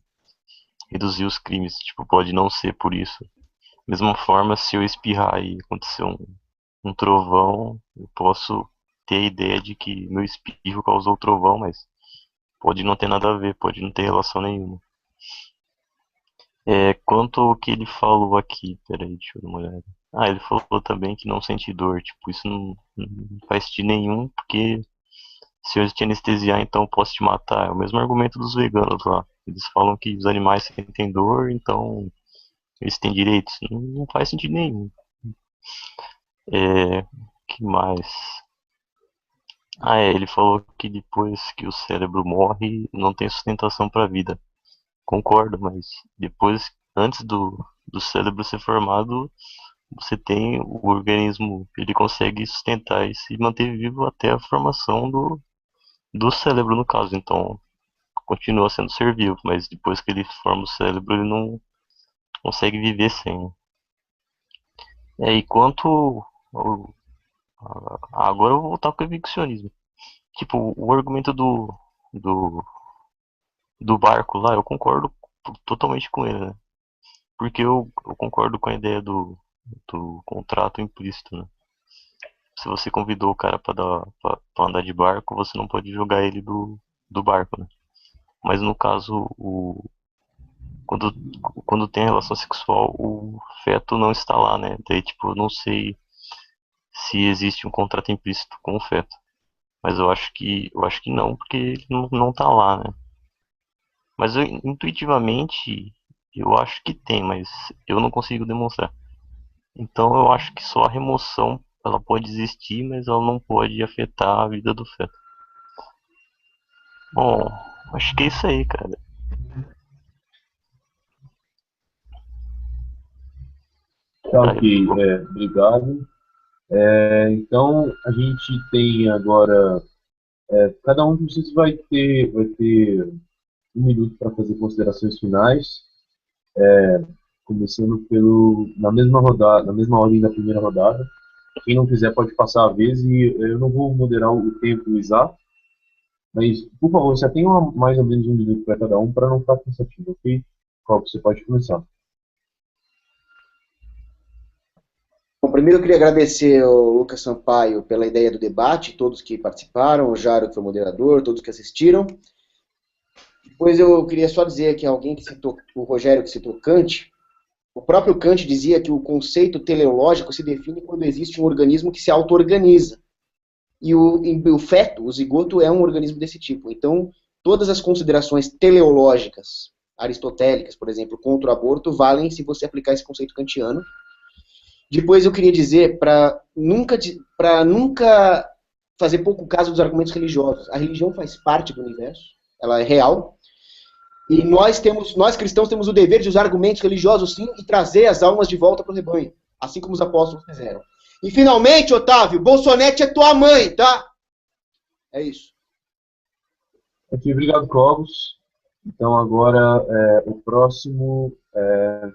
reduzir os crimes. Tipo, pode não ser por isso. Mesma forma, se eu espirrar e acontecer um trovão, eu posso ter a ideia de que meu espirro causou o trovão, mas pode não ter nada a ver, pode não ter relação nenhuma. Quanto ao que ele falou aqui, peraí, deixa eu dar uma olhada. Ele falou também que não sente dor, tipo, isso não faz sentido nenhum, porque se eu te anestesiar, então eu posso te matar. É o mesmo argumento dos veganos lá. Eles falam que os animais sentem dor, então eles têm direitos. Não faz sentido nenhum. Que mais? Ele falou que depois que o cérebro morre, não tem sustentação para a vida. Concordo, mas depois, antes do cérebro ser formado, você tem o organismo, ele consegue sustentar e se manter vivo até a formação do cérebro, no caso. Então, continua sendo ser vivo, mas depois que ele forma o cérebro, ele não consegue viver sem. E quanto. Agora eu vou voltar com o evicionismo. Tipo, o argumento do, do barco lá, eu concordo totalmente com ele, né? Porque eu concordo com a ideia do contrato implícito, né? Se você convidou o cara pra andar de barco, você não pode jogar ele do barco, né? Mas no caso, quando, quando tem relação sexual, o feto não está lá, né? Daí, tipo, eu não sei se existe um contrato implícito com o feto. Mas eu acho que não, porque ele não tá lá, né? Mas intuitivamente eu acho que tem, mas eu não consigo demonstrar. Então eu acho que só a remoção ela pode existir, mas ela não pode afetar a vida do feto. Bom, acho que é isso aí, cara. Tá, ok, obrigado. Então a gente tem agora. Cada um de vocês vai ter 1 minuto para fazer considerações finais, começando na mesma rodada, na mesma ordem da primeira rodada. Quem não quiser pode passar a vez e eu não vou moderar o tempo exato, mas por favor, já tenha mais ou menos 1 minuto para cada um para não ficar cansativo, ok? Qual que você pode começar? Bom, primeiro eu queria agradecer ao Lucas Sampaio pela ideia do debate, todos que participaram, o Jairo que foi moderador, todos que assistiram. Depois eu queria só dizer que alguém que citou, o Rogério que citou Kant, o próprio Kant dizia que o conceito teleológico se define quando existe um organismo que se auto-organiza. E o feto, o zigoto, é um organismo desse tipo. Então, todas as considerações teleológicas, aristotélicas, por exemplo, contra o aborto, valem se você aplicar esse conceito kantiano. Depois eu queria dizer para nunca fazer pouco caso dos argumentos religiosos. A religião faz parte do universo, ela é real. E nós cristãos temos o dever de usar argumentos religiosos sim e trazer as almas de volta para o rebanho, assim como os apóstolos fizeram. E finalmente, Otávio, Bolsonete é tua mãe, tá? É isso. Ok, obrigado, Cogos. Então agora o próximo é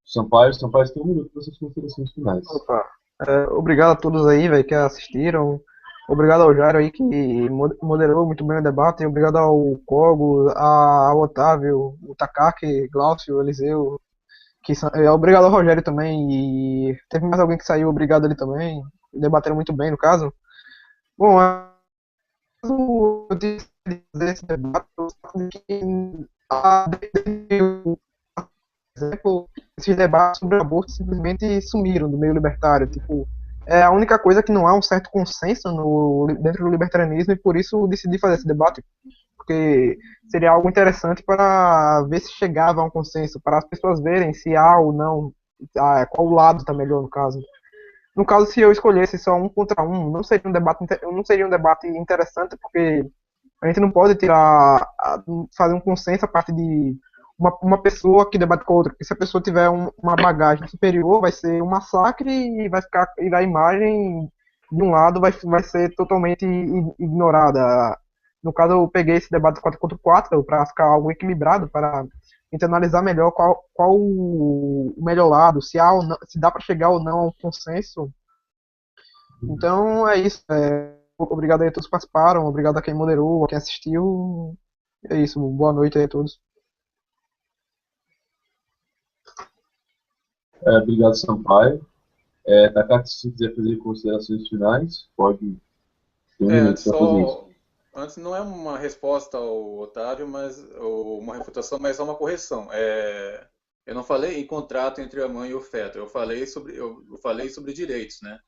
Sampaio. Sampaio tem 1 minuto para suas considerações finais. Opa. Obrigado a todos aí, velho, que assistiram. Obrigado ao Jairo aí que moderou muito bem o debate. Obrigado ao Kogo, ao Otávio, o Takaki, Glaucio, Eliseu. Obrigado ao Rogério também. E teve mais alguém que saiu, obrigado ele também. Debateram muito bem, no caso. Bom, eu disse desse debate que Por exemplo, esses debates sobre aborto simplesmente sumiram do meio libertário. Tipo, é a única coisa que não há um certo consenso dentro do libertarianismo, e por isso decidi fazer esse debate, porque seria algo interessante para ver se chegava a um consenso, para as pessoas verem se há ou não, qual lado está melhor no caso. No caso, se eu escolhesse só um contra um, não seria um debate interessante, porque a gente não pode fazer um consenso a partir de uma pessoa que debate com outra, porque se a pessoa tiver uma bagagem superior, vai ser um massacre e e a imagem de um lado vai ser totalmente ignorada. No caso, eu peguei esse debate 4 contra 4 para ficar algo equilibrado, para gente analisar melhor qual o melhor lado, se há ou não, se dá para chegar ou não a um consenso. Então é isso. Obrigado aí a todos que participaram, obrigado a quem moderou, a quem assistiu. É isso, boa noite aí a todos. Obrigado, Sampaio. Takaki, se quiser fazer considerações finais, pode ter um minuto para fazer isso. Antes, não é uma resposta ao Otávio, ou uma refutação, mas só uma correção. Eu não falei em contrato entre a mãe e o feto, eu falei sobre direitos, né?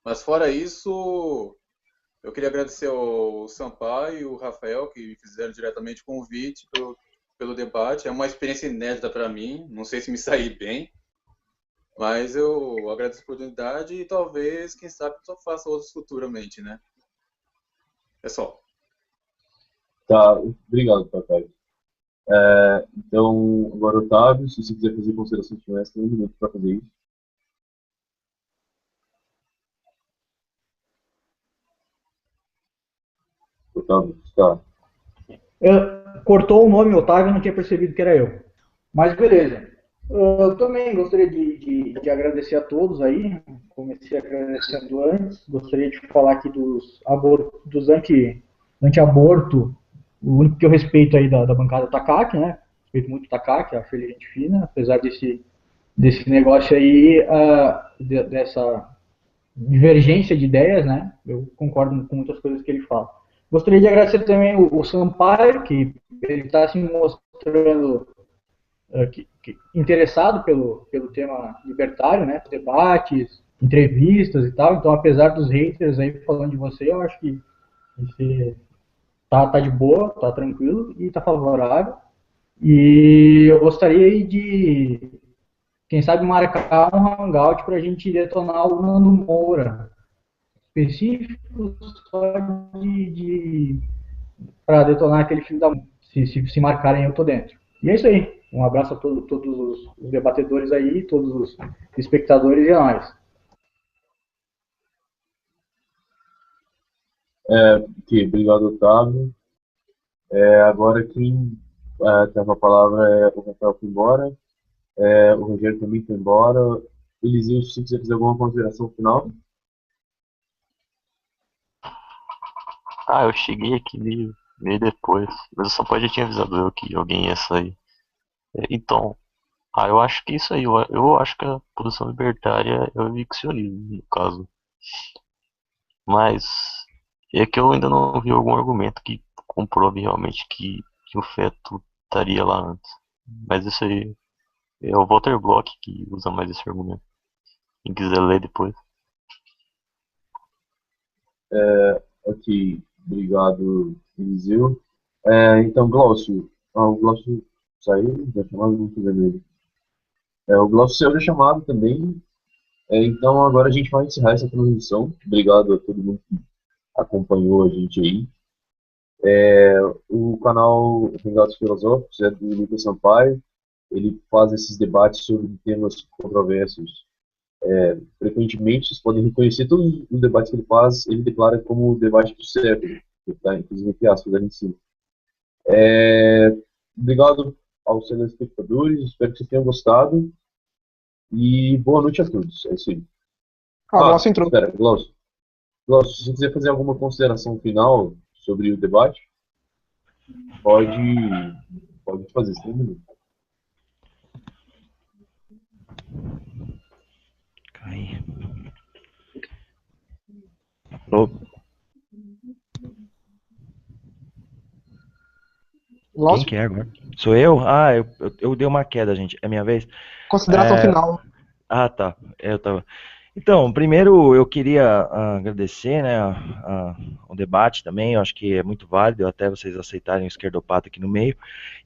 Mas fora isso, eu queria agradecer ao Sampaio e o Rafael, que fizeram diretamente o convite pelo debate. É uma experiência inédita para mim, não sei se me saí bem, mas eu agradeço a oportunidade e talvez, quem sabe, só faça outros futuramente, né? É só. Tá, obrigado, Takaki. Então, agora, Otávio, se você quiser fazer considerações finais, tem um minuto para fazer isso. Otávio, tá. Cortou o nome Otávio, não tinha percebido que era eu. Mas beleza. Eu também gostaria de agradecer a todos aí. Comecei agradecendo antes. Gostaria de falar aqui dos anti-aborto. O único que eu respeito aí da bancada é o Takaki, né? Respeito muito o Takaki, acho ele gente fina, apesar desse negócio aí, dessa divergência de ideias, né? Eu concordo com muitas coisas que ele fala. Gostaria de agradecer também o Sampaio, que ele está se mostrando interessado pelo tema libertário, né? Debates, entrevistas e tal. Então, apesar dos haters aí falando de você, eu acho que você tá de boa, tá tranquilo e tá favorável. E eu gostaria de, quem sabe, marcar um hangout para a gente detonar o Nando Moura, específico só para detonar aquele filho da... Se marcarem, eu tô dentro. E é isso aí. Um abraço a todos os debatedores aí, todos os espectadores e a nós. Obrigado, Otávio. Agora quem teve a palavra é o Rafael foi embora, o Rogério também foi embora. Eliseu, se você fizer alguma consideração final. Eu cheguei aqui meio depois, mas só pode tinha avisado eu que alguém ia sair. Então, eu acho que isso aí, eu acho que a posição libertária é o eviccionismo, no caso. Mas é que eu ainda não vi algum argumento que comprove realmente que o feto estaria lá antes. Mas isso aí é o Walter Block que usa mais esse argumento. Quem quiser ler depois. Ok, obrigado, Eliseu. Então, Glaucio. O Glaucio saiu da chamada, não estou vendo ele. O Glaucio saiu da chamada também. Então, agora a gente vai encerrar essa transmissão. Obrigado a todo mundo que acompanhou a gente aí. O canal Hangouts Filosóficos é do Lucas Sampaio. Ele faz esses debates sobre temas controversos. Frequentemente, vocês podem reconhecer todos os debates que ele faz, ele declara como o debate do século, que está, inclusive, entre aspas, ali em cima. Obrigado aos telespectadores, espero que vocês tenham gostado. E boa noite a todos. É isso aí. Glaucio entrou. Espera, Glaucio, se você quiser fazer alguma consideração final sobre o debate, pode fazer, você tem um minuto. Cai. Quem que é agora? Sou eu? Ah, eu dei uma queda, gente. É minha vez? Consideração final. Ah, tá. Eu tava. Então, primeiro eu queria agradecer, né, o debate também. Eu acho que é muito válido, até vocês aceitarem o esquerdopata aqui no meio,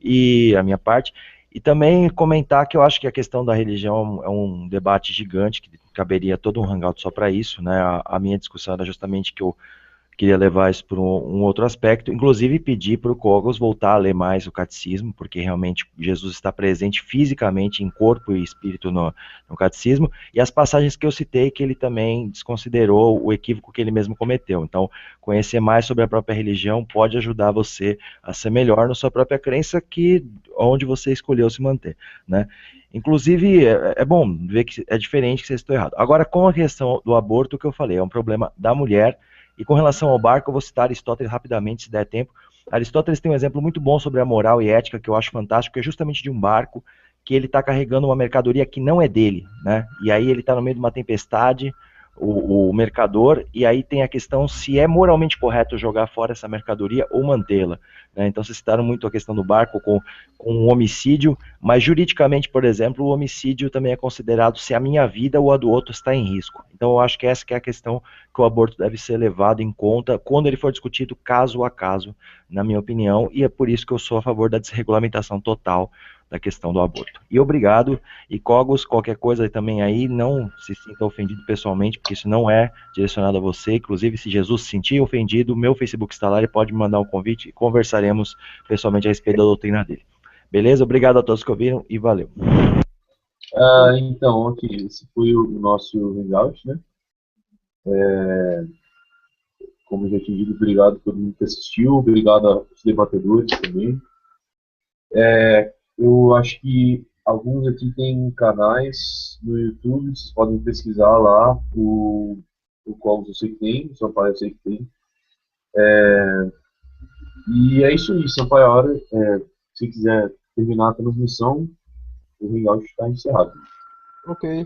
e a minha parte. E também comentar que eu acho que a questão da religião é um debate gigante, que caberia todo um hangout só para isso, né? A minha discussão era justamente que eu queria levar isso para um outro aspecto, inclusive pedir para o Cogos voltar a ler mais o catecismo, porque realmente Jesus está presente fisicamente em corpo e espírito no catecismo, e as passagens que eu citei que ele também desconsiderou o equívoco que ele mesmo cometeu. Então, conhecer mais sobre a própria religião pode ajudar você a ser melhor na sua própria crença, que onde você escolheu se manter, né? Inclusive, é bom ver que é diferente, que vocês estão errados. Agora, com a questão do aborto, o que eu falei, é um problema da mulher. E com relação ao barco, eu vou citar Aristóteles rapidamente, se der tempo. Aristóteles tem um exemplo muito bom sobre a moral e ética, que eu acho fantástico, que é justamente de um barco que ele está carregando uma mercadoria que não é dele, né? E aí ele está no meio de uma tempestade, o mercador, e aí tem a questão se é moralmente correto jogar fora essa mercadoria ou mantê-la, né? Então vocês citaram muito a questão do barco com um homicídio, mas juridicamente, por exemplo, o homicídio também é considerado se a minha vida ou a do outro está em risco. Então eu acho que essa que é a questão que o aborto deve ser levado em conta quando ele for discutido caso a caso, na minha opinião, e é por isso que eu sou a favor da desregulamentação total da questão do aborto. E obrigado, e Cogos, qualquer coisa também aí, não se sinta ofendido pessoalmente, porque isso não é direcionado a você. Inclusive, se Jesus se sentir ofendido, meu Facebook está lá, ele pode me mandar um convite e conversaremos pessoalmente a respeito da doutrina dele. Beleza? Obrigado a todos que ouviram e valeu. Então, ok, esse foi o nosso hangout, né? Como eu já tinha dito, obrigado a todo mundo que assistiu, obrigado aos debatedores também. Eu acho que alguns aqui têm canais no YouTube, vocês podem pesquisar lá, o Cogos eu sei que tem, o Sampaio eu sei que tem. E é isso aí, Sampaio, a hora, se quiser terminar a transmissão, o hangout está encerrado. Ok.